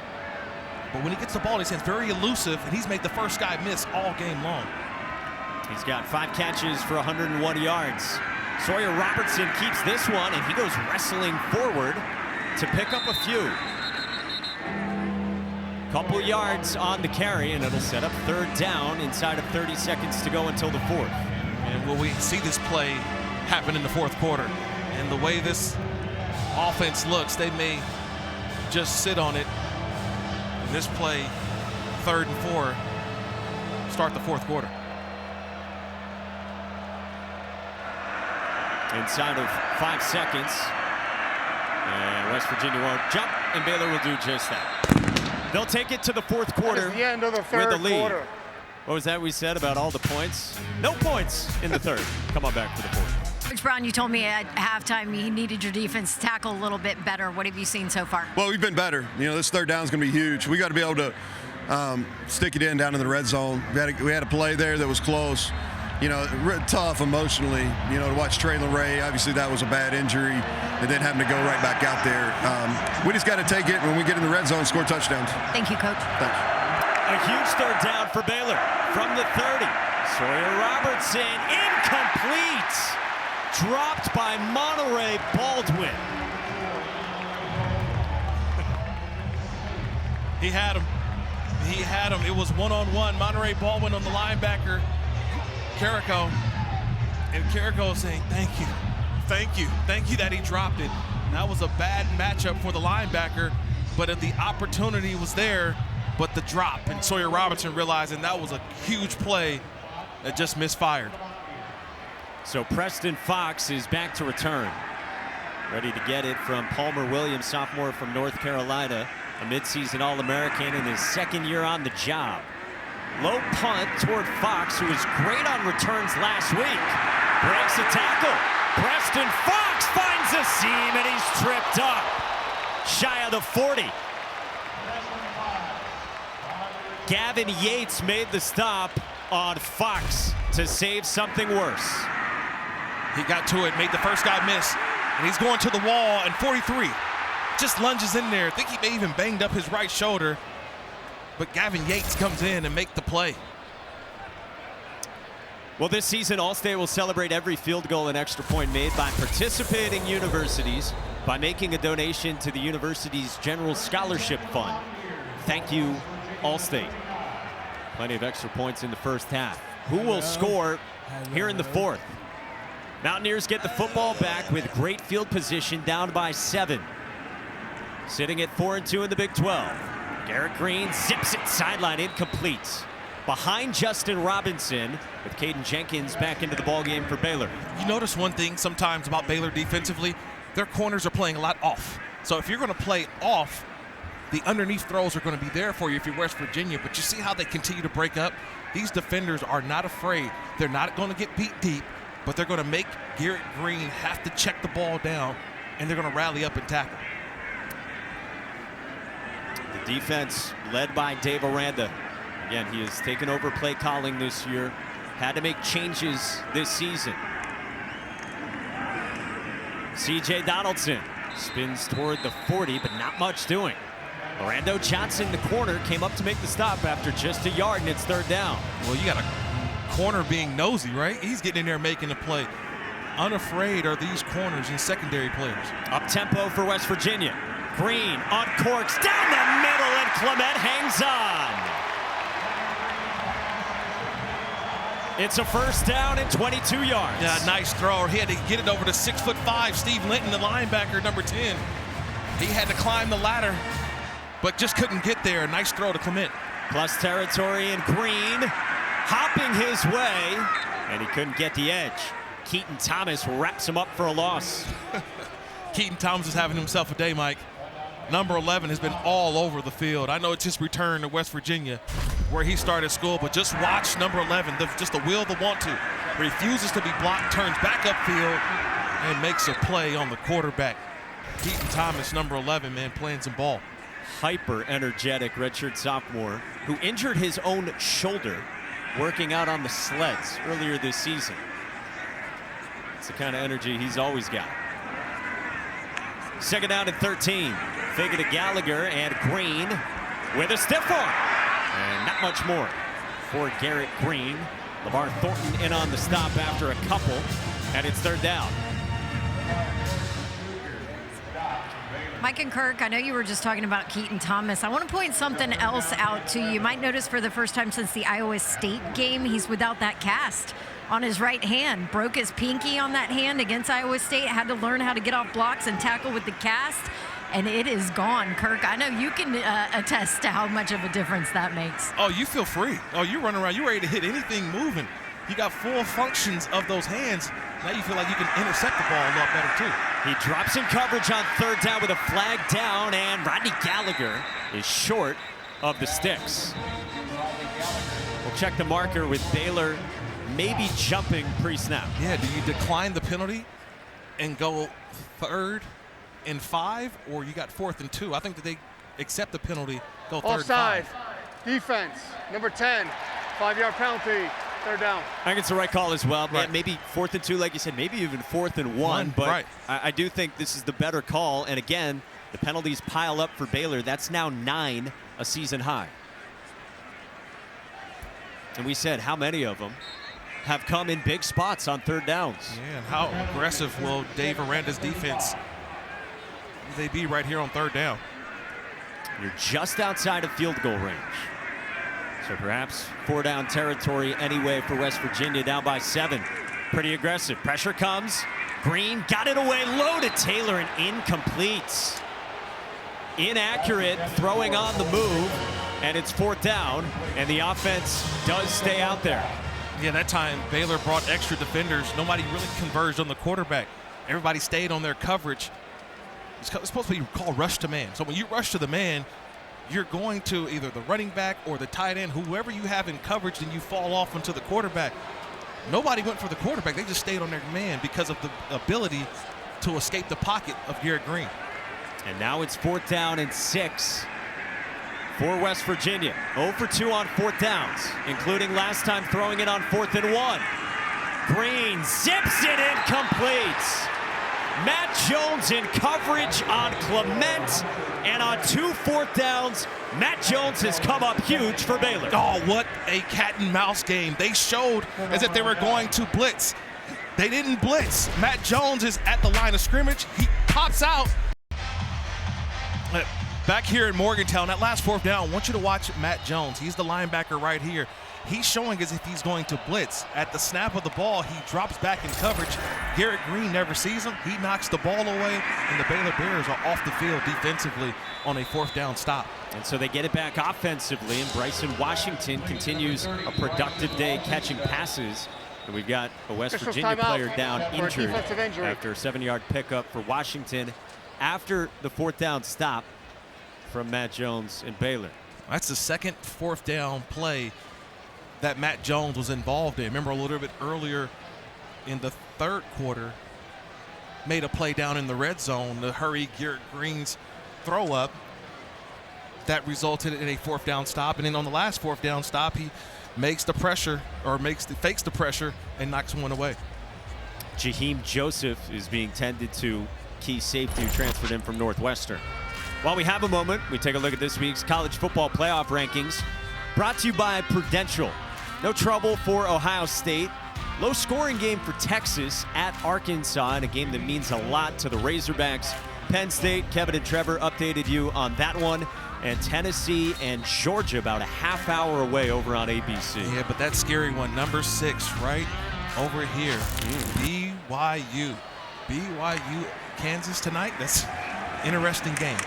But when he gets the ball in his hands, very elusive, and he's made the first guy miss all game long. He's got 5 catches for 101 yards. Sawyer Robertson keeps this one, and he goes wrestling forward to pick up a few. Couple yards on the carry, and it'll set up third down inside of 30 seconds to go until the fourth. And will we see this play happen in the fourth quarter? And the way this offense looks, they may just sit on it. And this play, 3rd and 4, start the fourth quarter. Inside of 5 seconds. And West Virginia won't jump, and Baylor will do just that. They'll take it to the fourth quarter the end of the third with the lead. quarter. What was that we said about all the points? No points in the third. Come on back for the fourth. Coach Brown, you told me at halftime you needed your defense to tackle a little bit better. What have you seen so far? Well, we've been better. You know, this third down is going to be huge. We got to be able to stick it in down in the red zone. We had a play there that was close. You know, tough emotionally, you know, to watch Traylon Ray. Obviously, that was a bad injury, and then having to go right back out there. We just got to take it when we get in the red zone, score touchdowns. Thank you, Coach. Thanks. A huge third down for Baylor from the 30. Sawyer Robertson, incomplete. Dropped by Monterey Baldwin. He had him. He had him. It was one-on-one. Monterey Baldwin on the linebacker, Carrico. And Carrico saying, thank you. Thank you. Thank you that he dropped it. That was a bad matchup for the linebacker, but the opportunity was there, but the drop. And Sawyer Robertson realizing that was a huge play that just misfired. So Preston Fox is back to return. Ready to get it from Palmer Williams, sophomore from North Carolina, a midseason All-American in his second year on the job. Low punt toward Fox, who was great on returns last week. Breaks a tackle. Preston Fox finds a seam, and he's tripped up. Shy of the 40. Gavin Yates made the stop on Fox to save something worse. He got to it, made the first guy miss, and he's going to the wall, and 43 just lunges in there. I think he may even banged up his right shoulder, but Gavin Yates comes in and make the play. Well, this season, All-State will celebrate every field goal and extra point made by participating universities by making a donation to the university's General Scholarship Fund. Thank you, All-State. Plenty of extra points in the first half. Who will score here in the fourth? Mountaineers get the football back with great field position, down by 7. Sitting at 4-2 in the Big 12. Garrett Green zips it sideline, incomplete. Behind Justin Robinson, with Caden Jenkins back into the ballgame for Baylor. You notice one thing sometimes about Baylor defensively, their corners are playing a lot off. So if you're going to play off, the underneath throws are going to be there for you if you're West Virginia. But you see how they continue to break up? These defenders are not afraid. They're not going to get beat deep, but they're going to make Garrett Green have to check the ball down, and they're going to rally up and tackle. The defense led by Dave Aranda. Again, he has taken over play calling this year. Had to make changes this season. C.J. Donaldson spins toward the 40, but not much doing. Orlando Johnson, the corner, came up to make the stop after just a yard, and it's third down. Well, you got a corner being nosy, right? He's getting in there making the play. Unafraid are these corners and secondary players. Up tempo for West Virginia. Green uncorks down the middle, and Clement hangs on. It's a first down and 22 yards. Yeah, nice throw. He had to get it over to 6'5" Steve Linton, the linebacker, number 10. He had to climb the ladder, but just couldn't get there. Nice throw to Clement. Plus territory, and Green hopping his way, and he couldn't get the edge. Keaton Thomas wraps him up for a loss. Keaton Thomas is having himself a day, Mike. Number 11 has been all over the field. I know it's his return to West Virginia, where he started school, but just watch number 11, just the will to want to. Refuses to be blocked, turns back upfield, and makes a play on the quarterback. Keaton Thomas, number 11, man, playing some ball. Hyper energetic redshirt sophomore who injured his own shoulder working out on the sleds earlier this season. It's the kind of energy he's always got. Second down and 13. Fake it to Gallagher, and Green with a stiff arm. And not much more for Garrett Green. LeVar Thornton in on the stop after a couple, and it's third down. Mike and Kirk, I know you were just talking about Keaton Thomas. I want to point something else out to you. You might notice for the first time since the Iowa State game, he's without that cast on his right hand. Broke his pinky on that hand against Iowa State, had to learn how to get off blocks and tackle with the cast, and it is gone. Kirk, I know you can attest to how much of a difference that makes. Oh, you feel free. Oh, you're running around. You're ready to hit anything moving. You got full functions of those hands. Now you feel like you can intercept the ball a lot better, too. He drops in coverage on third down with a flag down, and Rodney Gallagher is short of the sticks. We'll check the marker with Baylor maybe jumping pre-snap. Yeah, do you decline the penalty and go 3rd and 5, or you got 4th and 2? I think that they accept the penalty, go 3rd and 5. Offside. Defense. Number 10. 5-yard penalty. 3rd down. I think it's the right call as well. Right. Maybe 4th and 2, like you said, maybe even 4th and 1. But right. I do think this is the better call. And again, the penalties pile up for Baylor. That's now 9, a season high. And we said how many of them have come in big spots on 3rd downs. Yeah, and how aggressive will Dave Aranda's defense they be right here on 3rd down? You're just outside of field goal range. So perhaps 4-down territory anyway for West Virginia, down by 7. Pretty aggressive. Pressure comes. Green got it away. Low to Taylor and incomplete. Inaccurate throwing on the move. And it's 4th down. And the offense does stay out there. Yeah, that time Baylor brought extra defenders. Nobody really converged on the quarterback. Everybody stayed on their coverage. It's supposed to be called rush to man. So when you rush to the man, you're going to either the running back or the tight end, whoever you have in coverage, then you fall off into the quarterback. Nobody went for the quarterback. They just stayed on their man because of the ability to escape the pocket of Garrett Green. And now it's 4th down and 6 for West Virginia. 0 for 2 on 4th downs, including last time throwing it on 4th and 1. Green zips it incomplete. Matt Jones in coverage on Clement, and on 2 4th downs, Matt Jones has come up huge for Baylor. Oh, what a cat and mouse game. They showed as if they were going to blitz. They didn't blitz. Matt Jones is at the line of scrimmage. He pops out. Back here in Morgantown, that last 4th down, I want you to watch Matt Jones. He's the linebacker right here. He's showing as if he's going to blitz. At the snap of the ball, he drops back in coverage. Garrett Green never sees him. He knocks the ball away, and the Baylor Bears are off the field defensively on a 4th down stop. And so they get it back offensively, and Bryson Washington continues a productive day catching passes. And we've got a West Virginia player down injured after a 7-yard pickup for Washington after the 4th down stop from Matt Jones and Baylor. That's the second 4th down play that Matt Jones was involved in. Remember a little bit earlier in the 3rd quarter, made a play down in the red zone to hurry Garrett Green's throw up. That resulted in a 4th down stop. And then on the last 4th down stop, he makes the pressure, or fakes the pressure and knocks one away. Jaheim Joseph is being tended to, key safety who transferred in from Northwestern. While we have a moment, we take a look at this week's college football playoff rankings, brought to you by Prudential. No trouble for Ohio State. Low scoring game for Texas at Arkansas, and a game that means a lot to the Razorbacks. Penn State, Kevin and Trevor updated you on that one. And Tennessee and Georgia about a half hour away over on ABC. Yeah, but that scary one, number 6, right over here. BYU. BYU, Kansas tonight. That's an interesting game.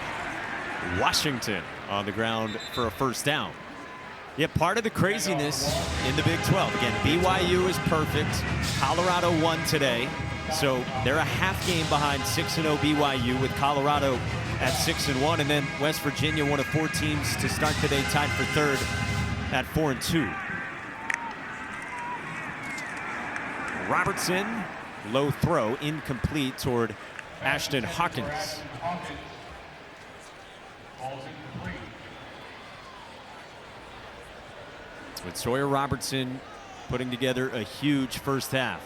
Washington on the ground for a 1st down. Yeah, part of the craziness in the Big 12. Again, BYU is perfect. Colorado won today. So they're a half game behind 6-0 BYU, with Colorado at 6-1. And then West Virginia, one of 4 teams to start today, tied for 3rd at 4-2. Robertson, low throw, incomplete toward Ashton Hawkins. With Sawyer Robertson putting together a huge 1st half.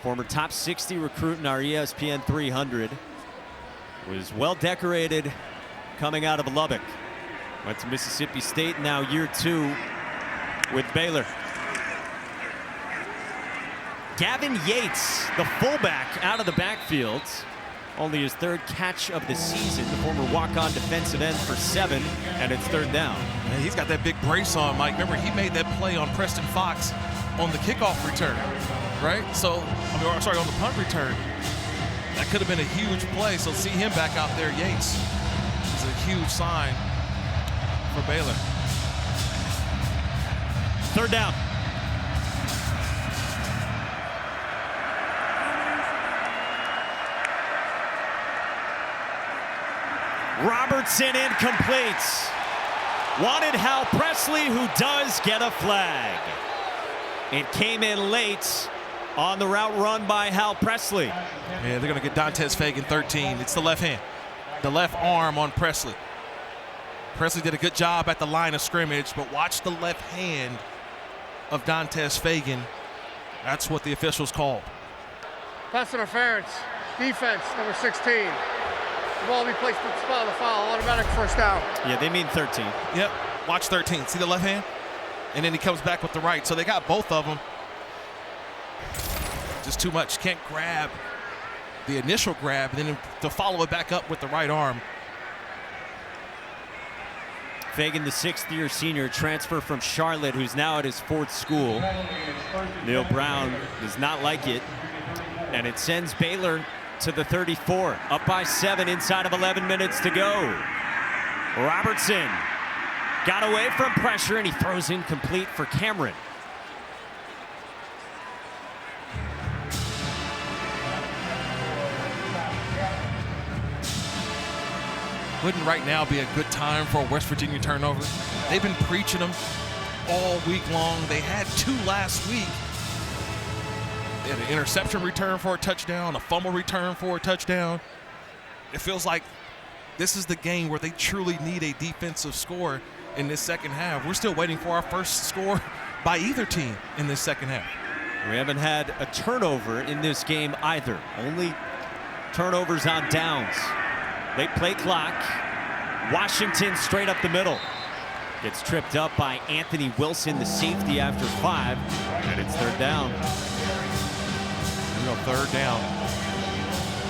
Former top 60 recruit in our ESPN 300. Was well decorated coming out of Lubbock. Went to Mississippi State, now year 2 with Baylor. Gavin Yates, the fullback, out of the backfield Only his third catch of the season. The former walk-on defensive end for 7, and it's third down. Man, he's got that big brace on, Mike. Remember, he made that play on Preston Fox on the kickoff return, right? So, on the punt return. That could have been a huge play. So see him back out there, Yates, is a huge sign for Baylor. Third down. Robertson incomplete. Wanted Hal Presley, who does get a flag. It came in late on the route run by Hal Presley. Yeah, they're going to get Dantes Fagan 13. It's the left hand, the left arm on Presley. Presley did a good job at the line of scrimmage, but watch the left hand of Dantes Fagan. That's what the officials called. Pass interference. Defense, number 16. The ball will be placed at the spot of the foul. Automatic first down. Yeah, they mean 13. Yep, watch 13. See the left hand? And then he comes back with the right. So they got both of them. Just too much. Can't grab the initial grab, and then to follow it back up with the right arm. Fagan, the 6th-year senior, transfer from Charlotte, who's now at his 4th school. Neil Brown does not like it, and it sends Baylor to the 34, up by 7 inside of 11 minutes to go. Robertson got away from pressure, and he throws incomplete for Cameron. Wouldn't right now be a good time for a West Virginia turnover? They've been preaching them all week long. They had 2 last week. They had an interception return for a touchdown, a fumble return for a touchdown. It feels like this is the game where they truly need a defensive score in this second half. We're still waiting for our first score by either team in this second half. We haven't had a turnover in this game either. Only turnovers on downs. Late play clock. Washington straight up the middle. Gets tripped up by Anthony Wilson, the safety, after 5. And it's third down. Here we go, third down.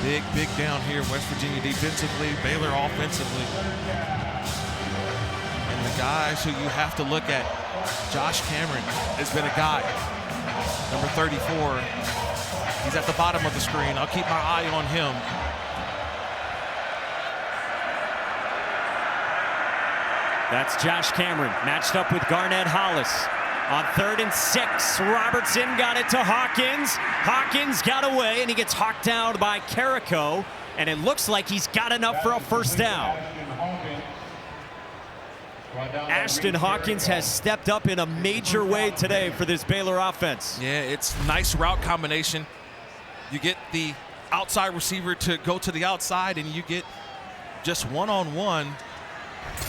Big down here. West Virginia defensively, Baylor offensively. And the guys who you have to look at, Josh Cameron has been a guy. Number 34. He's at the bottom of the screen. I'll keep my eye on him. That's Josh Cameron matched up with Garnett Hollis. On 3rd and 6, Robertson got it to Hawkins. Hawkins got away, and he gets hawked down by Carrico, and it looks like he's got enough for a first down. Ashton Hawkins has stepped up in a major way today for this Baylor offense. Yeah, it's nice route combination. You get the outside receiver to go to the outside, and you get just one-on-one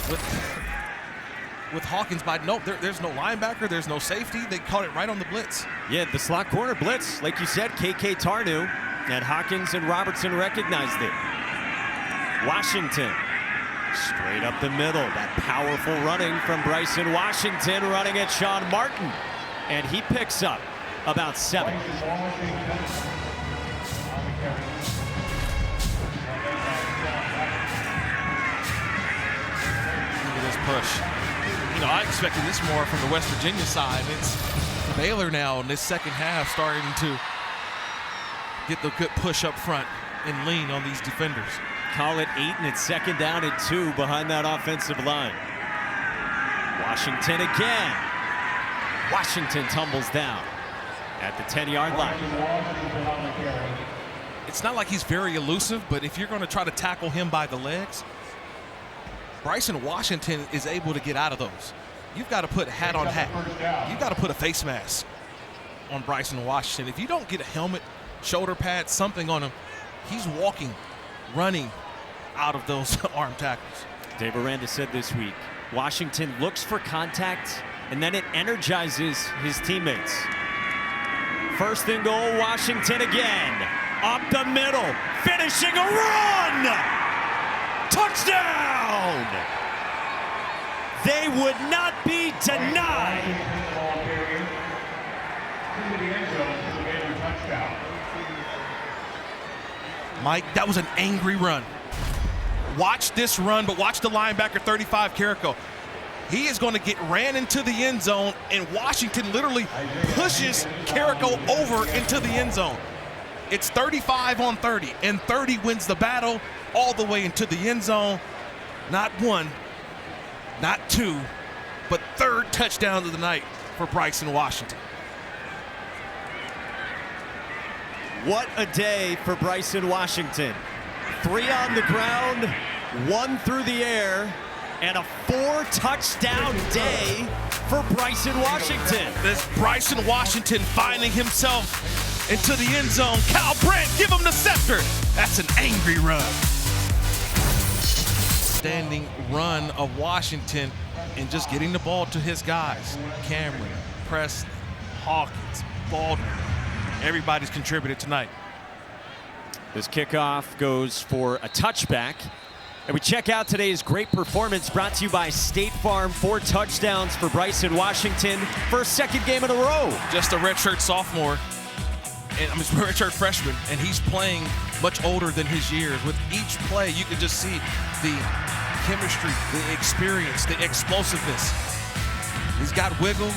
with Hawkins. But no, there's no linebacker, there's no safety. They caught it right on the blitz. Yeah, the slot corner blitz, like you said, KK Tarnu, and Hawkins and Robertson recognized it. Washington, straight up the middle. That powerful running from Bryson Washington, running at Sean Martin. And he picks up about 7. Look at this push. You know, I expected this more from the West Virginia side. It's Baylor now in this second half starting to get the good push up front and lean on these defenders. Call it 8, and it's 2nd down and 2 behind that offensive line. Washington again. Washington tumbles down at the 10-yard line. It's not like he's very elusive, but if you're going to try to tackle him by the legs, Bryson Washington is able to get out of those. You've got to put hat on hat. You've got to put a face mask on Bryson Washington. If you don't get a helmet, shoulder pads, something on him, he's walking, running out of those arm tackles. Dave Aranda said this week, Washington looks for contact, and then it energizes his teammates. 1st and goal, Washington again. Up the middle, finishing a run! Touchdown! They would not be denied. Mike, that was an angry run. Watch this run, but watch the linebacker 35, Carrico. He is going to get ran into the end zone, and Washington literally pushes Carrico over into the end zone. It's 35 on 30, and 30 wins the battle all the way into the end zone. Not one, not two, but third touchdown of the night for Bryson Washington. What a day for Bryson Washington. 3 on the ground, 1 through the air, and a 4-touchdown day for Bryson Washington. This Bryson Washington finding himself into the end zone. Cal Brandt, give him the scepter. That's an angry run. Standing run of Washington and just getting the ball to his guys. Cameron, Preston, Hawkins, Baldwin. Everybody's contributed tonight. This kickoff goes for a touchback. And we check out today's great performance brought to you by State Farm. 4 touchdowns for Bryson Washington for a second game in a row. Just a redshirt sophomore, and redshirt freshman, and he's playing much older than his years. With each play, you can just see the chemistry, the experience, the explosiveness. He's got wiggle,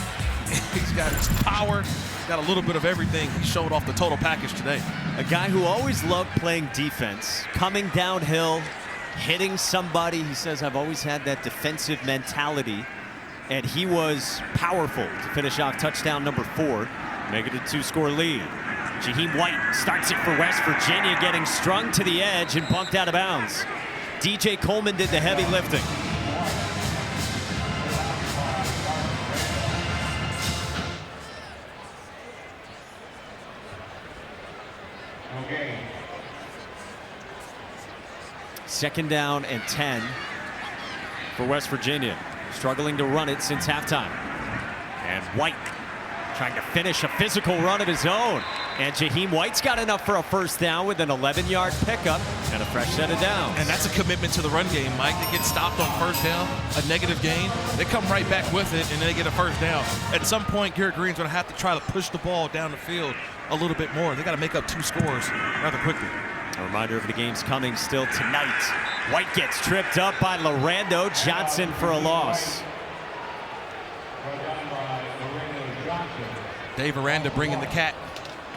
he's got his power, he's got a little bit of everything. He showed off the total package today. A guy who always loved playing defense, coming downhill, hitting somebody. He says, I've always had that defensive mentality, and he was powerful to finish off touchdown number 4, make it a 2-score lead. Jaheim White starts it for West Virginia, getting strung to the edge and bumped out of bounds. DJ Coleman did the heavy lifting. Okay. Second down and 10 for West Virginia. Struggling to run it since halftime. And White trying to finish a physical run of his own. And Jaheim White's got enough for a first down with an 11-yard pickup and a fresh set of downs. And that's a commitment to the run game, Mike. They get stopped on first down, a negative gain. They come right back with it, and they get a first down. At some point, Garrett Green's going to have to try to push the ball down the field a little bit more. They got to make up 2 scores rather quickly. A reminder of the game's coming still tonight. White gets tripped up by Lorando Johnson for a loss. Dave Aranda bringing the cat.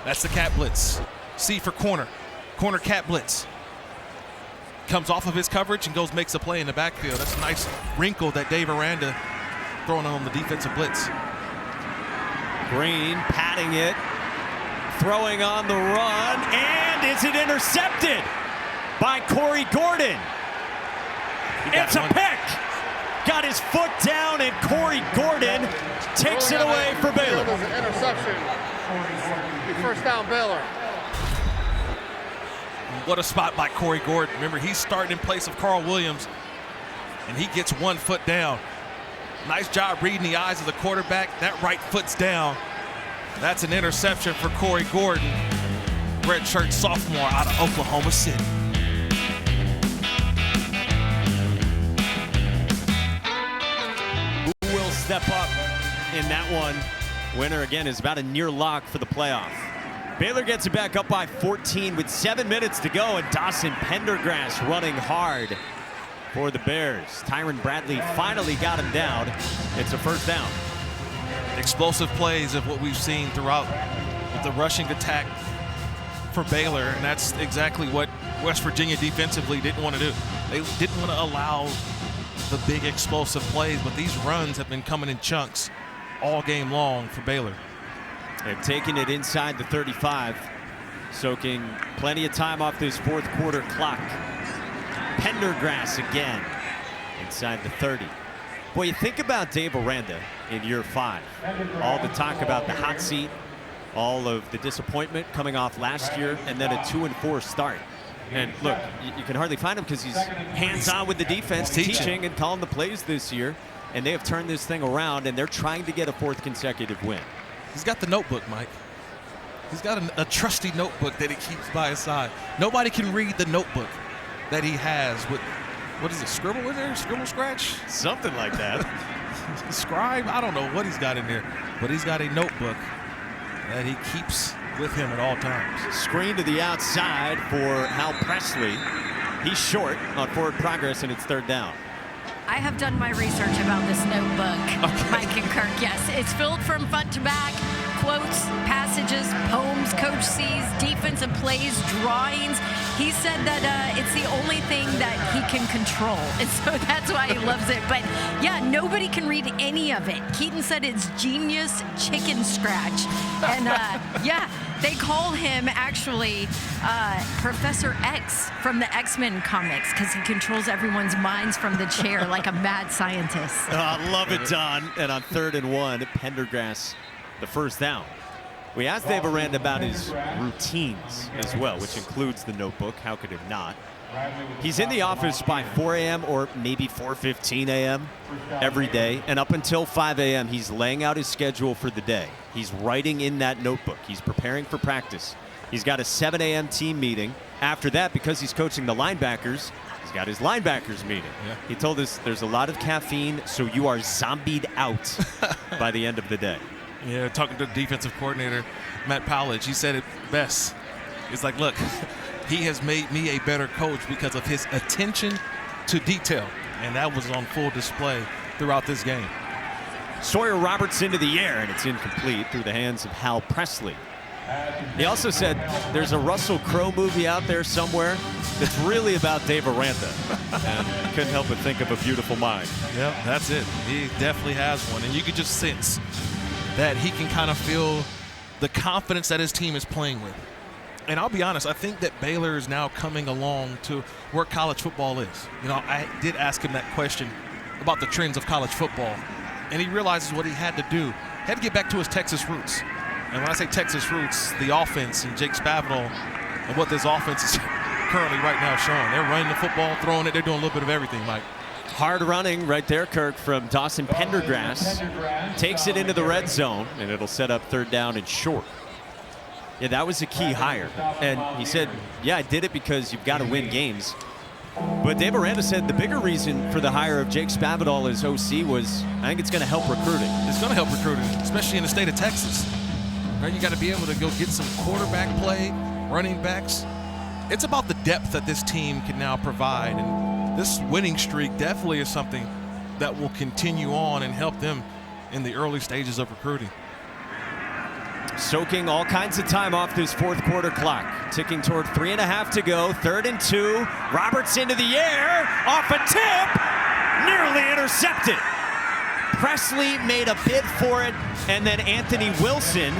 That's the cat blitz. C for corner. Corner cat blitz. Comes off of his coverage and goes makes a play in the backfield. That's a nice wrinkle that Dave Aranda throwing on the defensive blitz. Green patting it, throwing on the run, and is it intercepted by Corey Gordon? It's a pick. Got his foot down, and Corey Gordon takes it away for Baylor. There's an interception. First down, Baylor. What a spot by Corey Gordon. Remember, he's starting in place of Carl Williams, and he gets 1 foot down. Nice job reading the eyes of the quarterback. That right foot's down. That's an interception for Corey Gordon, redshirt sophomore out of Oklahoma City. Who will step up in that one? Winner again is about a near lock for the playoff. Baylor gets it back up by 14 with 7 minutes to go, and Dawson Pendergrass running hard for the Bears. Tyron Bradley finally got him down. It's a first down. Explosive plays of what we've seen throughout the rushing attack for Baylor, and that's exactly what West Virginia defensively didn't want to do. They didn't want to allow the big explosive plays, but these runs have been coming in chunks all game long for Baylor. They've taken it inside the 35, soaking plenty of time off this 4th quarter clock. Pendergrass again inside the 30. Boy, you think about Dave Aranda in year 5. All the talk about the hot seat, all of the disappointment coming off last year, and then a 2-4 start. And look, you can hardly find him because he's hands-on with the defense, teaching and calling the plays this year. And they have turned this thing around, and they're trying to get a 4th consecutive win. He's got the notebook, Mike. He's got a trusty notebook that he keeps by his side. Nobody can read the notebook that he has with, what is it, scribble in there? Scribble scratch? Something like that. Scribe? I don't know what he's got in there, but he's got a notebook that he keeps with him at all times. Screen to the outside for Hal Presley. He's short on forward progress, and it's third down. I have done my research about this notebook, Mike and Kirk. Yes, it's filled from front to back. Quotes, passages, poems Coach sees, defensive plays, drawings. He said that it's the only thing that he can control, and so that's why he loves it. But yeah, nobody can read any of it. Keaton said it's genius chicken scratch, and yeah, they call him actually Professor X from the X-Men comics because he controls everyone's minds from the chair like a mad scientist. I love it, Don. And on 3rd and 1, Pendergrass, the first down. We asked Dave Aranda about his routines as well, which includes the notebook. How could it not? He's in the office by 4 a.m. or maybe 4:15 a.m. every day. And up until 5 a.m., he's laying out his schedule for the day. He's writing in that notebook. He's preparing for practice. He's got a 7 a.m. team meeting. After that, because he's coaching the linebackers, he's got his linebackers meeting. Yeah. He told us there's a lot of caffeine, so you are zombied out by the end of the day. Yeah, talking to the defensive coordinator, Matt Powledge, he said it best. It's like, look, he has made me a better coach because of his attention to detail, and that was on full display throughout this game. Sawyer Robertson to the air, and it's incomplete through the hands of Hal Presley. He also said there's a Russell Crowe movie out there somewhere that's really about Dave Aranda, and I couldn't help but think of A Beautiful Mind. Yep, that's it. He definitely has one, and you could just sense that he can kind of feel the confidence that his team is playing with. And I'll be honest, I think that Baylor is now coming along to where college football is. You know, I did ask him that question about the trends of college football, and he realizes what he had to do. He had to get back to his Texas roots. And when I say Texas roots, the offense and Jake Spavital and what this offense is currently right now showing. They're running the football, throwing it. They're doing a little bit of everything, Mike. Hard running right there, Kirk, from Dawson Pendergrass. Takes it into the red zone, and it'll set up 3rd down and short. Yeah, that was a key hire. And he said, yeah, I did it because you've got to win games. But Dave Aranda said the bigger reason for the hire of Jake Spavital as OC was, I think it's going to help recruiting. It's going to help recruiting, especially in the state of Texas. Right? You got to be able to go get some quarterback play, running backs. It's about the depth that this team can now provide. And this winning streak definitely is something that will continue on and help them in the early stages of recruiting. Soaking all kinds of time off this 4th quarter clock. Ticking toward 3.5 to go. 3rd and 2. Roberts into the air. Off a tip. Nearly intercepted. Presley made a bid for it. And then Anthony Wilson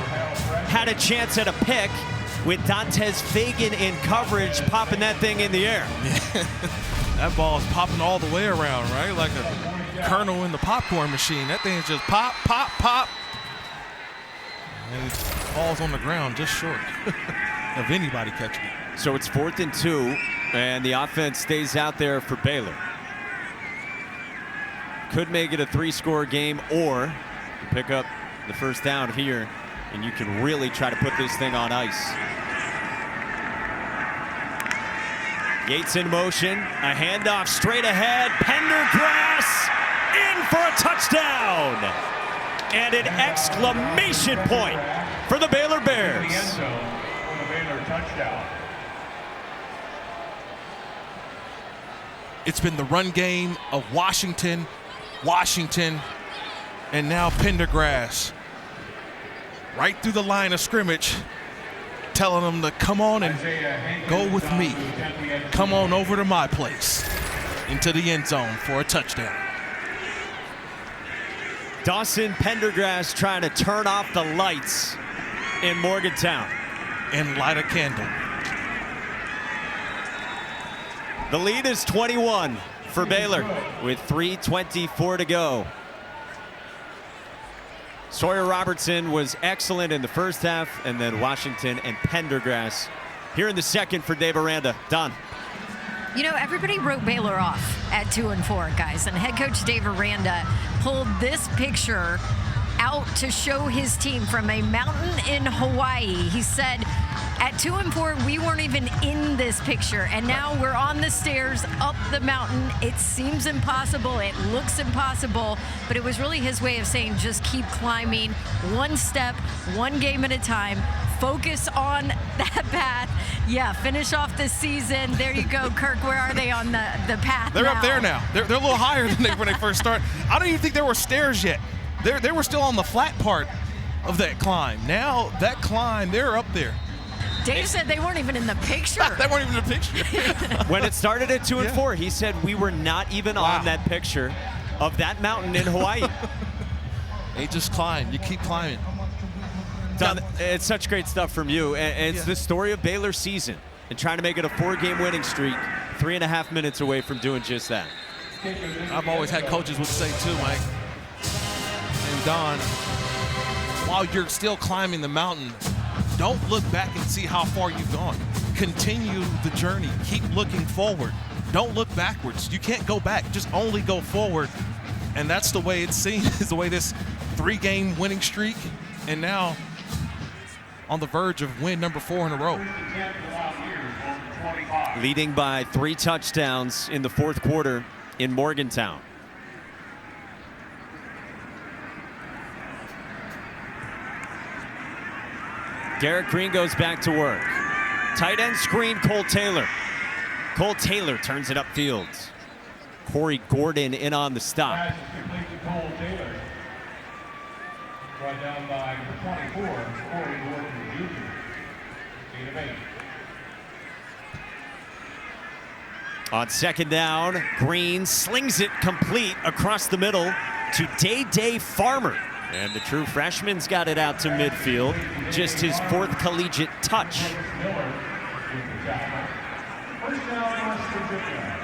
had a chance at a pick with Dantes Fagan in coverage, popping that thing in the air. That ball is popping all the way around, right? Like a kernel in the popcorn machine. That thing is just pop, pop, pop. And it falls on the ground just short of anybody catching it. So it's 4th and 2, and the offense stays out there for Baylor. Could make it a 3-score game, or pick up the first down here, and you can really try to put this thing on ice. Yates in motion, a handoff straight ahead. Pendergrass in for a touchdown. And an exclamation point for the Baylor Bears. It's been the run game of Washington, and now Pendergrass right through the line of scrimmage, telling them to come on and go with me. Come on over to my place, into the end zone for a touchdown. Dawson Pendergrass trying to turn off the lights in Morgantown. And light a candle. The lead is 21 for Baylor with 3:24 to go. Sawyer Robertson was excellent in the first half, and then Washington and Pendergrass here in the second for Dave Aranda. Don. You know, everybody wrote Baylor off at 2-4, guys, and head coach Dave Aranda pulled this picture out to show his team from a mountain in Hawaii. He said, at 2-4, we weren't even in this picture, and now we're on the stairs up the mountain. It seems impossible. It looks impossible, but it was really his way of saying just keep climbing one step, one game at a time. focus on that path. Yeah, finish off the season. There you go, Kirk. Where are they on the path They're now? up there now. They're a little higher than they when they first started. I don't even think there were stairs yet. They were still on the flat part of that climb. Now that climb, they're up there. Dave said they weren't even in the picture. They weren't even in the picture. When it started at 2 and 4, he said we were not even on that picture of that mountain in Hawaii. They just climb. You keep climbing. Don, it's such great stuff from you. And it's the story of Baylor's season and trying to make it a 4-game winning streak, 3.5 minutes away from doing just that. I've always had coaches would say too, Mike and Don, while you're still climbing the mountain, don't look back and see how far you've gone. Continue the journey. Keep looking forward. Don't look backwards. You can't go back. Just only go forward. And that's the way it's seen, is the way this 3-game winning streak, and now on the verge of win number 4 in a row. Leading by 3 touchdowns in the fourth quarter in Morgantown. Garrett Green goes back to work. Tight end screen, Cole Taylor. Cole Taylor turns it upfield. Corey Gordon in on the stop. Pass is complete to Cole Taylor. Brought down by number 24, Corey Gordon Jr. Gain of 8. On second down, Green slings it complete across the middle to Day Farmer. And the true freshman's got it out to midfield. Just his 4th collegiate touch. Miller with the tackle. First down, West Virginia.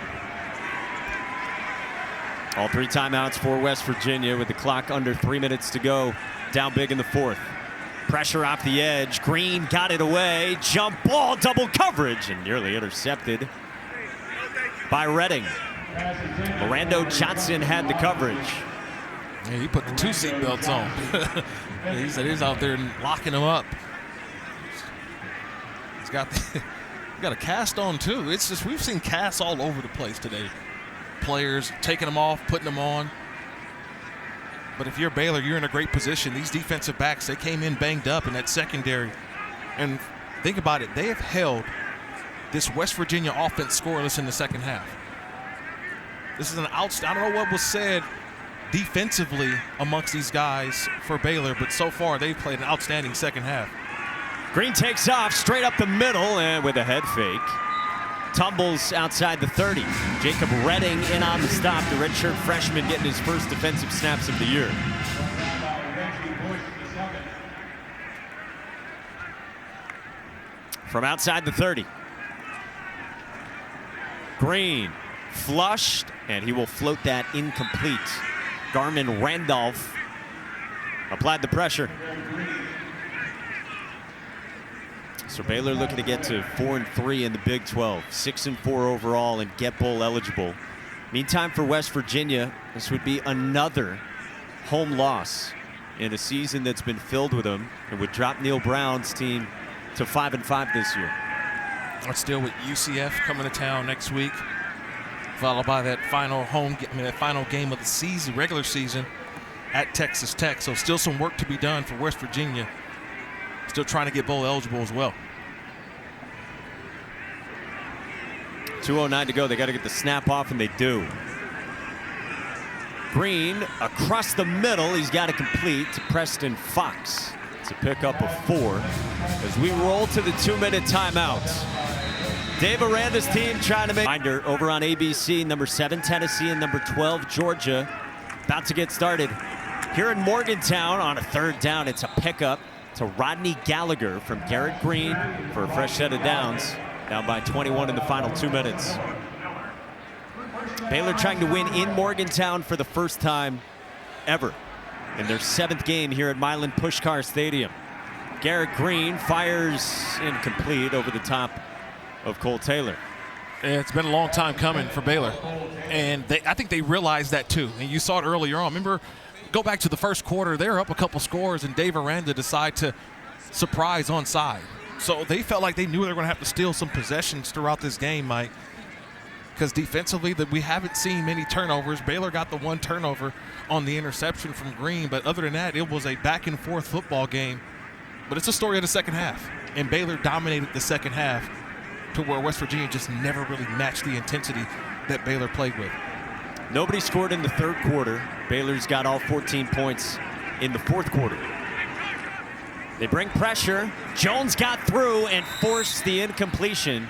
All 3 timeouts for West Virginia with the clock under 3 minutes to go. Down big in the 4th. Pressure off the edge. Green got it away. Jump ball, double coverage, and nearly intercepted by Redding. Mirando Johnson had the coverage. Yeah, he put the 2 seat belts on. He said he's out there locking them up. He's got a cast on too. It's just, we've seen casts all over the place today. Players taking them off, putting them on. But if you're Baylor, you're in a great position. These defensive backs, they came in banged up in that secondary. And think about it, they have held this West Virginia offense scoreless in the second half. This is an I don't know what was said defensively amongst these guys for Baylor, but so far they've played an outstanding second half. Green takes off straight up the middle and with a head fake. Tumbles outside the 30. Jacob Redding in on the stop. The redshirt freshman getting his first defensive snaps of the year. From outside the 30. Green flushed, and he will float that incomplete. Garmin Randolph applied the pressure. So Baylor looking to get to 4-3 in the Big 12, 6-4 overall, and get bowl eligible. Meantime, for West Virginia, this would be another home loss in a season that's been filled with them. It would drop Neil Brown's team to 5-5 this year. Let's deal with UCF coming to town next week, followed by that final final game of the season, regular season, at Texas Tech. So still some work to be done for West Virginia. Still trying to get bowl eligible as well. 2:09 to go. They got to get the snap off, and they do. Green across the middle. He's got to complete to Preston Fox. It's a pickup of 4 as we roll to the 2-minute timeouts. Dave Aranda's team trying to make reminder over on ABC. Number 7 Tennessee and number 12 Georgia about to get started here in Morgantown on a 3rd down. It's a pickup to Rodney Gallagher from Garrett Green for a fresh set of downs. Down by 21 in the final 2 minutes. Baylor trying to win in Morgantown for the first time ever in their 7th game here at Milan Puskar Stadium. Garrett Green fires incomplete over the top of Cole Taylor. Yeah, it's been a long time coming for Baylor, and I think they realized that too. And you saw it earlier on. Remember, go back to the first quarter, they're up a couple scores, and Dave Aranda decided to surprise onside. So they felt like they knew they were going to have to steal some possessions throughout this game, Mike, because defensively we haven't seen many turnovers. Baylor got the 1 turnover on the interception from Green, but other than that, it was a back-and-forth football game But it's a story of the second half. And Baylor dominated the second half to where West Virginia just never really matched the intensity that Baylor played with. Nobody scored in the third quarter. Baylor's got all 14 points in the fourth quarter. They bring pressure. Jones got through and forced the incompletion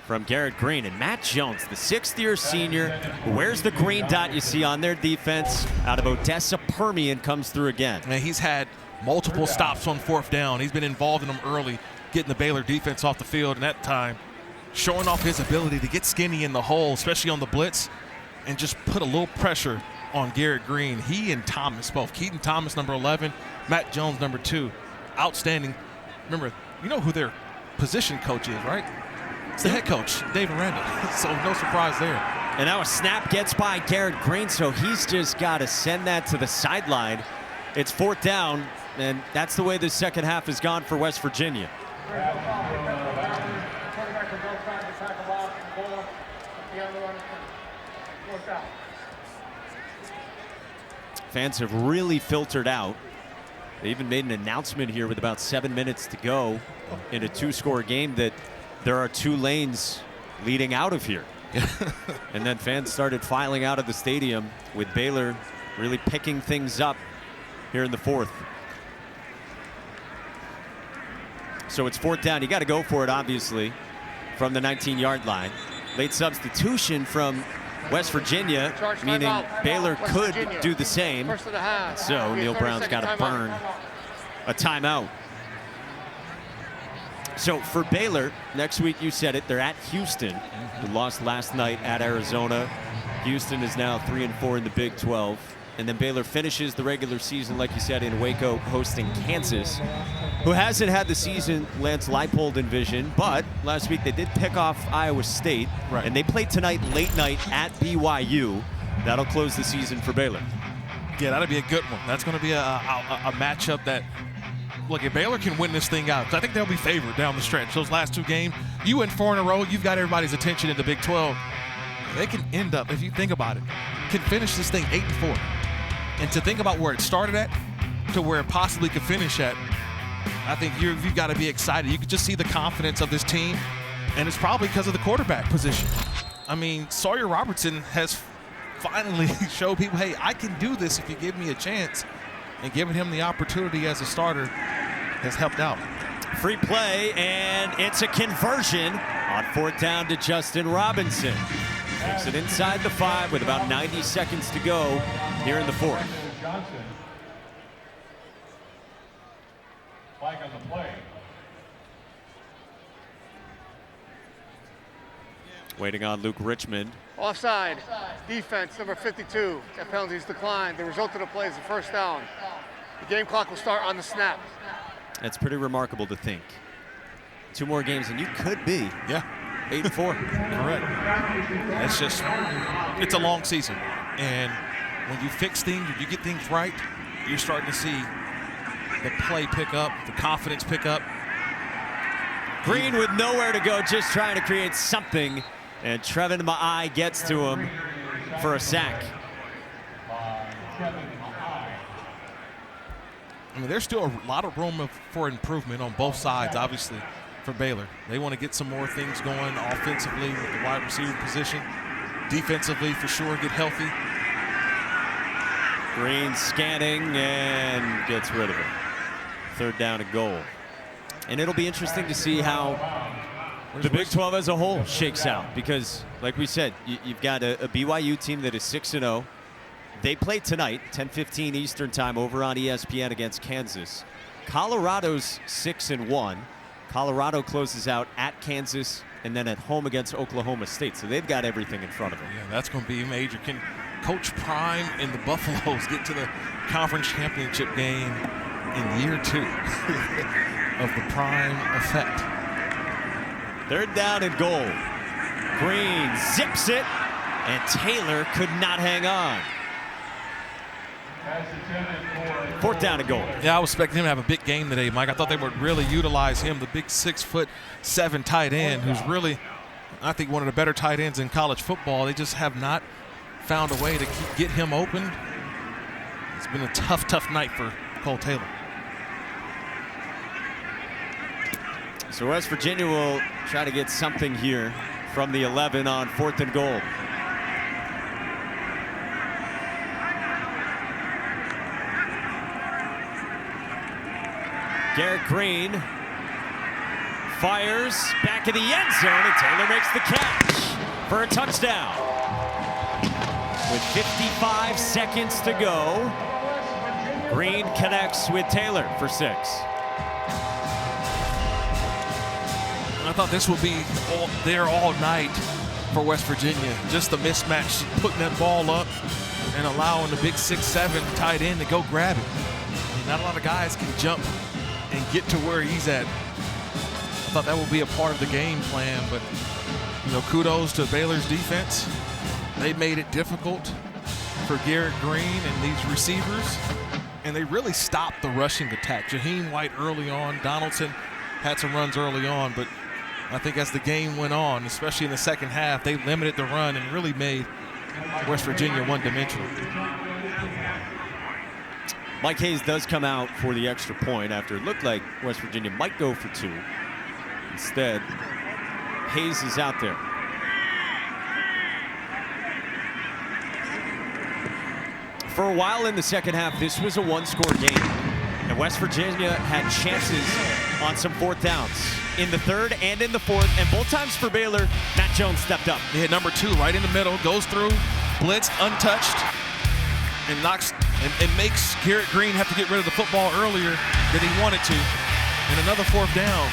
from Garrett Green. And Matt Jones, the sixth-year senior, who wears the green dot you see on their defense, out of Odessa Permian, comes through again. And he's had multiple stops on fourth down. He's been involved in them early, getting the Baylor defense off the field, and that time showing off his ability to get skinny in the hole, especially on the blitz, and just put a little pressure on Garrett Green. He and Thomas both. Keaton Thomas, number 11, Matt Jones, number 2. Outstanding. Remember, you know who their position coach is, right? It's the head coach, David Randall. So no surprise there. And now a snap gets by Garrett Green, so he's just got to send that to the sideline. It's fourth down, and that's the way the second half has gone for West Virginia. Fans have really filtered out. They even made an announcement here with about 7 minutes to go in a two-score game that there are 2 lanes leading out of here. And then fans started filing out of the stadium, with Baylor really picking things up here in the fourth. So it's fourth down. You got to go for it, obviously, from the 19-yard line. Late substitution from West Virginia, meaning Baylor could do the same. So Neil Brown's got to burn a timeout. So for Baylor, next week, you said it, they're at Houston, who lost last night at Arizona. Houston is now 3-4 in the Big 12. And then Baylor finishes the regular season, like you said, in Waco, hosting Kansas, who hasn't had the season Lance Leipold envisioned, but last week they did pick off Iowa State, right, and they play tonight late night at BYU. That'll close the season for Baylor. Yeah, that'll be a good one. That's going to be a matchup that, look, if Baylor can win this thing out, 'cause I think they'll be favored down the stretch. Those last 2 games, you win 4 in a row, you've got everybody's attention in the Big 12. They can end up, if you think about it, can finish this thing 8-4. And to think about where it started at to where it possibly could finish at, I think you've got to be excited. You could just see the confidence of this team, and it's probably because of the quarterback position. I mean, Sawyer Robertson has finally showed people, hey, I can do this if you give me a chance. And giving him the opportunity as a starter has helped out. Free play, and it's a conversion on fourth down to Justin Robinson. Takes it inside the 5 with about 90 seconds to go here in the fourth. Johnson. Flag on the play. Waiting on Luke Richmond. Offside. Defense, number 52. That penalty's declined. The result of the play is a first down. The game clock will start on the snap. That's pretty remarkable to think. 2 more games and you could be 8-4. Correct. It's just, it's a long season. And when you fix things, when you get things right, you're starting to see the play pick up, the confidence pick up. Green with nowhere to go, just trying to create something. And Trevin Ma'ai gets to him for a sack. I mean, there's still a lot of room for improvement on both sides, obviously, for Baylor. They want to get some more things going offensively with the wide receiver position. Defensively, for sure, get healthy. Green scanning and gets rid of it. Third down and goal. And it'll be interesting to see how the Big 12 as a whole shakes out, because, like we said, you've got a BYU team that is 6-0. They play tonight, 10:15 Eastern time, over on ESPN against Kansas. Colorado's 6-1. Colorado closes out at Kansas and then at home against Oklahoma State. So they've got everything in front of them. Yeah, that's going to be major. Can Coach Prime and the Buffaloes get to the conference championship game in year 2 of the Prime effect? Third down and goal. Green zips it, and Taylor could not hang on. Fourth down and goal. Yeah, I was expecting him to have a big game today, Mike. I thought they would really utilize him, the big 6'7" tight end, who's really, I think, one of the better tight ends in college football. They just have not found a way to get him open. It's been a tough night for Cole Taylor. So West Virginia will try to get something here from the 11 on 4th and goal. Garrett Green fires back in the end zone, and Taylor makes the catch for a touchdown. With 55 seconds to go, Green connects with Taylor for 6. I thought this would be there all night for West Virginia. Just the mismatch, putting that ball up and allowing the big 6'7" tight end to go grab it. Not a lot of guys can jump and get to where he's at. I thought that would be a part of the game plan, but kudos to Baylor's defense. They made it difficult for Garrett Green and these receivers, and they really stopped the rushing attack. Jaheim White early on, Donaldson had some runs early on, but I think as the game went on, especially in the second half, they limited the run and really made West Virginia one-dimensional. Mike Hayes does come out for the extra point after it looked like West Virginia might go for 2. Instead, Hayes is out there. For a while in the second half, this was a one-score game, and West Virginia had chances on some 4th downs in the 3rd and in the 4th, and both times for Baylor, Matt Jones stepped up. They hit number 2 right in the middle, goes through, blitz untouched, and knocks and makes Garrett Green have to get rid of the football earlier than he wanted to. And another 4th down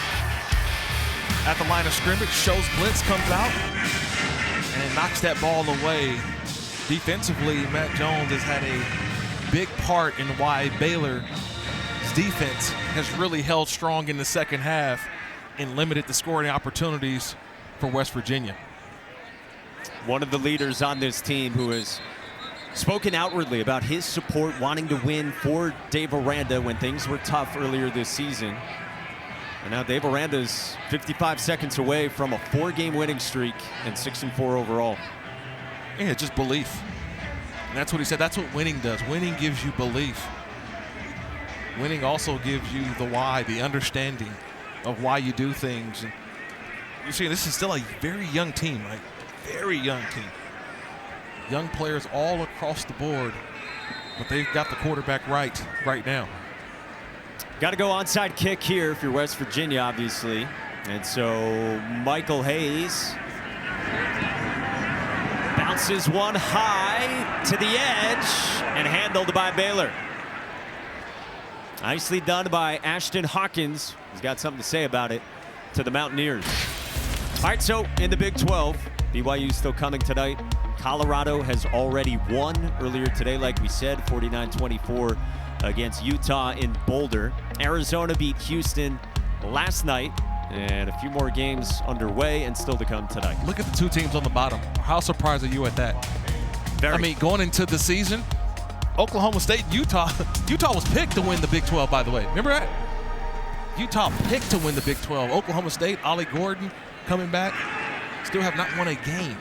at the line of scrimmage, shows blitz, comes out, and knocks that ball away. Defensively, Matt Jones has had a big part in why Baylor's defense has really held strong in the second half and limited the scoring opportunities for West Virginia. One of the leaders on this team who has spoken outwardly about his support, wanting to win for Dave Aranda when things were tough earlier this season. And now Dave Aranda's 55 seconds away from a 4-game winning streak and 6-4 overall. Yeah, just belief. And that's what he said. That's what winning does. Winning gives you belief. Winning also gives you the why, the understanding of why you do things. And you see, this is still a very young team, right? Very young team. Young players all across the board, but they've got the quarterback right now. Got to go onside kick here if you're West Virginia, obviously. And so Michael Hayes bounces one high to the edge and handled by Baylor. Nicely done by Ashton Hawkins. He's got something to say about it to the Mountaineers. All right, so in the Big 12, BYU still coming tonight. Colorado has already won earlier today, like we said, 49-24 against Utah in Boulder. Arizona beat Houston last night, and a few more games underway and still to come tonight. Look at the 2 teams on the bottom. How surprised are you at that? Very. I mean, going into the season, Oklahoma State, Utah was picked to win the Big 12, by the way. Remember that? Utah picked to win the Big 12. Oklahoma State, Ollie Gordon coming back, still have not won a game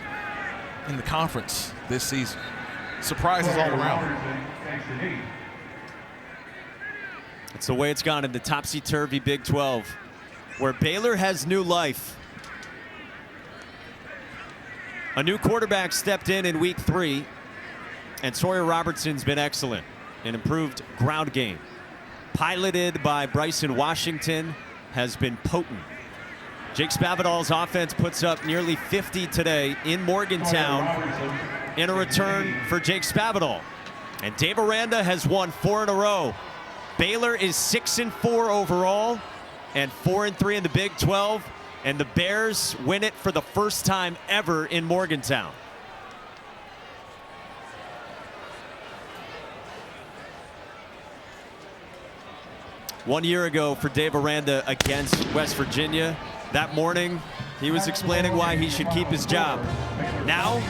in the conference this season. Surprises all around. It's the way it's gone in the topsy-turvy Big 12, where Baylor has new life. A new quarterback stepped in week 3, and Sawyer Robertson's been excellent. An improved ground game, piloted by Bryson Washington, has been potent. Jake Spavital's offense puts up nearly 50 today in Morgantown in a return for Jake Spavital. And Dave Aranda has won 4 in a row. Baylor is 6-4 overall and 4-3 in the Big 12. And the Bears win it for the first time ever in Morgantown. One year ago for Dave Aranda against West Virginia. That morning, he was explaining why he should keep his job. Now,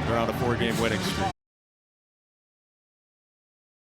they're on a 4-game winning streak.